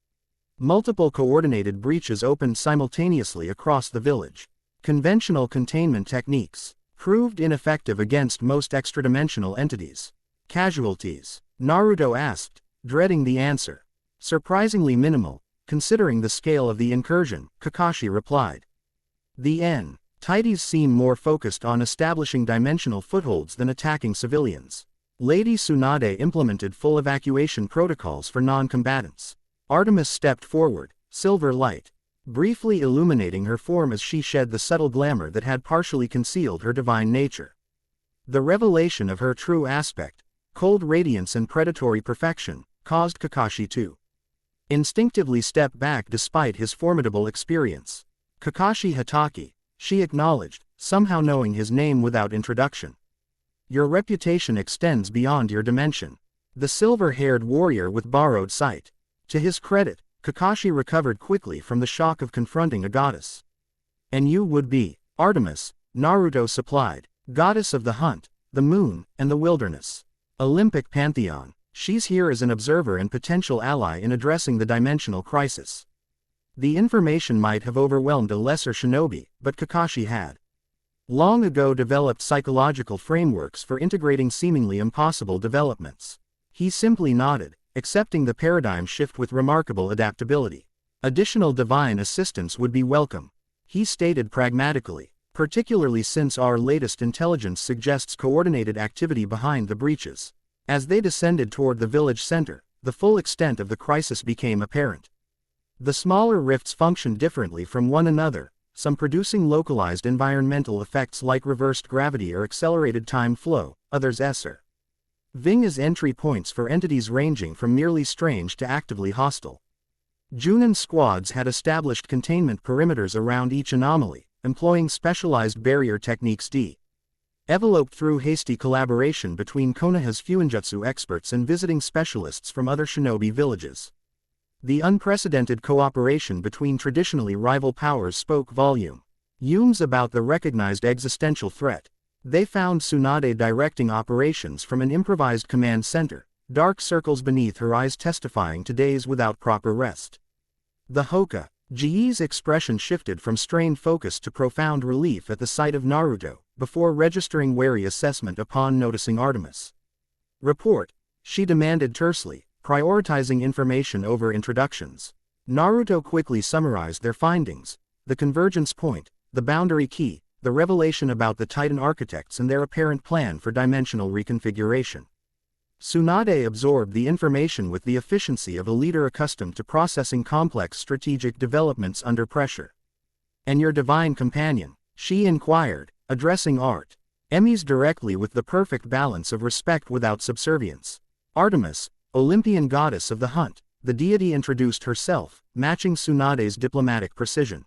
Multiple coordinated breaches opened simultaneously across the village. Conventional containment techniques proved ineffective against most extradimensional entities. Casualties? Naruto asked, dreading the answer. Surprisingly minimal, considering the scale of the incursion, Kakashi replied. The entities seem more focused on establishing dimensional footholds than attacking civilians. Lady Tsunade implemented full evacuation protocols for non-combatants. Artemis stepped forward, silver light briefly illuminating her form as she shed the subtle glamour that had partially concealed her divine nature. The revelation of her true aspect, cold radiance and predatory perfection, caused Kakashi to instinctively step back despite his formidable experience. Kakashi Hatake, she acknowledged, somehow knowing his name without introduction. Your reputation extends beyond your dimension. The silver-haired warrior with borrowed sight. To his credit, Kakashi recovered quickly from the shock of confronting a goddess. And you would be Artemis, Naruto supplied, goddess of the hunt, the moon, and the wilderness. Olympic pantheon. She's here as an observer and potential ally in addressing the dimensional crisis. The information might have overwhelmed a lesser shinobi, but Kakashi had long ago developed psychological frameworks for integrating seemingly impossible developments. He simply nodded, accepting the paradigm shift with remarkable adaptability. Additional divine assistance would be welcome, he stated pragmatically, particularly since our latest intelligence suggests coordinated activity behind the breaches. As they descended toward the village center, the full extent of the crisis became apparent. The smaller rifts functioned differently from one another, some producing localized environmental effects like reversed gravity or accelerated time flow, others serving as entry points for entities ranging from merely strange to actively hostile. Junin squads had established containment perimeters around each anomaly, employing specialized barrier techniques developed through hasty collaboration between Konoha's Fuinjutsu experts and visiting specialists from other shinobi villages. The unprecedented cooperation between traditionally rival powers spoke volumes about the recognized existential threat. They found Tsunade directing operations from an improvised command center, dark circles beneath her eyes testifying to days without proper rest. The Hokage's expression shifted from strained focus to profound relief at the sight of Naruto, before registering wary assessment upon noticing Artemis. Report, she demanded tersely, prioritizing information over introductions. Naruto quickly summarized their findings: the convergence point, the boundary key, the revelation about the Titan architects and their apparent plan for dimensional reconfiguration. Tsunade absorbed the information with the efficiency of a leader accustomed to processing complex strategic developments under pressure. And your divine companion? She inquired, addressing Artemis directly with the perfect balance of respect without subservience. Artemis, Olympian goddess of the hunt, the deity introduced herself, matching Tsunade's diplomatic precision.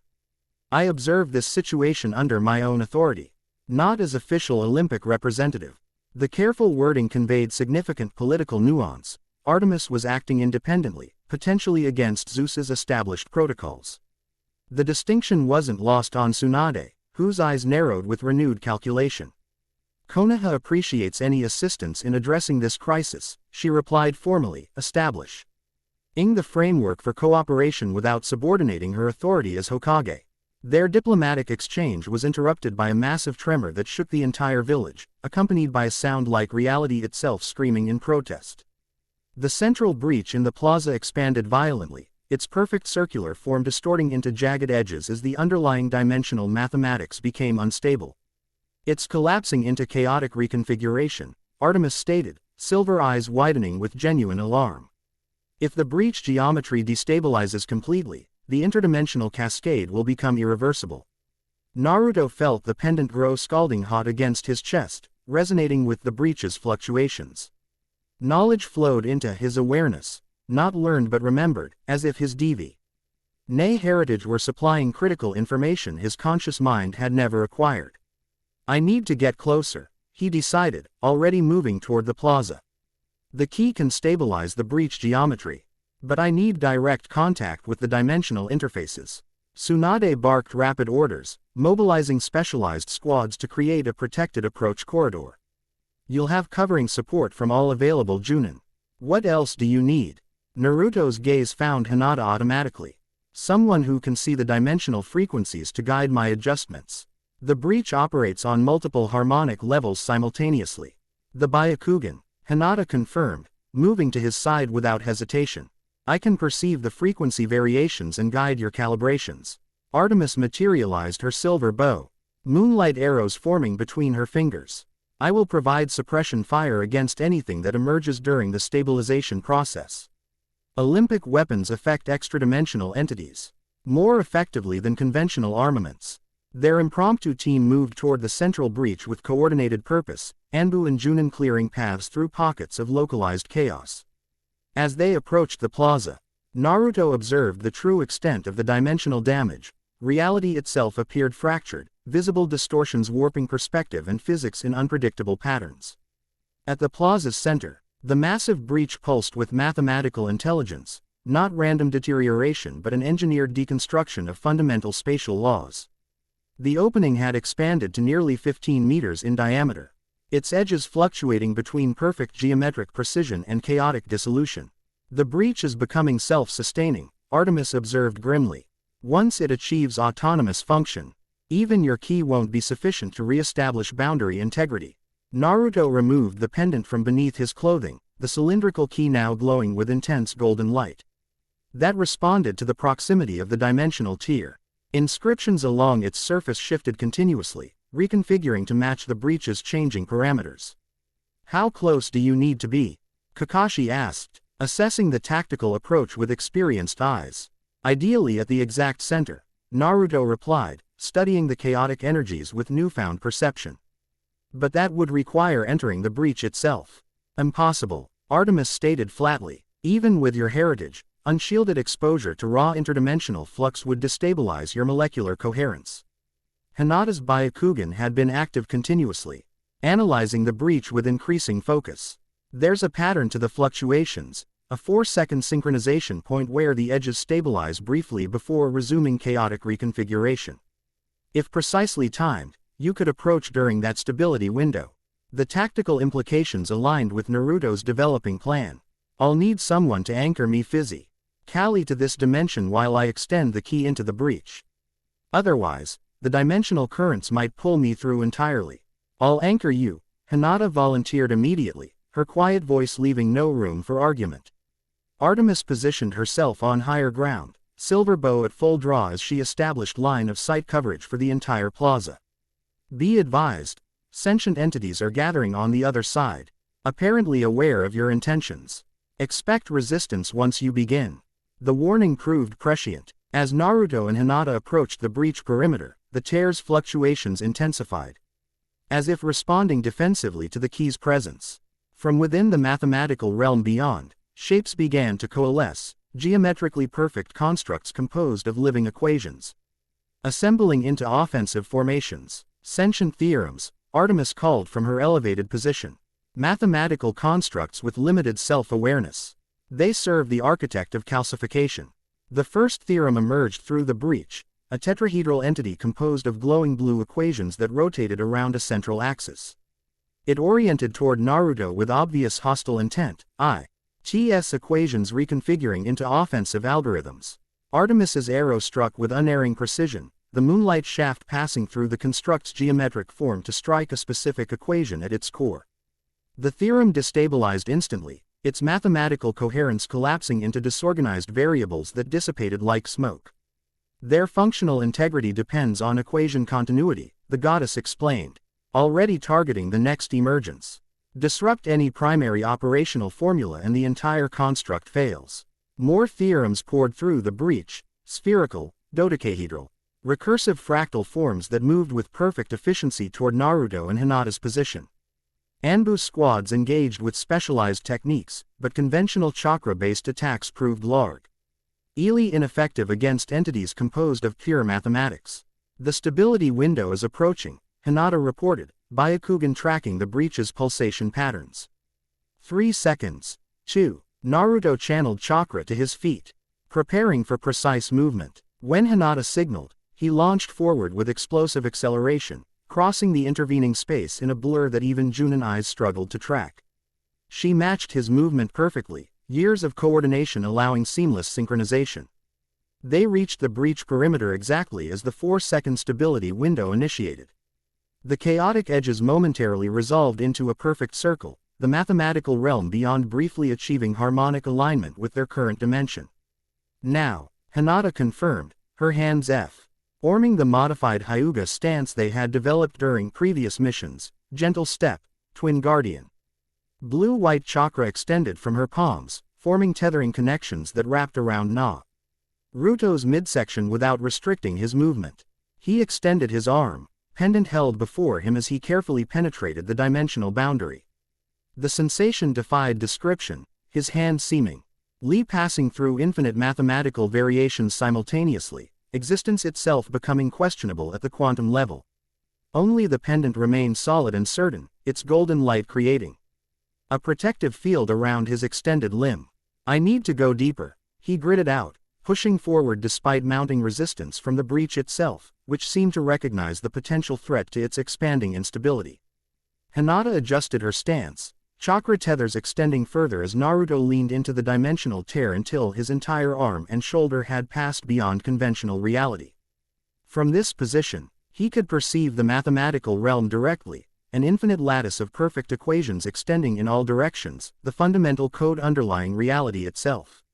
I observed this situation under my own authority, not as official Olympic representative. The careful wording conveyed significant political nuance. Artemis was acting independently, potentially against Zeus's established protocols. The distinction wasn't lost on Tsunade, whose eyes narrowed with renewed calculation. Konoha appreciates any assistance in addressing this crisis, she replied formally, establishing the framework for cooperation without subordinating her authority as Hokage. Their diplomatic exchange was interrupted by a massive tremor that shook the entire village, accompanied by a sound like reality itself screaming in protest. The central breach in the plaza expanded violently, its perfect circular form distorting into jagged edges as the underlying dimensional mathematics became unstable. It's collapsing into chaotic reconfiguration, Artemis stated, silver eyes widening with genuine alarm. If the breach geometry destabilizes completely, the interdimensional cascade will become irreversible. Naruto felt the pendant grow scalding hot against his chest, resonating with the breach's fluctuations. Knowledge flowed into his awareness, not learned but remembered, as if his DNA heritage were supplying critical information his conscious mind had never acquired. I need to get closer, he decided, already moving toward the plaza. The key can stabilize the breach geometry, but I need direct contact with the dimensional interfaces. Tsunade barked rapid orders, mobilizing specialized squads to create a protected approach corridor. You'll have covering support from all available Junin. What else do you need? Naruto's gaze found Hinata automatically. Someone who can see the dimensional frequencies to guide my adjustments. The breach operates on multiple harmonic levels simultaneously. The Byakugan, Hinata confirmed, moving to his side without hesitation. I can perceive the frequency variations and guide your calibrations. Artemis materialized her silver bow, moonlight arrows forming between her fingers. I will provide suppression fire against anything that emerges during the stabilization process. Olympic weapons affect extra-dimensional entities more effectively than conventional armaments. Their impromptu team moved toward the central breach with coordinated purpose, Anbu and Junin clearing paths through pockets of localized chaos. As they approached the plaza, Naruto observed the true extent of the dimensional damage. Reality itself appeared fractured, visible distortions warping perspective and physics in unpredictable patterns. At the plaza's center, the massive breach pulsed with mathematical intelligence, not random deterioration but an engineered deconstruction of fundamental spatial laws. The opening had expanded to nearly 15 meters in diameter, its edges fluctuating between perfect geometric precision and chaotic dissolution. The breach is becoming self-sustaining, Artemis observed grimly. Once it achieves autonomous function, even your ki won't be sufficient to re-establish boundary integrity. Naruto removed the pendant from beneath his clothing, the cylindrical ki now glowing with intense golden light. That responded to the proximity of the dimensional tier. Inscriptions along its surface shifted continuously, reconfiguring to match the breach's changing parameters. How close do you need to be? Kakashi asked, assessing the tactical approach with experienced eyes. Ideally at the exact center, Naruto replied, studying the chaotic energies with newfound perception. But that would require entering the breach itself. Impossible, Artemis stated flatly. Even with your heritage, unshielded exposure to raw interdimensional flux would destabilize your molecular coherence. Hinata's Byakugan had been active continuously, analyzing the breach with increasing focus. There's a pattern to the fluctuations, a 4-second synchronization point where the edges stabilize briefly before resuming chaotic reconfiguration. If precisely timed, you could approach during that stability window. The tactical implications aligned with Naruto's developing plan. I'll need someone to anchor me physically to this dimension while I extend the ki into the breach. Otherwise, the dimensional currents might pull me through entirely. I'll anchor you, Hinata volunteered immediately, her quiet voice leaving no room for argument. Artemis positioned herself on higher ground, silver bow at full draw as she established line of sight coverage for the entire plaza. Be advised, sentient entities are gathering on the other side, apparently aware of your intentions. Expect resistance once you begin. The warning proved prescient. As Naruto and Hinata approached the breach perimeter, the tear's fluctuations intensified, as if responding defensively to the key's presence. From within the mathematical realm beyond, shapes began to coalesce, geometrically perfect constructs composed of living equations, assembling into offensive formations. Sentient theorems, Artemis called from her elevated position. Mathematical constructs with limited self-awareness. They serve the architect of calcification. The first theorem emerged through the breach, a tetrahedral entity composed of glowing blue equations that rotated around a central axis. It oriented toward Naruto with obvious hostile intent, ITS equations reconfiguring into offensive algorithms. Artemis's arrow struck with unerring precision, the moonlight shaft passing through the construct's geometric form to strike a specific equation at its core. The theorem destabilized instantly, its mathematical coherence collapsing into disorganized variables that dissipated like smoke. Their functional integrity depends on equation continuity, the goddess explained, already targeting the next emergence. Disrupt any primary operational formula and the entire construct fails. More theorems poured through the breach, spherical, dodecahedral, recursive fractal forms that moved with perfect efficiency toward Naruto and Hinata's position. Ambush squads engaged with specialized techniques, but conventional chakra-based attacks proved largely ineffective against entities composed of pure mathematics. The stability window is approaching, Hinata reported, Byakugan tracking the breach's pulsation patterns. 3 seconds. 2. Naruto channeled chakra to his feet, preparing for precise movement. When Hinata signaled, he launched forward with explosive acceleration, crossing the intervening space in a blur that even Junin eyes struggled to track. She matched his movement perfectly, years of coordination allowing seamless synchronization. They reached the breach perimeter exactly as the 4-second stability window initiated. The chaotic edges momentarily resolved into a perfect circle, the mathematical realm beyond briefly achieving harmonic alignment with their current dimension. Now, Hinata confirmed, her hands forming the modified Hyuga stance they had developed during previous missions, gentle step, twin guardian. Blue-white chakra extended from her palms, forming tethering connections that wrapped around Naruto's midsection without restricting his movement. He extended his arm, pendant held before him as he carefully penetrated the dimensional boundary. The sensation defied description, his hand seemingly passing through infinite mathematical variations simultaneously, existence itself becoming questionable at the quantum level. Only the pendant remained solid and certain, its golden light creating a protective field around his extended limb. I need to go deeper, he gritted out, pushing forward despite mounting resistance from the breach itself, which seemed to recognize the potential threat to its expanding instability. Hinata adjusted her stance, chakra tethers extending further as Naruto leaned into the dimensional tear until his entire arm and shoulder had passed beyond conventional reality. From this position, he could perceive the mathematical realm directly, an infinite lattice of perfect equations extending in all directions, the fundamental code underlying reality itself.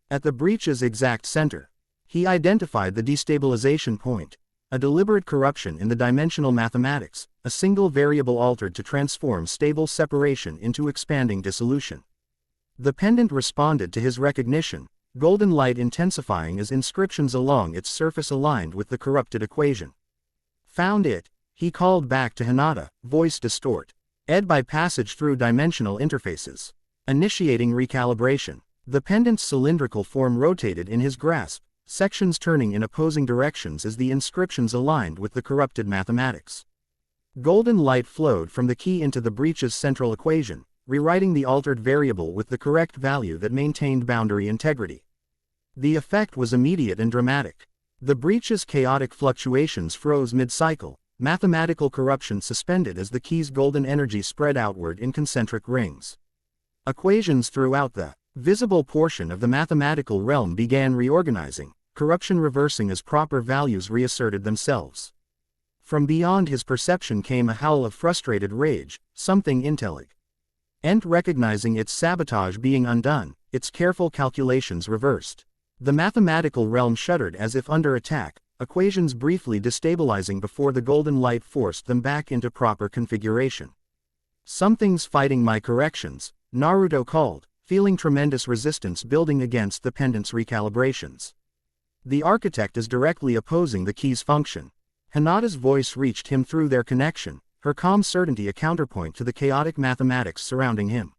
At the breach's exact center, he identified the destabilization point, a deliberate corruption in the dimensional mathematics, a single variable altered to transform stable separation into expanding dissolution. The pendant responded to his recognition, golden light intensifying as inscriptions along its surface aligned with the corrupted equation. Found it, he called back to Hinata, voice distort. Ed by passage through dimensional interfaces. Initiating recalibration. The pendant's cylindrical form rotated in his grasp, sections turning in opposing directions as the inscriptions aligned with the corrupted mathematics. Golden light flowed from the key into the breach's central equation, rewriting the altered variable with the correct value that maintained boundary integrity. The effect was immediate and dramatic. The breach's chaotic fluctuations froze mid-cycle, mathematical corruption suspended as the key's golden energy spread outward in concentric rings. Equations throughout the visible portion of the mathematical realm began reorganizing, corruption reversing as proper values reasserted themselves. From beyond his perception came a howl of frustrated rage, something intelligent recognizing its sabotage being undone, its careful calculations reversed. The mathematical realm shuddered as if under attack, equations briefly destabilizing before the golden light forced them back into proper configuration. Something's fighting my corrections, Naruto called, feeling tremendous resistance building against the pendant's recalibrations. The architect is directly opposing the key's function. Hinata's voice reached him through their connection, her calm certainty a counterpoint to the chaotic mathematics surrounding him.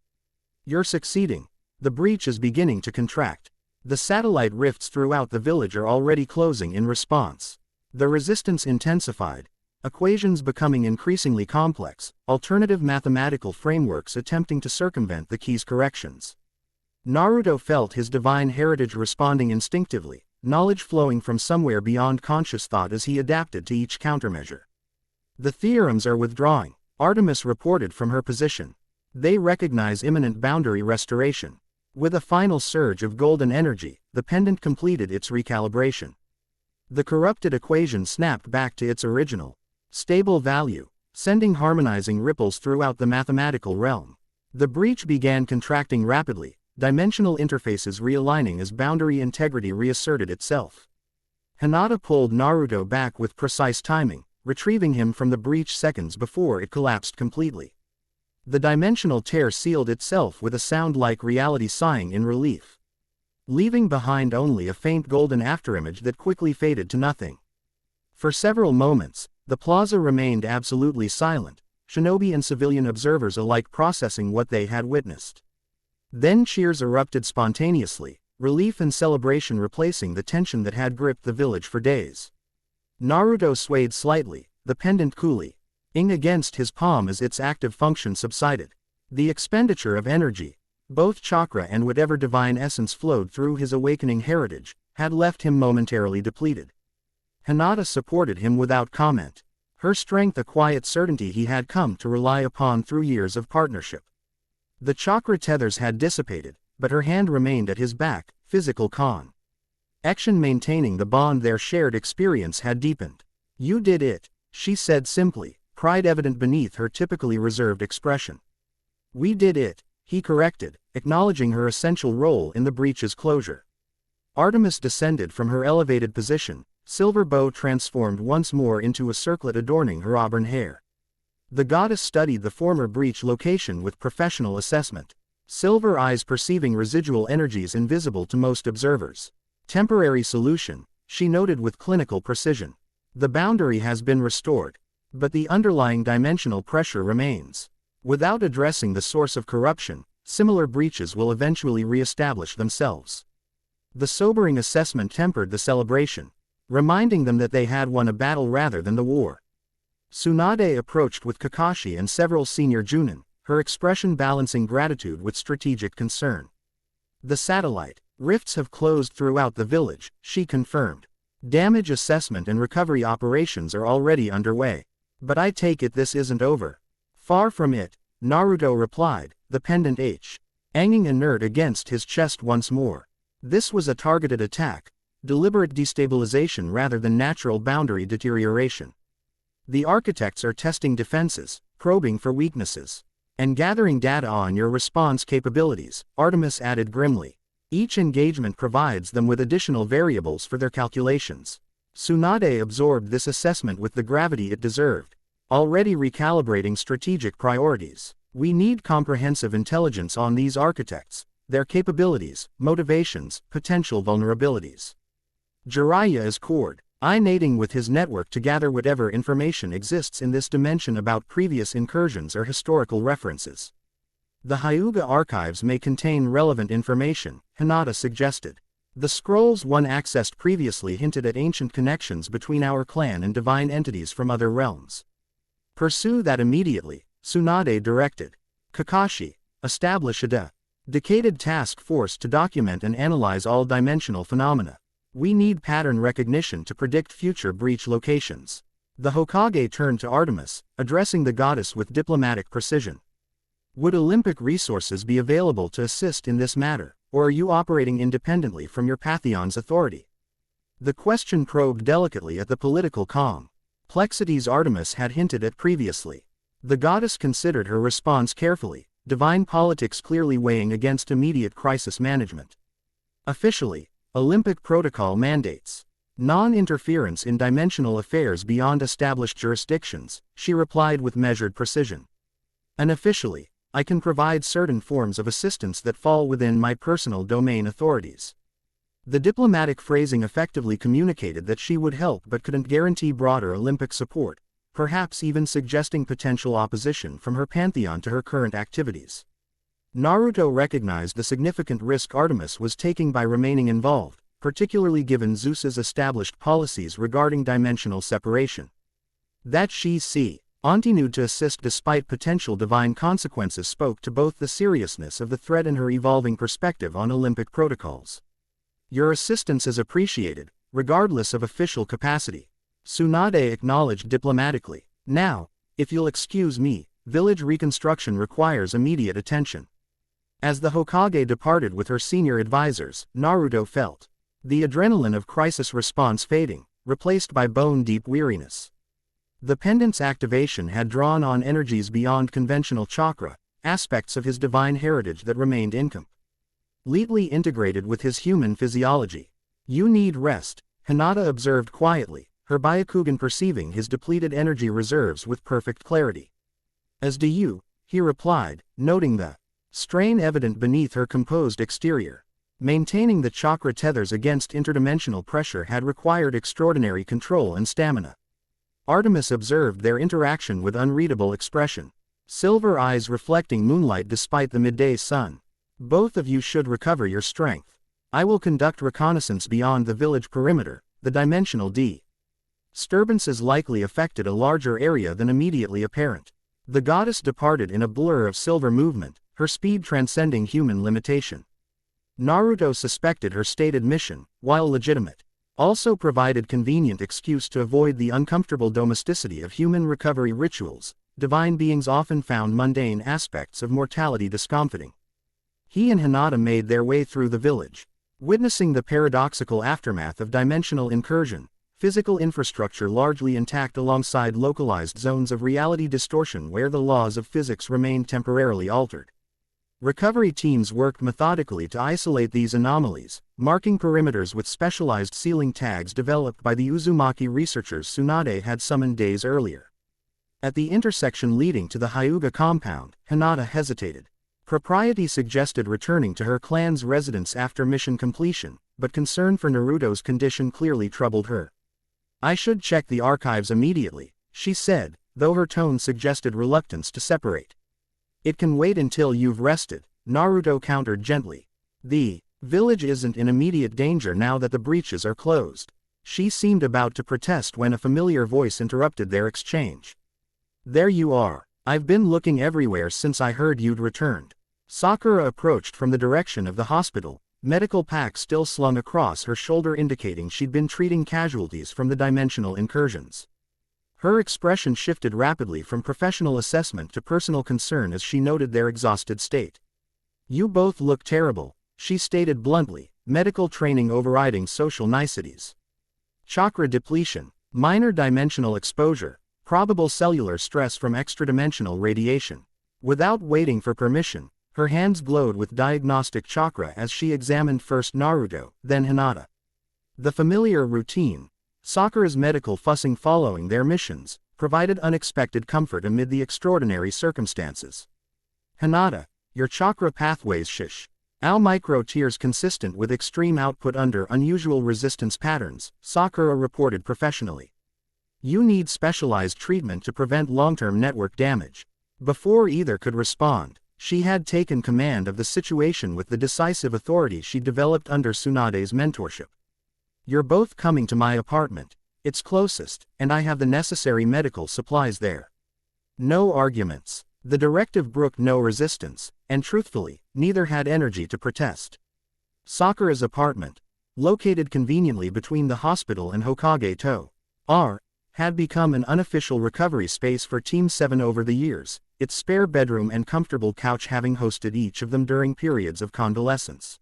You're succeeding. The breach is beginning to contract. The satellite rifts throughout the village are already closing in response. The resistance intensified, equations becoming increasingly complex, alternative mathematical frameworks attempting to circumvent the key's corrections. Naruto felt his divine heritage responding instinctively, knowledge flowing from somewhere beyond conscious thought as he adapted to each countermeasure. The theorems are withdrawing, Artemis reported from her position. They recognize imminent boundary restoration. With a final surge of golden energy, the pendant completed its recalibration. The corrupted equation snapped back to its original, stable value, sending harmonizing ripples throughout the mathematical realm. The breach began contracting rapidly, dimensional interfaces realigning as boundary integrity reasserted itself. Hinata pulled Naruto back with precise timing, retrieving him from the breach seconds before it collapsed completely. The dimensional tear sealed itself with a sound like reality sighing in relief, leaving behind only a faint golden afterimage that quickly faded to nothing. For several moments, the plaza remained absolutely silent, shinobi and civilian observers alike processing what they had witnessed. Then cheers erupted spontaneously, relief and celebration replacing the tension that had gripped the village for days. Naruto swayed slightly, the pendant coolly ing against his palm as its active function subsided. The expenditure of energy, both chakra and whatever divine essence flowed through his awakening heritage, had left him momentarily depleted. Hinata supported him without comment, her strength a quiet certainty he had come to rely upon through years of partnership. The chakra tethers had dissipated, but her hand remained at his back, physical action maintaining the bond their shared experience had deepened. You did it, she said simply, pride evident beneath her typically reserved expression. We did it, he corrected, acknowledging her essential role in the breach's closure. Artemis descended from her elevated position, silver bow transformed once more into a circlet adorning her auburn hair. The goddess studied the former breach location with professional assessment, silver eyes perceiving residual energies invisible to most observers. Temporary solution, she noted with clinical precision. The boundary has been restored, but the underlying dimensional pressure remains. Without addressing the source of corruption, similar breaches will eventually re-establish themselves. The sobering assessment tempered the celebration, reminding them that they had won a battle rather than the war. Tsunade approached with Kakashi and several senior Junin, her expression balancing gratitude with strategic concern. The satellite rifts have closed throughout the village, she confirmed. Damage assessment and recovery operations are already underway. But I take it this isn't over. Far from it, Naruto replied, the pendant hanging inert against his chest once more. This was a targeted attack, deliberate destabilization rather than natural boundary deterioration. The architects are testing defenses, probing for weaknesses, and gathering data on your response capabilities, Artemis added grimly. Each engagement provides them with additional variables for their calculations. Tsunade absorbed this assessment with the gravity it deserved, already recalibrating strategic priorities. We need comprehensive intelligence on these architects, their capabilities, motivations, potential vulnerabilities. Jiraiya is coordinating with his network to gather whatever information exists in this dimension about previous incursions or historical references. The Hyuga archives may contain relevant information, Hinata suggested. The scrolls one accessed previously hinted at ancient connections between our clan and divine entities from other realms. Pursue that immediately, Tsunade directed. Kakashi, establish a dedicated task force to document and analyze all dimensional phenomena. We need pattern recognition to predict future breach locations. The Hokage turned to Artemis, addressing the goddess with diplomatic precision. Would Olympic resources be available to assist in this matter, or are you operating independently from your Pantheon's authority? The question probed delicately at the political complexities Artemis had hinted at previously. The goddess considered her response carefully, divine politics clearly weighing against immediate crisis management. Officially, Olympic protocol mandates non-interference in dimensional affairs beyond established jurisdictions, she replied with measured precision. Unofficially, I can provide certain forms of assistance that fall within my personal domain authorities. The diplomatic phrasing effectively communicated that she would help but couldn't guarantee broader Olympic support, perhaps even suggesting potential opposition from her pantheon to her current activities. Naruto recognized the significant risk Artemis was taking by remaining involved, particularly given Zeus's established policies regarding dimensional separation. That she continued to assist despite potential divine consequences spoke to both the seriousness of the threat and her evolving perspective on Olympic protocols. Your assistance is appreciated, regardless of official capacity, Tsunade acknowledged diplomatically. Now, if you'll excuse me, village reconstruction requires immediate attention. As the Hokage departed with her senior advisors, Naruto felt the adrenaline of crisis response fading, replaced by bone-deep weariness. The pendant's activation had drawn on energies beyond conventional chakra, aspects of his divine heritage that remained incompletely integrated with his human physiology. You need rest, Hinata observed quietly, her Byakugan perceiving his depleted energy reserves with perfect clarity. As do you, he replied, noting the strain evident beneath her composed exterior. Maintaining the chakra tethers against interdimensional pressure had required extraordinary control and stamina. Artemis observed their interaction with unreadable expression, silver eyes reflecting moonlight despite the midday sun. Both of you should recover your strength. I will conduct reconnaissance beyond the village perimeter. The dimensional disturbances likely affected a larger area than immediately apparent. The goddess departed in a blur of silver movement, her speed transcending human limitation. Naruto suspected her stated mission, while legitimate, also provided convenient excuse to avoid the uncomfortable domesticity of human recovery rituals. Divine beings often found mundane aspects of mortality discomforting. He and Hinata made their way through the village, witnessing the paradoxical aftermath of dimensional incursion, physical infrastructure largely intact alongside localized zones of reality distortion where the laws of physics remained temporarily altered. Recovery teams worked methodically to isolate these anomalies, marking perimeters with specialized sealing tags developed by the Uzumaki researchers Tsunade had summoned days earlier. At the intersection leading to the Hyuga compound, Hinata hesitated. Propriety suggested returning to her clan's residence after mission completion, but concern for Naruto's condition clearly troubled her. I should check the archives immediately, she said, though her tone suggested reluctance to separate. It can wait until you've rested, Naruto countered gently. The village isn't in immediate danger now that the breaches are closed. She seemed about to protest when a familiar voice interrupted their exchange. There you are. I've been looking everywhere since I heard you'd returned. Sakura approached from the direction of the hospital, medical pack still slung across her shoulder indicating she'd been treating casualties from the dimensional incursions. Her expression shifted rapidly from professional assessment to personal concern as she noted their exhausted state. You both look terrible, she stated bluntly, medical training overriding social niceties. Chakra depletion, minor dimensional exposure, probable cellular stress from extradimensional radiation. Without waiting for permission, her hands glowed with diagnostic chakra as she examined first Naruto, then Hinata. The familiar routine, Sakura's medical fussing following their missions, provided unexpected comfort amid the extraordinary circumstances. Hinata, your chakra pathways micro tears consistent with extreme output under unusual resistance patterns, Sakura reported professionally. You need specialized treatment to prevent long-term network damage. Before either could respond, she had taken command of the situation with the decisive authority she developed under Tsunade's mentorship. You're both coming to my apartment. It's closest, and I have the necessary medical supplies there. No arguments. The directive brooked no resistance, and truthfully, neither had energy to protest. Sakura's apartment, located conveniently between the hospital and Hokage had become an unofficial recovery space for Team 7 over the years, its spare bedroom and comfortable couch having hosted each of them during periods of convalescence.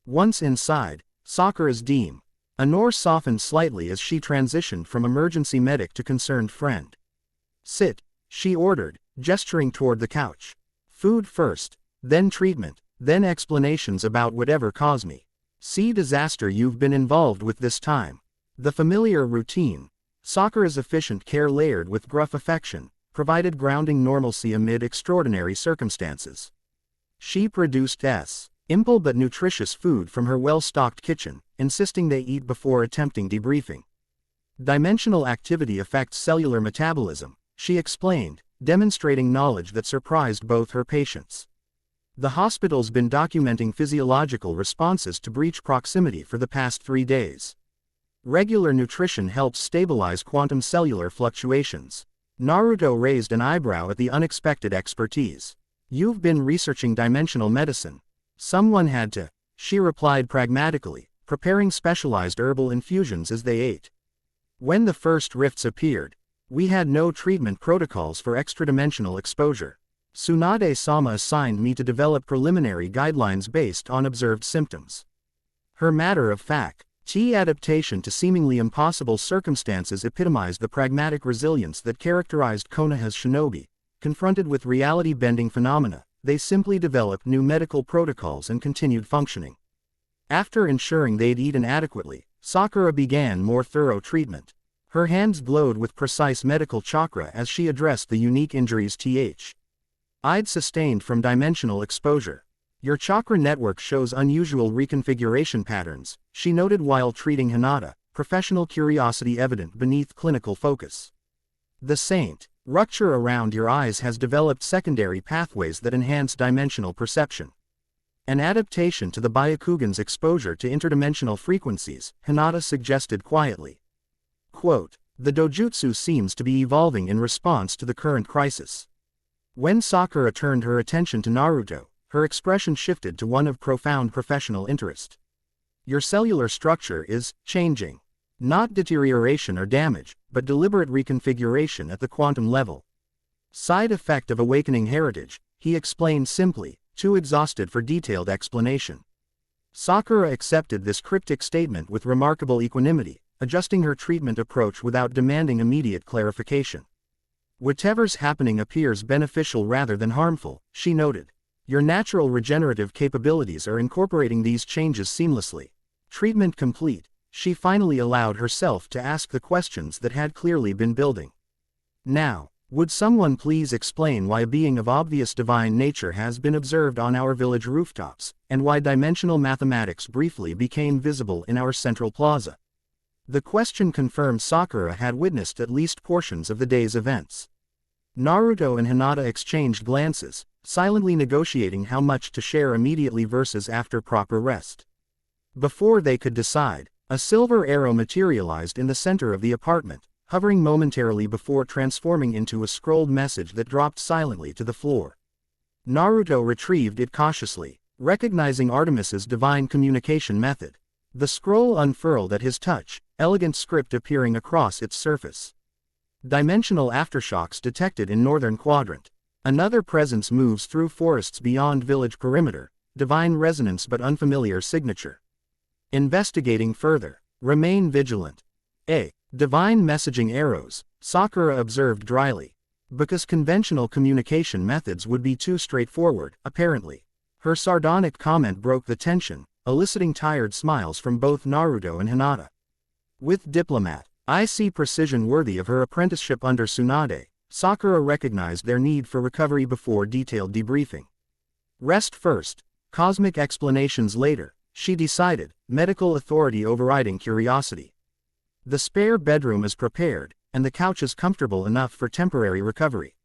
Once inside, Sakura's demeanor softened slightly as she transitioned from emergency medic to concerned friend. Sit, she ordered, gesturing toward the couch. Food first, then treatment, then explanations about whatever caused me. See disaster you've been involved with this time. The familiar routine, Sakura's efficient care layered with gruff affection, provided grounding normalcy amid extraordinary circumstances. She produced Simple but nutritious food from her well-stocked kitchen, insisting they eat before attempting debriefing. Dimensional activity affects cellular metabolism, she explained, demonstrating knowledge that surprised both her patients. The hospital's been documenting physiological responses to breach proximity for the past 3 days. Regular nutrition helps stabilize quantum cellular fluctuations. Naruto raised an eyebrow at the unexpected expertise. You've been researching dimensional medicine. Someone had to, she replied pragmatically, preparing specialized herbal infusions as they ate. When the first rifts appeared, we had no treatment protocols for extradimensional exposure. Tsunade-sama assigned me to develop preliminary guidelines based on observed symptoms. Her matter-of-fact, adaptation to seemingly impossible circumstances epitomized the pragmatic resilience that characterized Konoha's shinobi. Confronted with reality-bending phenomena, they simply developed new medical protocols and continued functioning. After ensuring they'd eaten adequately, Sakura began more thorough treatment. Her hands glowed with precise medical chakra as she addressed the unique injuries I'd sustained from dimensional exposure. Your chakra network shows unusual reconfiguration patterns, she noted while treating Hinata, professional curiosity evident beneath clinical focus. The saint, rupture around your eyes has developed secondary pathways that enhance dimensional perception. An adaptation to the Byakugan's exposure to interdimensional frequencies, Hinata suggested quietly. Quote, the dojutsu seems to be evolving in response to the current crisis. When Sakura turned her attention to Naruto, her expression shifted to one of profound professional interest. Your cellular structure is changing. Not deterioration or damage, but deliberate reconfiguration at the quantum level. Side effect of awakening heritage, he explained simply, too exhausted for detailed explanation. Sakura accepted this cryptic statement with remarkable equanimity, adjusting her treatment approach without demanding immediate clarification. Whatever's happening appears beneficial rather than harmful, she noted. Your natural regenerative capabilities are incorporating these changes seamlessly. Treatment complete, she finally allowed herself to ask the questions that had clearly been building. Now, would someone please explain why a being of obvious divine nature has been observed on our village rooftops, and why dimensional mathematics briefly became visible in our central plaza? The question confirmed Sakura had witnessed at least portions of the day's events. Naruto and Hinata exchanged glances, silently negotiating how much to share immediately versus after proper rest. Before they could decide, a silver arrow materialized in the center of the apartment, hovering momentarily before transforming into a scrolled message that dropped silently to the floor. Naruto retrieved it cautiously, recognizing Artemis's divine communication method. The scroll unfurled at his touch, elegant script appearing across its surface. Dimensional aftershocks detected in northern quadrant. Another presence moves through forests beyond village perimeter, divine resonance but unfamiliar signature. Investigating further. Remain vigilant. Divine messaging arrows, Sakura observed dryly. Because conventional communication methods would be too straightforward, apparently. Her sardonic comment broke the tension, eliciting tired smiles from both Naruto and Hinata. With diplomat, I see precision worthy of her apprenticeship under Tsunade, Sakura recognized their need for recovery before detailed debriefing. Rest first, cosmic explanations later, she decided, medical authority overriding curiosity. The spare bedroom is prepared, and the couch is comfortable enough for temporary recovery.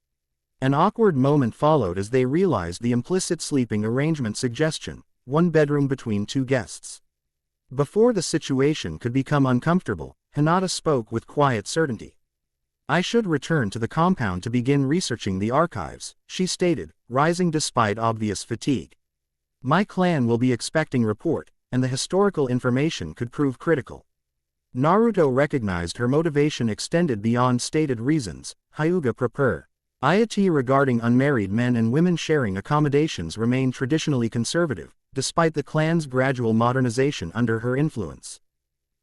An awkward moment followed as they realized the implicit sleeping arrangement suggestion, one bedroom between two guests. Before the situation could become uncomfortable, Hinata spoke with quiet certainty. I should return to the compound to begin researching the archives, she stated, rising despite obvious fatigue. My clan will be expecting report, and the historical information could prove critical. Naruto recognized her motivation extended beyond stated reasons. Hyuga prepare. Piety regarding unmarried men and women sharing accommodations remained traditionally conservative, despite the clan's gradual modernization under her influence.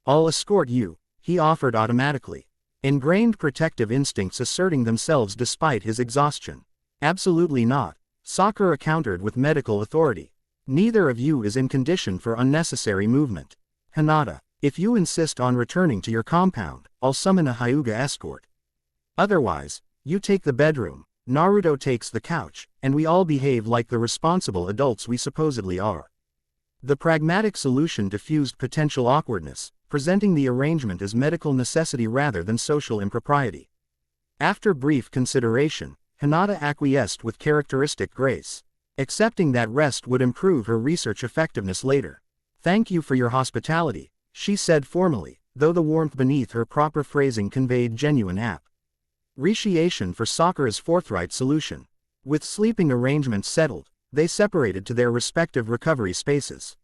I'll escort you, he offered automatically. Ingrained protective instincts asserting themselves despite his exhaustion. Absolutely not, Sakura countered with medical authority. Neither of you is in condition for unnecessary movement. Hinata, if you insist on returning to your compound, I'll summon a Hyuga escort. Otherwise, you take the bedroom, Naruto takes the couch, and we all behave like the responsible adults we supposedly are. The pragmatic solution diffused potential awkwardness, presenting the arrangement as medical necessity rather than social impropriety. After brief consideration, Hinata acquiesced with characteristic grace, accepting that rest would improve her research effectiveness later. "Thank you for your hospitality," she said formally, though the warmth beneath her proper phrasing conveyed genuine appreciation for Sakura's forthright solution. With sleeping arrangements settled, they separated to their respective recovery spaces.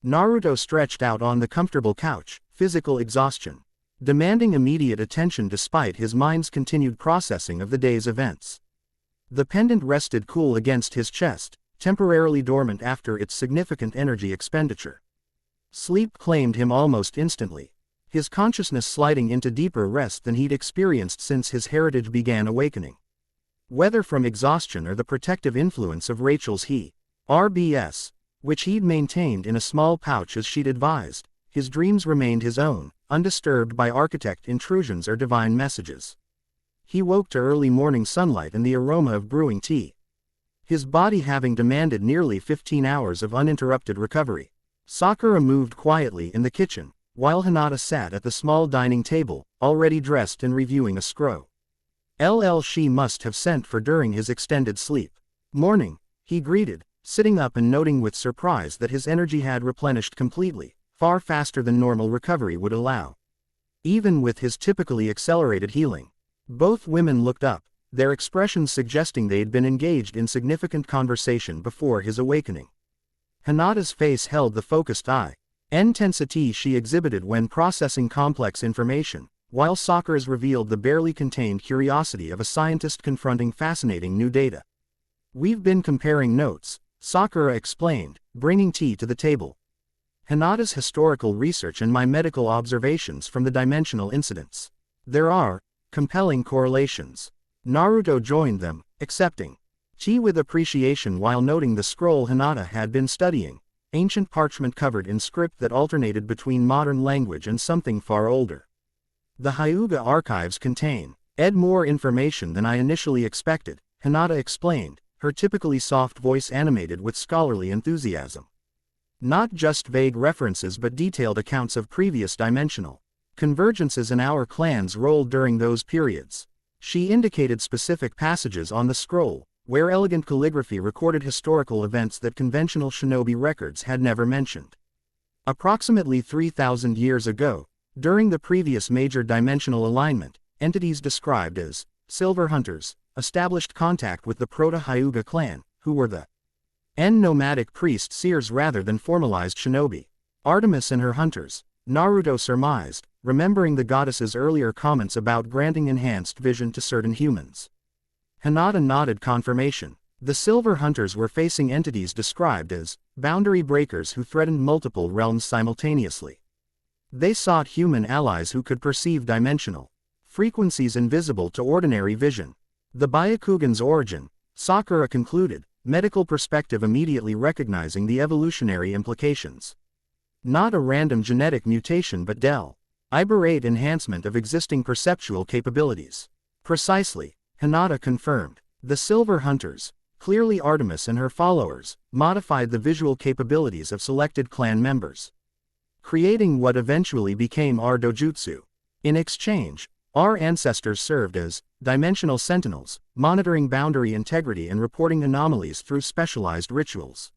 Naruto stretched out on the comfortable couch, physical exhaustion demanding immediate attention despite his mind's continued processing of the day's events. The pendant rested cool against his chest, temporarily dormant after its significant energy expenditure. Sleep claimed him almost instantly, his consciousness sliding into deeper rest than he'd experienced since his heritage began awakening. Whether from exhaustion or the protective influence of Rachel's RBS, which he'd maintained in a small pouch as she'd advised, his dreams remained his own, undisturbed by architect intrusions or divine messages. He woke to early morning sunlight and the aroma of brewing tea, his body having demanded nearly 15 hours of uninterrupted recovery. Sakura moved quietly in the kitchen, while Hinata sat at the small dining table, already dressed and reviewing a scroll she must have sent for during his extended sleep. "Morning," he greeted, sitting up and noting with surprise that his energy had replenished completely, far faster than normal recovery would allow. Even with his typically accelerated healing. Both women looked up, their expressions suggesting they'd been engaged in significant conversation before his awakening. Hinata's face held the focused intensity she exhibited when processing complex information, while Sakura's revealed the barely contained curiosity of a scientist confronting fascinating new data. "We've been comparing notes," Sakura explained, bringing tea to the table. "Hinata's historical research and my medical observations from the dimensional incidents. There are compelling correlations." Naruto joined them, accepting tea with appreciation while noting the scroll Hinata had been studying, ancient parchment covered in script that alternated between modern language and something far older. "The Hyuga archives contain more information than I initially expected," Hinata explained, her typically soft voice animated with scholarly enthusiasm. "Not just vague references but detailed accounts of previous dimensional convergences in our clan's role during those periods." She indicated specific passages on the scroll, where elegant calligraphy recorded historical events that conventional shinobi records had never mentioned. Approximately 3,000 years ago, during the previous major dimensional alignment, entities described as Silver Hunters established contact with the Proto-Hyuga clan, who were the nomadic priest seers rather than formalized shinobi. Artemis and her hunters, Naruto surmised, remembering the goddess's earlier comments about granting enhanced vision to certain humans. Hinata nodded confirmation. The Silver Hunters were facing entities described as boundary breakers who threatened multiple realms simultaneously. They sought human allies who could perceive dimensional frequencies invisible to ordinary vision. The Byakugan's origin, Sakura concluded, medical perspective immediately recognizing the evolutionary implications. Not a random genetic mutation but deliberate enhancement of existing perceptual capabilities. Precisely, Hinata confirmed. The Silver Hunters, clearly Artemis and her followers, modified the visual capabilities of selected clan members, creating what eventually became our dojutsu. In exchange, our ancestors served as dimensional sentinels, monitoring boundary integrity and reporting anomalies through specialized rituals.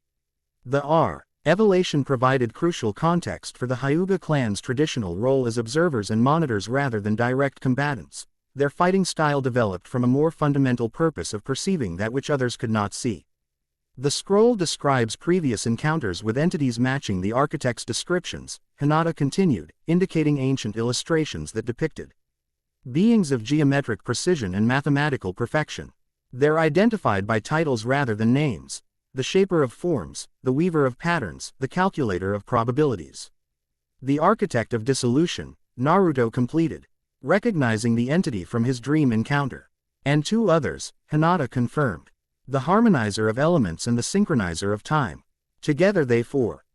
The evolution provided crucial context for the Hyuga clan's traditional role as observers and monitors rather than direct combatants. Their fighting style developed from a more fundamental purpose of perceiving that which others could not see. The scroll describes previous encounters with entities matching the architect's descriptions, Hinata continued, indicating ancient illustrations that depicted beings of geometric precision and mathematical perfection. They're identified by titles rather than names: the shaper of forms, the weaver of patterns, the calculator of probabilities. The architect of dissolution, Naruto completed, recognizing the entity from his dream encounter. And two others, Hinata confirmed: the harmonizer of elements and the synchronizer of time. Together they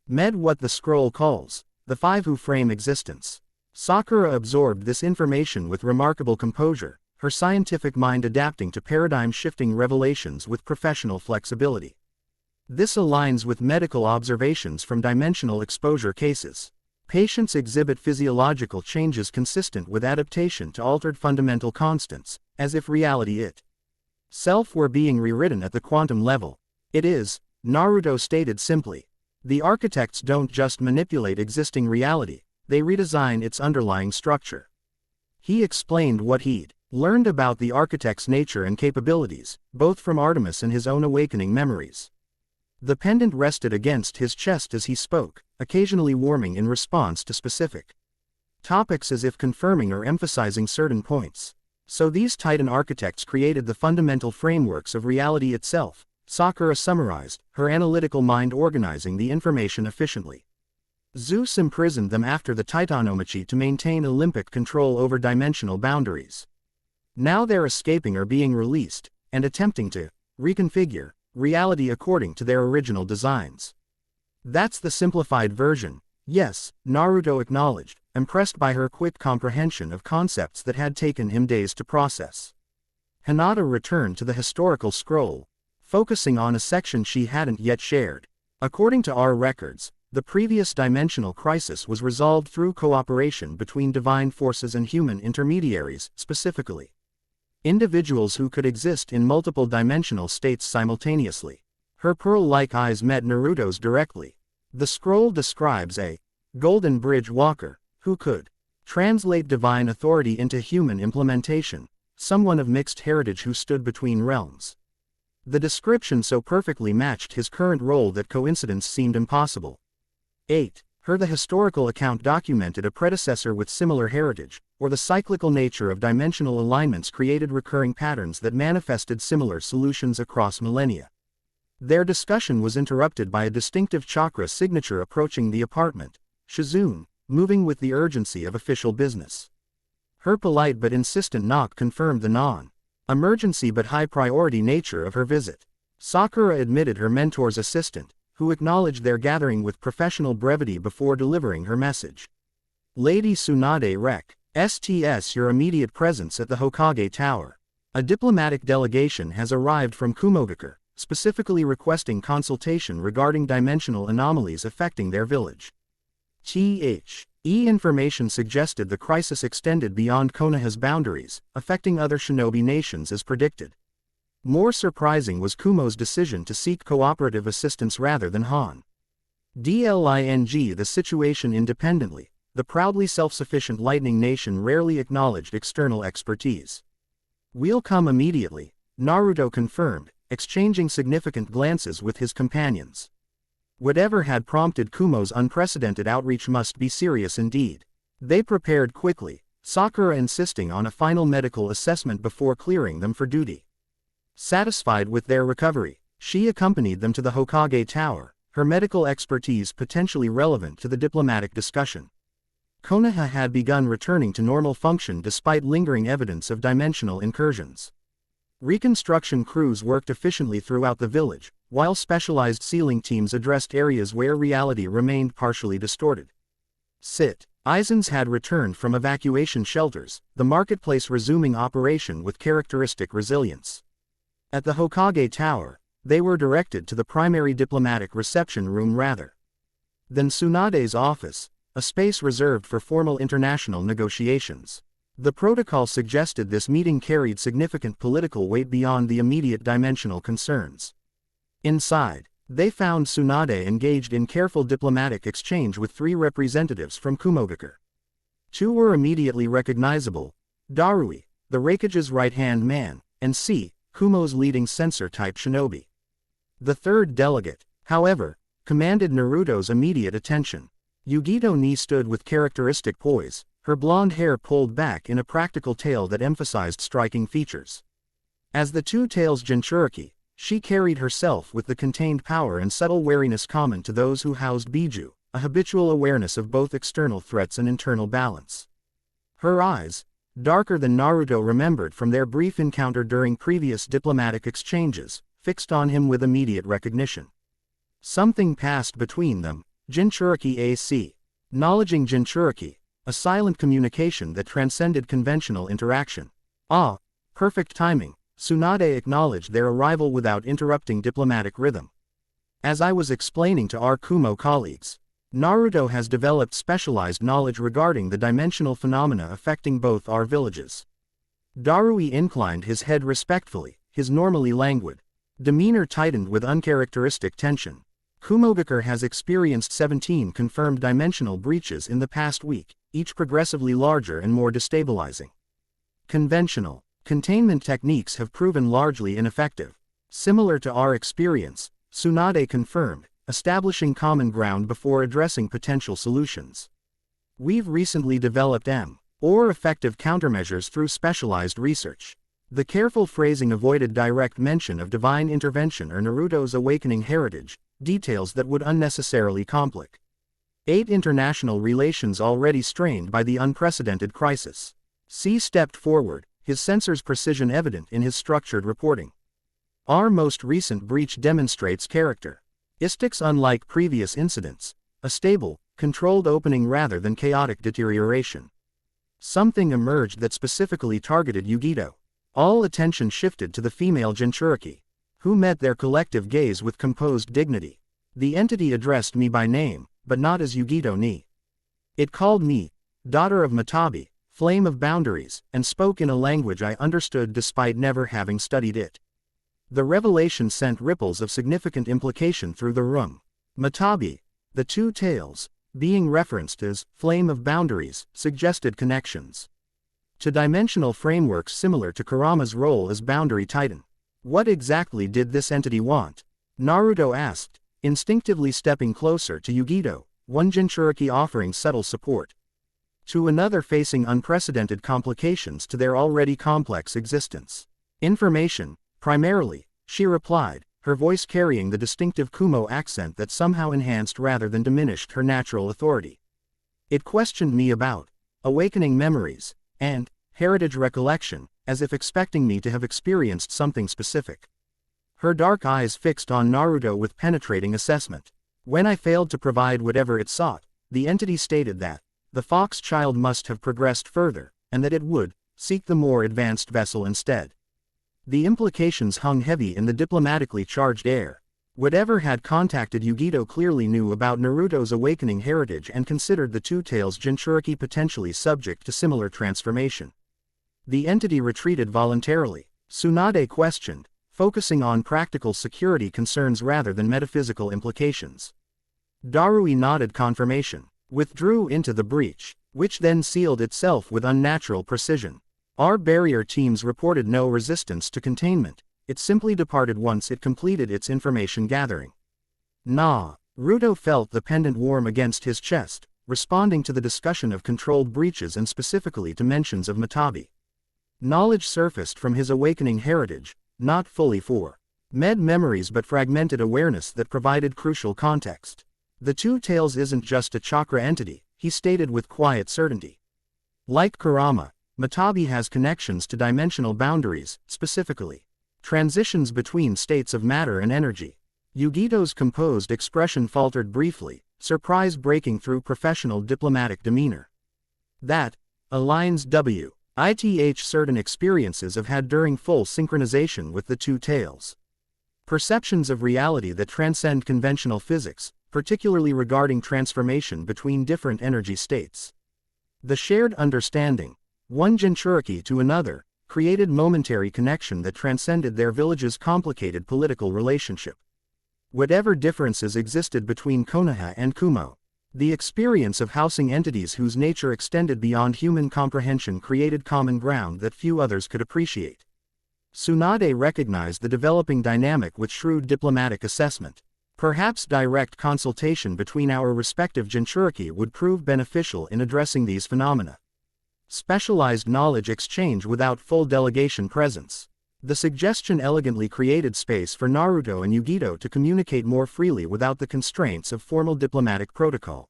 med what the scroll calls the five who frame existence. Sakura absorbed this information with remarkable composure, her scientific mind adapting to paradigm-shifting revelations with professional flexibility. This aligns with medical observations from dimensional exposure cases. Patients exhibit physiological changes consistent with adaptation to altered fundamental constants, as if reality itself were being rewritten at the quantum level. It is, Naruto stated simply. The architects don't just manipulate existing reality, they redesign its underlying structure. He explained what he'd learned about the architect's nature and capabilities, both from Artemis and his own awakening memories. The pendant rested against his chest as he spoke, occasionally warming in response to specific topics as if confirming or emphasizing certain points. So these Titan architects created the fundamental frameworks of reality itself, Sakura summarized, her analytical mind organizing the information efficiently. Zeus imprisoned them after the Titanomachi to maintain Olympic control over dimensional boundaries. Now they're escaping or being released, and attempting to reconfigure reality according to their original designs. That's the simplified version, yes, Naruto acknowledged, impressed by her quick comprehension of concepts that had taken him days to process. Hinata returned to the historical scroll, focusing on a section she hadn't yet shared. According to our records, the previous dimensional crisis was resolved through cooperation between divine forces and human intermediaries, specifically individuals who could exist in multiple dimensional states simultaneously. Her pearl-like eyes met Naruto's directly. The scroll describes a golden bridge walker, who could translate divine authority into human implementation, someone of mixed heritage who stood between realms. The description so perfectly matched his current role that coincidence seemed impossible. 8. The historical account documented a predecessor with similar heritage, or the cyclical nature of dimensional alignments created recurring patterns that manifested similar solutions across millennia. Their discussion was interrupted by a distinctive chakra signature approaching the apartment, Shizune, moving with the urgency of official business. Her polite but insistent knock confirmed the non-emergency but high-priority nature of her visit. Sakura admitted her mentor's assistant, who acknowledged their gathering with professional brevity before delivering her message. Lady Tsunade Rec. STS your immediate presence at the Hokage Tower. A diplomatic delegation has arrived from Kumogakure, specifically requesting consultation regarding dimensional anomalies affecting their village. Information suggested the crisis extended beyond Konoha's boundaries, affecting other shinobi nations as predicted. More surprising was Kumo's decision to seek cooperative assistance rather than the situation independently. The proudly self-sufficient Lightning Nation rarely acknowledged external expertise. We'll come immediately, Naruto confirmed, exchanging significant glances with his companions. Whatever had prompted Kumo's unprecedented outreach must be serious indeed. They prepared quickly, Sakura insisting on a final medical assessment before clearing them for duty. Satisfied with their recovery, she accompanied them to the Hokage Tower, her medical expertise potentially relevant to the diplomatic discussion. Konoha had begun returning to normal function despite lingering evidence of dimensional incursions. Reconstruction crews worked efficiently throughout the village, while specialized sealing teams addressed areas where reality remained partially distorted. Izens had returned from evacuation shelters, the marketplace resuming operation with characteristic resilience. At the Hokage Tower, they were directed to the primary diplomatic reception room rather than Tsunade's office, a space reserved for formal international negotiations. The protocol suggested this meeting carried significant political weight beyond the immediate dimensional concerns. Inside, they found Tsunade engaged in careful diplomatic exchange with 3 representatives from Kumogakure. 2 were immediately recognizable: Darui, the Raikage's right-hand man, and Kumo's leading censor-type shinobi. The third delegate, however, commanded Naruto's immediate attention. Yugito Ni stood with characteristic poise, her blonde hair pulled back in a practical tail that emphasized striking features. As the two-tails Jinchuriki, she carried herself with the contained power and subtle wariness common to those who housed Biju, a habitual awareness of both external threats and internal balance. Her eyes, darker than Naruto remembered from their brief encounter during previous diplomatic exchanges, fixed on him with immediate recognition. Something passed between them, Jinchuriki AC. Acknowledging Jinchuriki, a silent communication that transcended conventional interaction. Perfect timing, Tsunade acknowledged their arrival without interrupting diplomatic rhythm. As I was explaining to our Kumo colleagues, Naruto has developed specialized knowledge regarding the dimensional phenomena affecting both our villages. Darui inclined his head respectfully, his normally languid demeanor tightened with uncharacteristic tension. Kumogakure has experienced 17 confirmed dimensional breaches in the past week, each progressively larger and more destabilizing. Conventional containment techniques have proven largely ineffective. Similar to our experience, Tsunade confirmed, establishing common ground before addressing potential solutions. We've recently developed or effective countermeasures through specialized research. The careful phrasing avoided direct mention of divine intervention or Naruto's awakening heritage, details that would unnecessarily complicate international relations already strained by the unprecedented crisis. C stepped forward, his sensor's precision evident in his structured reporting. Our most recent breach demonstrates characteristics unlike previous incidents, a stable, controlled opening rather than chaotic deterioration. Something emerged that specifically targeted Yugito. All attention shifted to the female Jinchuriki, who met their collective gaze with composed dignity. The entity addressed me by name, but not as Yugito ni. It called me, daughter of Matabi, flame of boundaries, and spoke in a language I understood despite never having studied it. The revelation sent ripples of significant implication through the room. Matabi, the two tails, being referenced as flame of boundaries, suggested connections to dimensional frameworks similar to Kurama's role as boundary titan. What exactly did this entity want? Naruto asked, instinctively stepping closer to Yugito, one Jinchuriki offering subtle support to another facing unprecedented complications to their already complex existence. Information, primarily, she replied, her voice carrying the distinctive Kumo accent that somehow enhanced rather than diminished her natural authority. It questioned me about awakening memories and heritage recollection, as if expecting me to have experienced something specific. Her dark eyes fixed on Naruto with penetrating assessment. When I failed to provide whatever it sought, the entity stated that the fox child must have progressed further, and that it would seek the more advanced vessel instead. The implications hung heavy in the diplomatically charged air. Whatever had contacted Yugito clearly knew about Naruto's awakening heritage and considered the Two Tails Jinchuriki potentially subject to similar transformation. The entity retreated voluntarily. Tsunade questioned, focusing on practical security concerns rather than metaphysical implications. Darui nodded confirmation, withdrew into the breach, which then sealed itself with unnatural precision. Our barrier teams reported no resistance to containment. It simply departed once it completed its information gathering. Naruto felt the pendant warm against his chest, responding to the discussion of controlled breaches and specifically to mentions of Matabi. Knowledge surfaced from his awakening heritage, not fully for memories but fragmented awareness that provided crucial context. The Two Tails isn't just a chakra entity, he stated with quiet certainty. Like Kurama, Matabi has connections to dimensional boundaries, specifically transitions between states of matter and energy. Yugito's composed expression faltered briefly, surprise breaking through professional diplomatic demeanor. That aligns with certain experiences have had during full synchronization with the Two Tails. Perceptions of reality that transcend conventional physics, particularly regarding transformation between different energy states. The shared understanding, one Jinchuriki to another, created momentary connection that transcended their village's complicated political relationship. Whatever differences existed between Konoha and Kumo, the experience of housing entities whose nature extended beyond human comprehension created common ground that few others could appreciate. Tsunade recognized the developing dynamic with shrewd diplomatic assessment. Perhaps direct consultation between our respective Jinchuriki would prove beneficial in addressing these phenomena. Specialized knowledge exchange without full delegation presence. The suggestion elegantly created space for Naruto and Yugito to communicate more freely without the constraints of formal diplomatic protocol.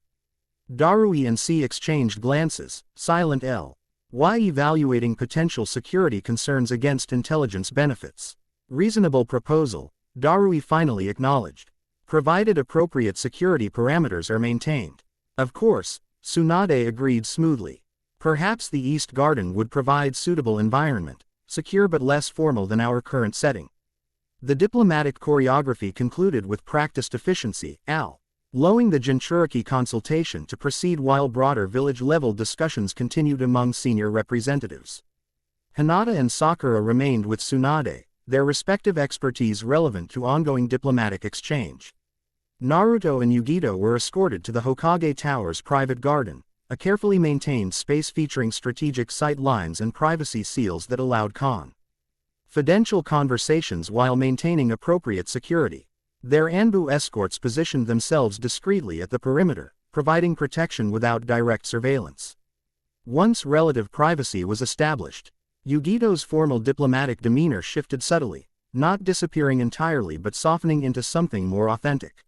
Darui and C exchanged glances, silent Why evaluating potential security concerns against intelligence benefits? Reasonable proposal, Darui finally acknowledged. Provided appropriate security parameters are maintained. Of course, Tsunade agreed smoothly. Perhaps the East Garden would provide suitable environment, secure but less formal than our current setting. The diplomatic choreography concluded with practiced efficiency, allowing the Jinchuriki consultation to proceed while broader village-level discussions continued among senior representatives. Hinata and Sakura remained with Tsunade, their respective expertise relevant to ongoing diplomatic exchange. Naruto and Yugito were escorted to the Hokage Tower's private garden, a carefully maintained space featuring strategic sight lines and privacy seals that allowed confidential conversations while maintaining appropriate security. Their Anbu escorts positioned themselves discreetly at the perimeter, providing protection without direct surveillance. Once relative privacy was established, Yugito's formal diplomatic demeanor shifted subtly, not disappearing entirely but softening into something more authentic.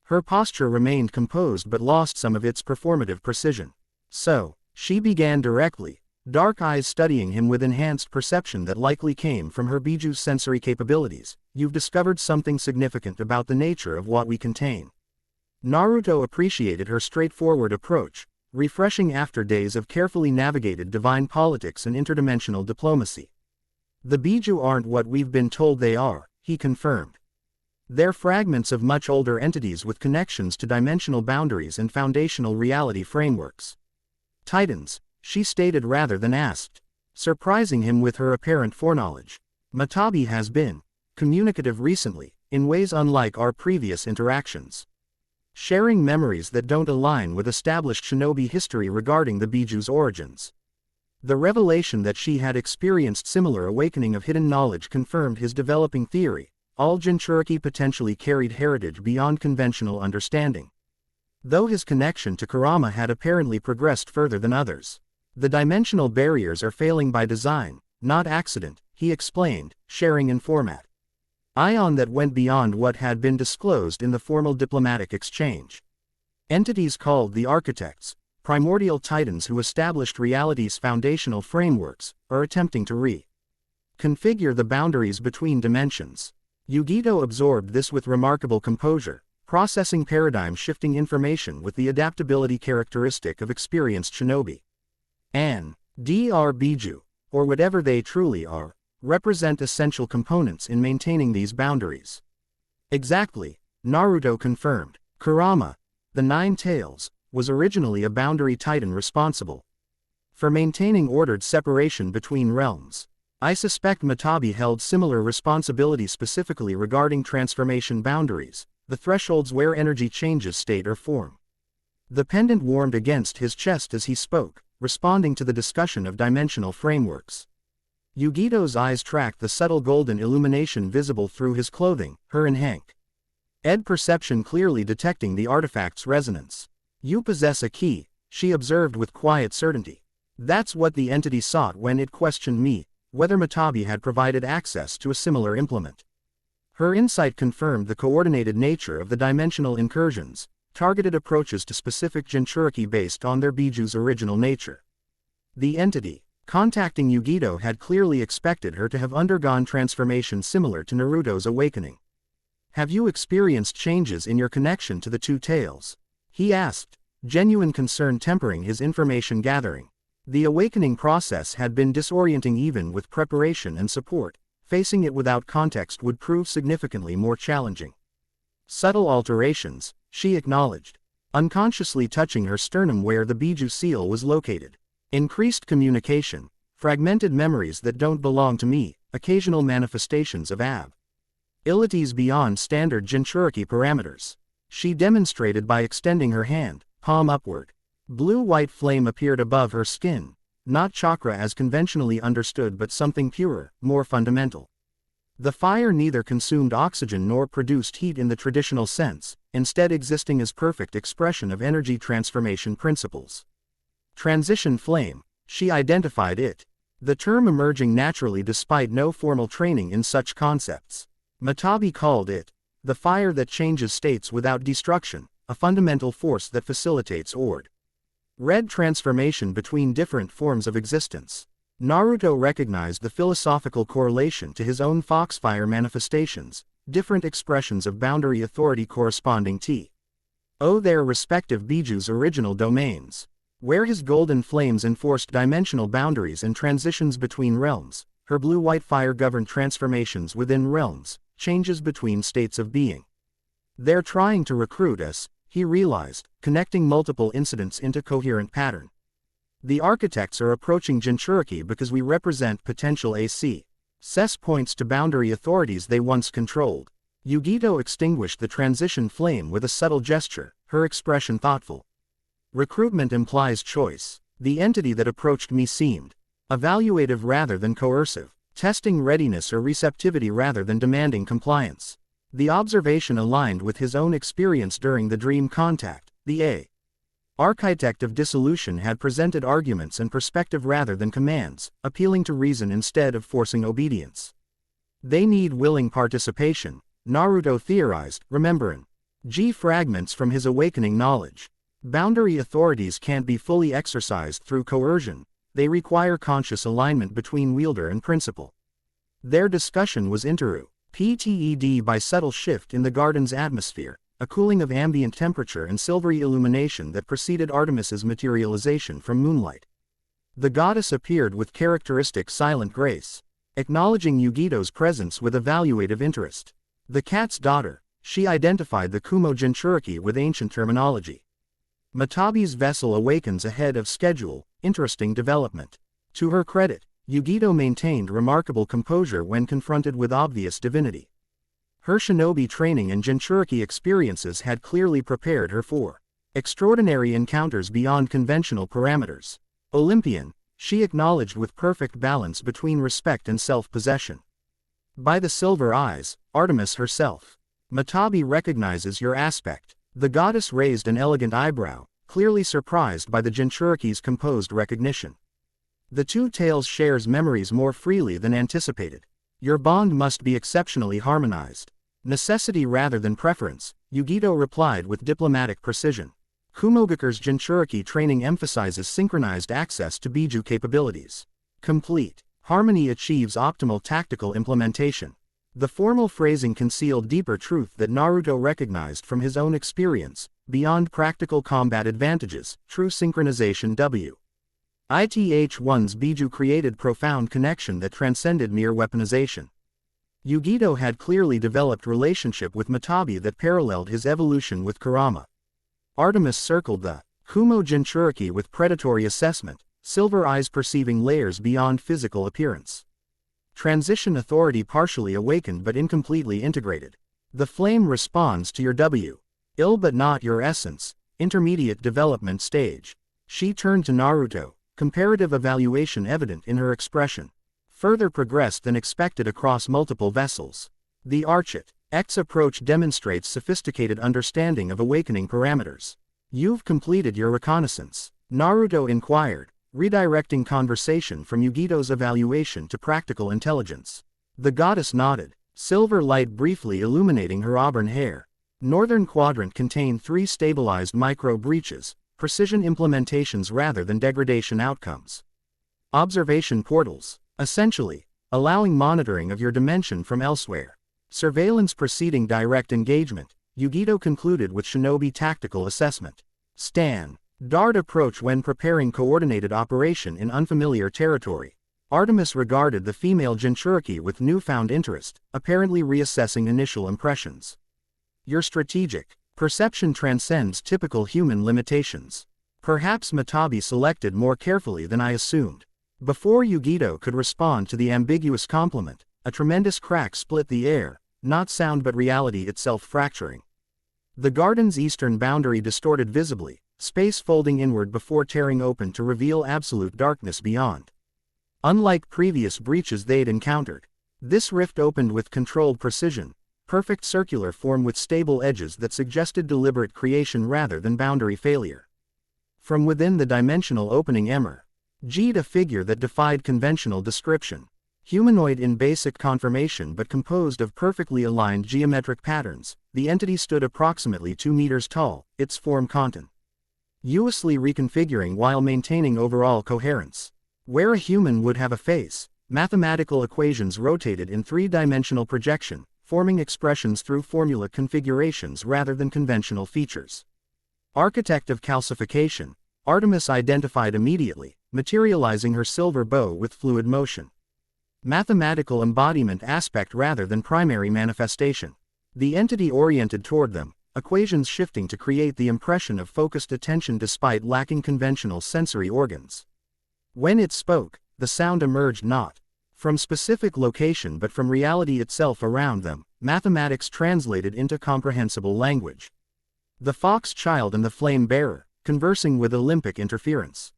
Her posture remained composed but lost some of its performative precision. So, she began directly, dark eyes studying him with enhanced perception that likely came from her Biju's sensory capabilities. You've discovered something significant about the nature of what we contain. Naruto appreciated her straightforward approach, refreshing after days of carefully navigated divine politics and interdimensional diplomacy. The Biju aren't what we've been told they are, he confirmed. They're fragments of much older entities with connections to dimensional boundaries and foundational reality frameworks. Titans, she stated rather than asked, surprising him with her apparent foreknowledge. Matabi has been communicative recently, in ways unlike our previous interactions. Sharing memories that don't align with established shinobi history regarding the Biju's origins. The revelation that she had experienced similar awakening of hidden knowledge confirmed his developing theory. All Jinchuriki potentially carried heritage beyond conventional understanding. Though his connection to Kurama had apparently progressed further than others. The dimensional barriers are failing by design, not accident, he explained, sharing in format. Ion that went beyond what had been disclosed in the formal diplomatic exchange. Entities called the Architects, primordial titans who established reality's foundational frameworks, are attempting to reconfigure the boundaries between dimensions. Yugito absorbed this with remarkable composure, processing paradigm-shifting information with the adaptability characteristic of experienced shinobi. Dr. Biju, or whatever they truly are, represent essential components in maintaining these boundaries. Exactly, Naruto confirmed. Kurama, the Nine Tails, was originally a boundary titan responsible for maintaining ordered separation between realms. I suspect Matabi held similar responsibility specifically regarding transformation boundaries, the thresholds where energy changes state or form. The pendant warmed against his chest as he spoke, responding to the discussion of dimensional frameworks. Yugito's eyes tracked the subtle golden illumination visible through his clothing, her and Hank. Ed perception clearly detecting the artifact's resonance. You possess a key, she observed with quiet certainty. That's what the entity sought when it questioned me, whether Matabi had provided access to a similar implement. Her insight confirmed the coordinated nature of the dimensional incursions, targeted approaches to specific Jinchuriki based on their Biju's original nature. The entity contacting Yugito had clearly expected her to have undergone transformation similar to Naruto's awakening. Have you experienced changes in your connection to the two tails? He asked, genuine concern tempering his information gathering. The awakening process had been disorienting even with preparation and support. Facing it without context would prove significantly more challenging. Subtle alterations, she acknowledged, unconsciously touching her sternum where the Biju seal was located. Increased communication, fragmented memories that don't belong to me, occasional manifestations of abilities beyond standard Jinchuriki parameters. She demonstrated by extending her hand, palm upward. Blue-white flame appeared above her skin, not chakra as conventionally understood but something purer, more fundamental. The fire neither consumed oxygen nor produced heat in the traditional sense, instead existing as perfect expression of energy transformation principles. Transition flame, she identified it. The term emerging naturally despite no formal training in such concepts. Matabi called it, the fire that changes states without destruction, a fundamental force that facilitates red transformation between different forms of existence. Naruto recognized the philosophical correlation to his own foxfire manifestations, different expressions of boundary authority corresponding to their respective Biju's original domains. Where his golden flames enforced dimensional boundaries and transitions between realms, her blue-white fire governed transformations within realms, changes between states of being. They're trying to recruit us, he realized, connecting multiple incidents into coherent pattern. The architects are approaching Jinchuriki because we represent potential AC. Sess points to boundary authorities they once controlled. Yugito extinguished the transition flame with a subtle gesture, her expression thoughtful. Recruitment implies choice. The entity that approached me seemed evaluative rather than coercive, testing readiness or receptivity rather than demanding compliance. The observation aligned with his own experience during the dream contact. The architect of dissolution had presented arguments and perspective rather than commands, appealing to reason instead of forcing obedience. They need willing participation, Naruto theorized, remembering G fragments from his awakening knowledge. Boundary authorities can't be fully exercised through coercion, they require conscious alignment between wielder and principle. Their discussion was interrupted by subtle shift in the garden's atmosphere, a cooling of ambient temperature and silvery illumination that preceded Artemis's materialization from moonlight. The goddess appeared with characteristic silent grace, acknowledging Yugito's presence with evaluative interest. The cat's daughter, she identified the Kumo Jinchuriki with ancient terminology. Matabi's vessel awakens ahead of schedule, interesting development. To her credit, Yugito maintained remarkable composure when confronted with obvious divinity. Her shinobi training and Jinchuriki experiences had clearly prepared her for extraordinary encounters beyond conventional parameters. Olympian, she acknowledged with perfect balance between respect and self-possession. By the silver eyes, Artemis herself. Matabi recognizes your aspect. The goddess raised an elegant eyebrow, clearly surprised by the Jinchuriki's composed recognition. The two tales shares memories more freely than anticipated. Your bond must be exceptionally harmonized. Necessity rather than preference, Yugito replied with diplomatic precision. Kumogakure's Jinchuriki training emphasizes synchronized access to Biju capabilities. Complete harmony achieves optimal tactical implementation. The formal phrasing concealed deeper truth that Naruto recognized from his own experience, beyond practical combat advantages, true synchronization Ith1's Biju created profound connection that transcended mere weaponization. Yugito had clearly developed relationship with Matabi that paralleled his evolution with Kurama. Artemis circled the Kumo Jinchuriki with predatory assessment, silver eyes perceiving layers beyond physical appearance. Transition authority partially awakened but incompletely integrated. The flame responds to your ill but not your essence, intermediate development stage. She turned to Naruto, comparative evaluation evident in her expression. Further progressed than expected across multiple vessels. The Architect's approach demonstrates sophisticated understanding of awakening parameters. You've completed your reconnaissance, Naruto inquired, redirecting conversation from Yugito's evaluation to practical intelligence. The goddess nodded, silver light briefly illuminating her auburn hair. Northern quadrant contained 3 stabilized micro-breaches, precision implementations rather than degradation outcomes. Observation portals, essentially, allowing monitoring of your dimension from elsewhere. Surveillance preceding direct engagement, Yugito concluded with shinobi tactical assessment. Dart approach when preparing coordinated operation in unfamiliar territory. Artemis regarded the female Jinchuriki with newfound interest, apparently reassessing initial impressions. Your strategic perception transcends typical human limitations. Perhaps Matabi selected more carefully than I assumed. Before Yugito could respond to the ambiguous compliment, a tremendous crack split the air, not sound but reality itself fracturing. The garden's eastern boundary distorted visibly, space folding inward before tearing open to reveal absolute darkness beyond. Unlike previous breaches they'd encountered, this rift opened with controlled precision, perfect circular form with stable edges that suggested deliberate creation rather than boundary failure. From within the dimensional opening emerged a figure that defied conventional description. Humanoid in basic conformation but composed of perfectly aligned geometric patterns, the entity stood approximately 2 meters tall, its form continuously reconfiguring while maintaining overall coherence. Where a human would have a face, mathematical equations rotated in 3-dimensional projection, forming expressions through formula configurations rather than conventional features. Architect of calcification, Artemis identified immediately, materializing her silver bow with fluid motion. mathematical embodiment aspect rather than primary manifestation. The entity oriented toward them, equations shifting to create the impression of focused attention despite lacking conventional sensory organs. When it spoke, the sound emerged not from specific location but from reality itself around them, mathematics translated into comprehensible language. The fox child and the flame bearer, conversing with Olympic interference.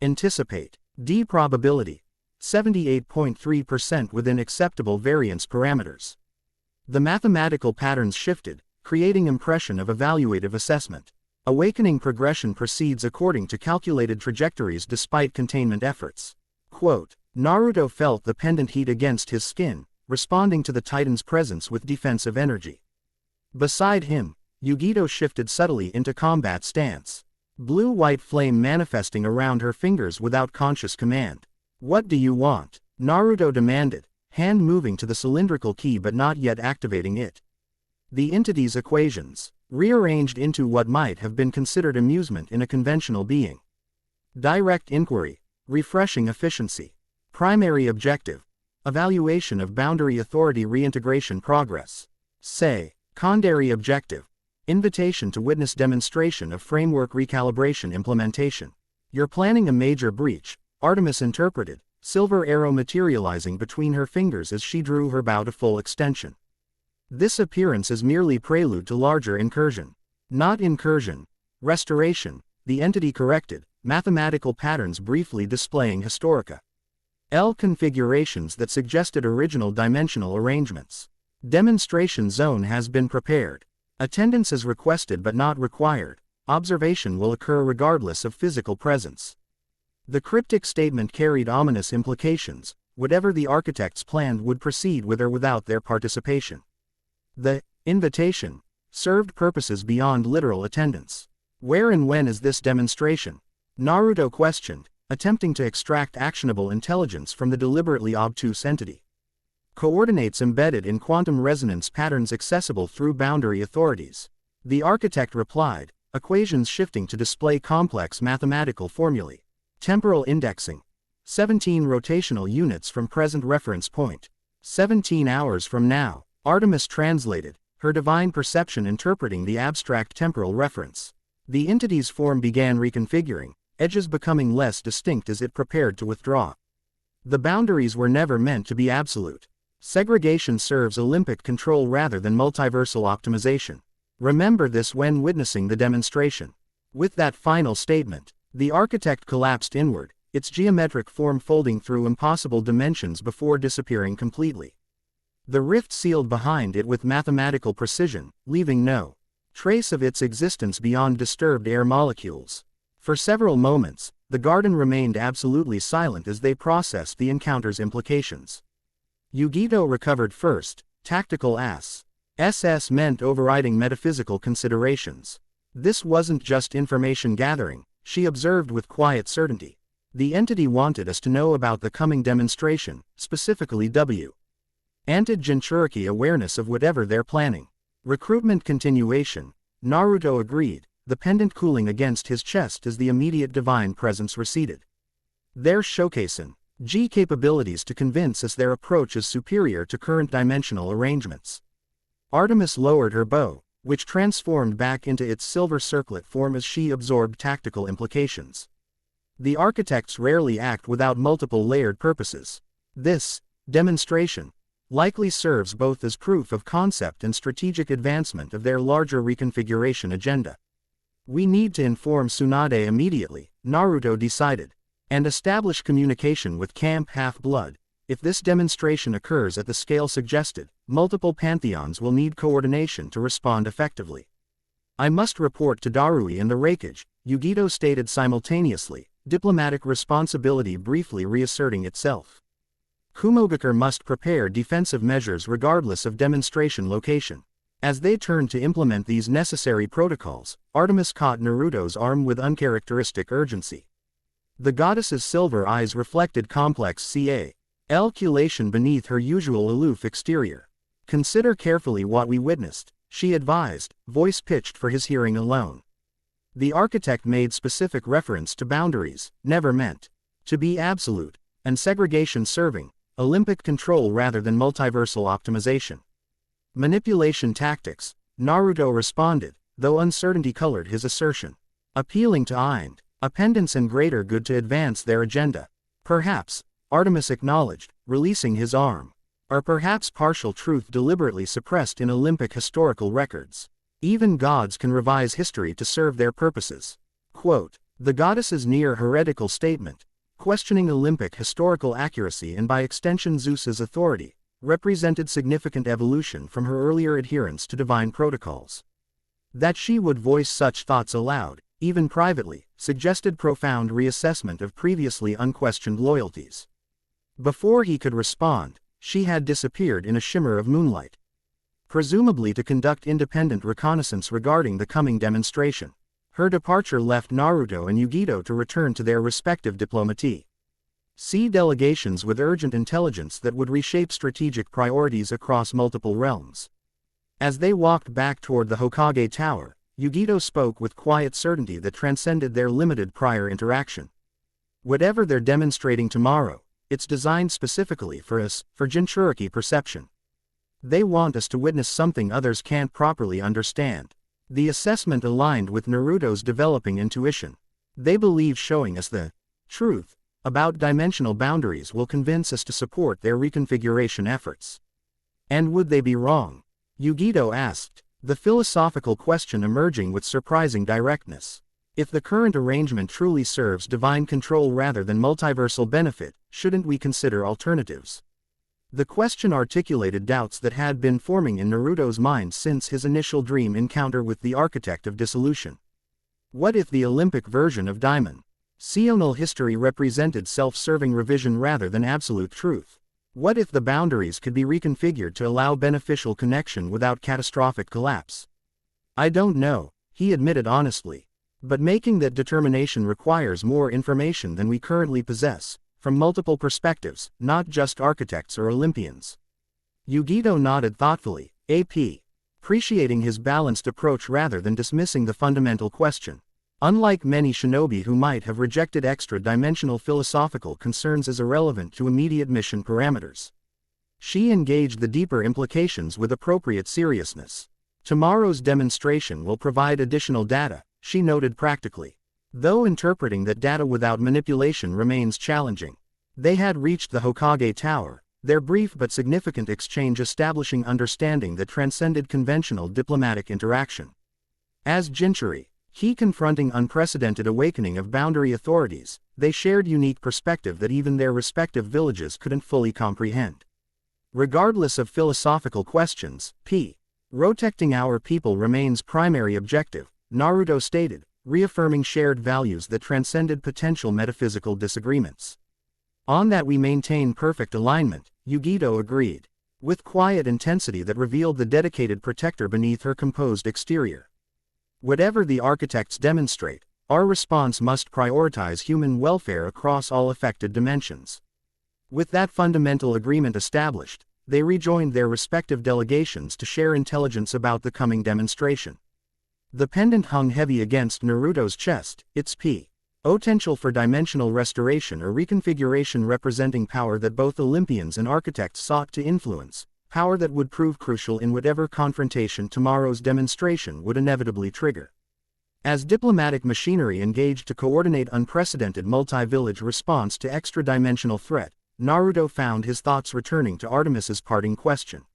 Anticipate. D probability. 78.3% within acceptable variance parameters. The mathematical patterns shifted, creating impression of evaluative assessment. Awakening progression proceeds according to calculated trajectories despite containment efforts. Quote, Naruto felt the pendant heat against his skin, responding to the Titan's presence with defensive energy. Beside him, Yugito shifted subtly into combat stance. Blue-white flame manifesting around her fingers without conscious command. What do you want? Naruto demanded, hand moving to the cylindrical key but not yet activating it. The entity's equations, rearranged into what might have been considered amusement in a conventional being. Direct inquiry, refreshing efficiency. Primary objective, evaluation of boundary authority reintegration progress. Secondary objective, invitation to witness demonstration of framework recalibration implementation. You're planning a major breach, Artemis interpreted, silver arrow materializing between her fingers as she drew her bow to full extension. This appearance is merely prelude to larger incursion. Not incursion, restoration, the entity corrected, mathematical patterns briefly displaying Historica. L configurations that suggested original dimensional arrangements. Demonstration zone has been prepared. Attendance is requested but not required. Observation will occur regardless of physical presence. The cryptic statement carried ominous implications. Whatever the architects planned would proceed with or without their participation. The invitation served purposes beyond literal attendance. Where and when is this demonstration? Naruto questioned, attempting to extract actionable intelligence from the deliberately obtuse entity. Coordinates embedded in quantum resonance patterns accessible through boundary authorities. The architect replied, equations shifting to display complex mathematical formulae. Temporal indexing. 17 rotational units from present reference point. 17 hours from now, Artemis translated, her divine perception interpreting the abstract temporal reference. The entity's form began reconfiguring, edges becoming less distinct as it prepared to withdraw. The boundaries were never meant to be absolute. Segregation serves Olympic control rather than multiversal optimization. Remember this when witnessing the demonstration. With that final statement, the architect collapsed inward, its geometric form folding through impossible dimensions before disappearing completely. The rift sealed behind it with mathematical precision, leaving no trace of its existence beyond disturbed air molecules. For several moments, the garden remained absolutely silent as they processed the encounter's implications. Yugito recovered first, tactical SS meant overriding metaphysical considerations. This wasn't just information gathering, she observed with quiet certainty. The entity wanted us to know about the coming demonstration, specifically W. Anti-Jinchuriki awareness of whatever they're planning. Recruitment continuation, Naruto agreed, the pendant cooling against his chest as the immediate divine presence receded. They're showcasing G capabilities to convince us their approach is superior to current dimensional arrangements. Artemis lowered her bow, which transformed back into its silver circlet form as she absorbed tactical implications. The architects rarely act without multiple layered purposes. This demonstration likely serves both as proof of concept and strategic advancement of their larger reconfiguration agenda. We need to inform Tsunade immediately, Naruto decided, and establish communication with Camp Half-Blood. If this demonstration occurs at the scale suggested, multiple pantheons will need coordination to respond effectively. I must report to Darui and the Raikage, Yugito stated simultaneously, diplomatic responsibility briefly reasserting itself. Kumogakure must prepare defensive measures regardless of demonstration location. As they turned to implement these necessary protocols, Artemis caught Naruto's arm with uncharacteristic urgency. The goddess's silver eyes reflected complex calculation beneath her usual aloof exterior. Consider carefully what we witnessed, she advised, voice pitched for his hearing alone. The architect made specific reference to boundaries, never meant to be absolute, and segregation serving Olympic control rather than multiversal optimization. Manipulation tactics. Naruto responded, though uncertainty colored his assertion. Appealing to Ind, appendants and greater good to advance their agenda. Perhaps, Artemis acknowledged, releasing his arm. Or perhaps partial truth deliberately suppressed in Olympic historical records. Even gods can revise history to serve their purposes. Quote, the goddess's near heretical statement, questioning Olympic historical accuracy and by extension Zeus's authority, represented significant evolution from her earlier adherence to divine protocols. That she would voice such thoughts aloud, even privately, suggested profound reassessment of previously unquestioned loyalties. Before he could respond, she had disappeared in a shimmer of moonlight. Presumably to conduct independent reconnaissance regarding the coming demonstration. Her departure left Naruto and Yugito to return to their respective diplomatie. See delegations with urgent intelligence that would reshape strategic priorities across multiple realms. As they walked back toward the Hokage Tower, Yugito spoke with quiet certainty that transcended their limited prior interaction. Whatever they're demonstrating tomorrow, it's designed specifically for us, for Jinchuriki perception. They want us to witness something others can't properly understand. The assessment aligned with Naruto's developing intuition. They believe showing us the truth about dimensional boundaries will convince us to support their reconfiguration efforts. And would they be wrong? Yugito asked, the philosophical question emerging with surprising directness. If the current arrangement truly serves divine control rather than multiversal benefit, shouldn't we consider alternatives? The question articulated doubts that had been forming in Naruto's mind since his initial dream encounter with the architect of dissolution. What if the Olympic version of Daimon Seonal history represented self-serving revision rather than absolute truth? What if the boundaries could be reconfigured to allow beneficial connection without catastrophic collapse? I don't know, he admitted honestly. But making that determination requires more information than we currently possess, from multiple perspectives, not just architects or Olympians. Yugito nodded thoughtfully, appreciating his balanced approach rather than dismissing the fundamental question. Unlike many shinobi who might have rejected extra-dimensional philosophical concerns as irrelevant to immediate mission parameters, she engaged the deeper implications with appropriate seriousness. Tomorrow's demonstration will provide additional data, she noted practically. Though interpreting that data without manipulation remains challenging. They had reached the Hokage Tower, their brief but significant exchange establishing understanding that transcended conventional diplomatic interaction. As Jinchuri, he confronting unprecedented awakening of boundary authorities, they shared unique perspective that even their respective villages couldn't fully comprehend. Regardless of philosophical questions, protecting our people remains primary objective, Naruto stated, reaffirming shared values that transcended potential metaphysical disagreements. On that we maintain perfect alignment, Yugito agreed, with quiet intensity that revealed the dedicated protector beneath her composed exterior. Whatever the architects demonstrate, our response must prioritize human welfare across all affected dimensions. With that fundamental agreement established, they rejoined their respective delegations to share intelligence about the coming demonstration. The pendant hung heavy against Naruto's chest, its potential for dimensional restoration or reconfiguration representing power that both Olympians and architects sought to influence, power that would prove crucial in whatever confrontation tomorrow's demonstration would inevitably trigger. As diplomatic machinery engaged to coordinate unprecedented multi-village response to extra-dimensional threat, Naruto found his thoughts returning to Artemis's parting question.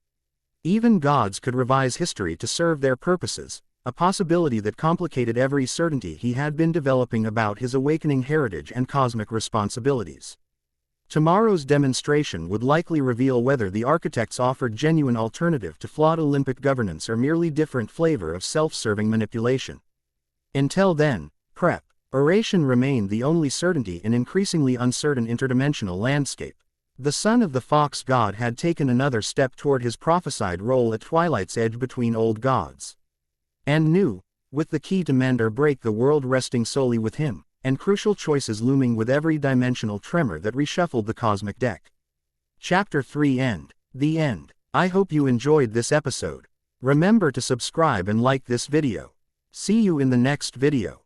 Even gods could revise history to serve their purposes, a possibility that complicated every certainty he had been developing about his awakening heritage and cosmic responsibilities. Tomorrow's demonstration would likely reveal whether the architects offered genuine alternative to flawed Olympic governance or merely different flavor of self-serving manipulation. Until then, preparation remained the only certainty in increasingly uncertain interdimensional landscape. The son of the fox god had taken another step toward his prophesied role at Twilight's edge between old gods. And knew, with the key to mend or break the world resting solely with him, and crucial choices looming with every dimensional tremor that reshuffled the cosmic deck. Chapter 3 End. The End. I hope you enjoyed this episode. Remember to subscribe and like this video. See you in the next video.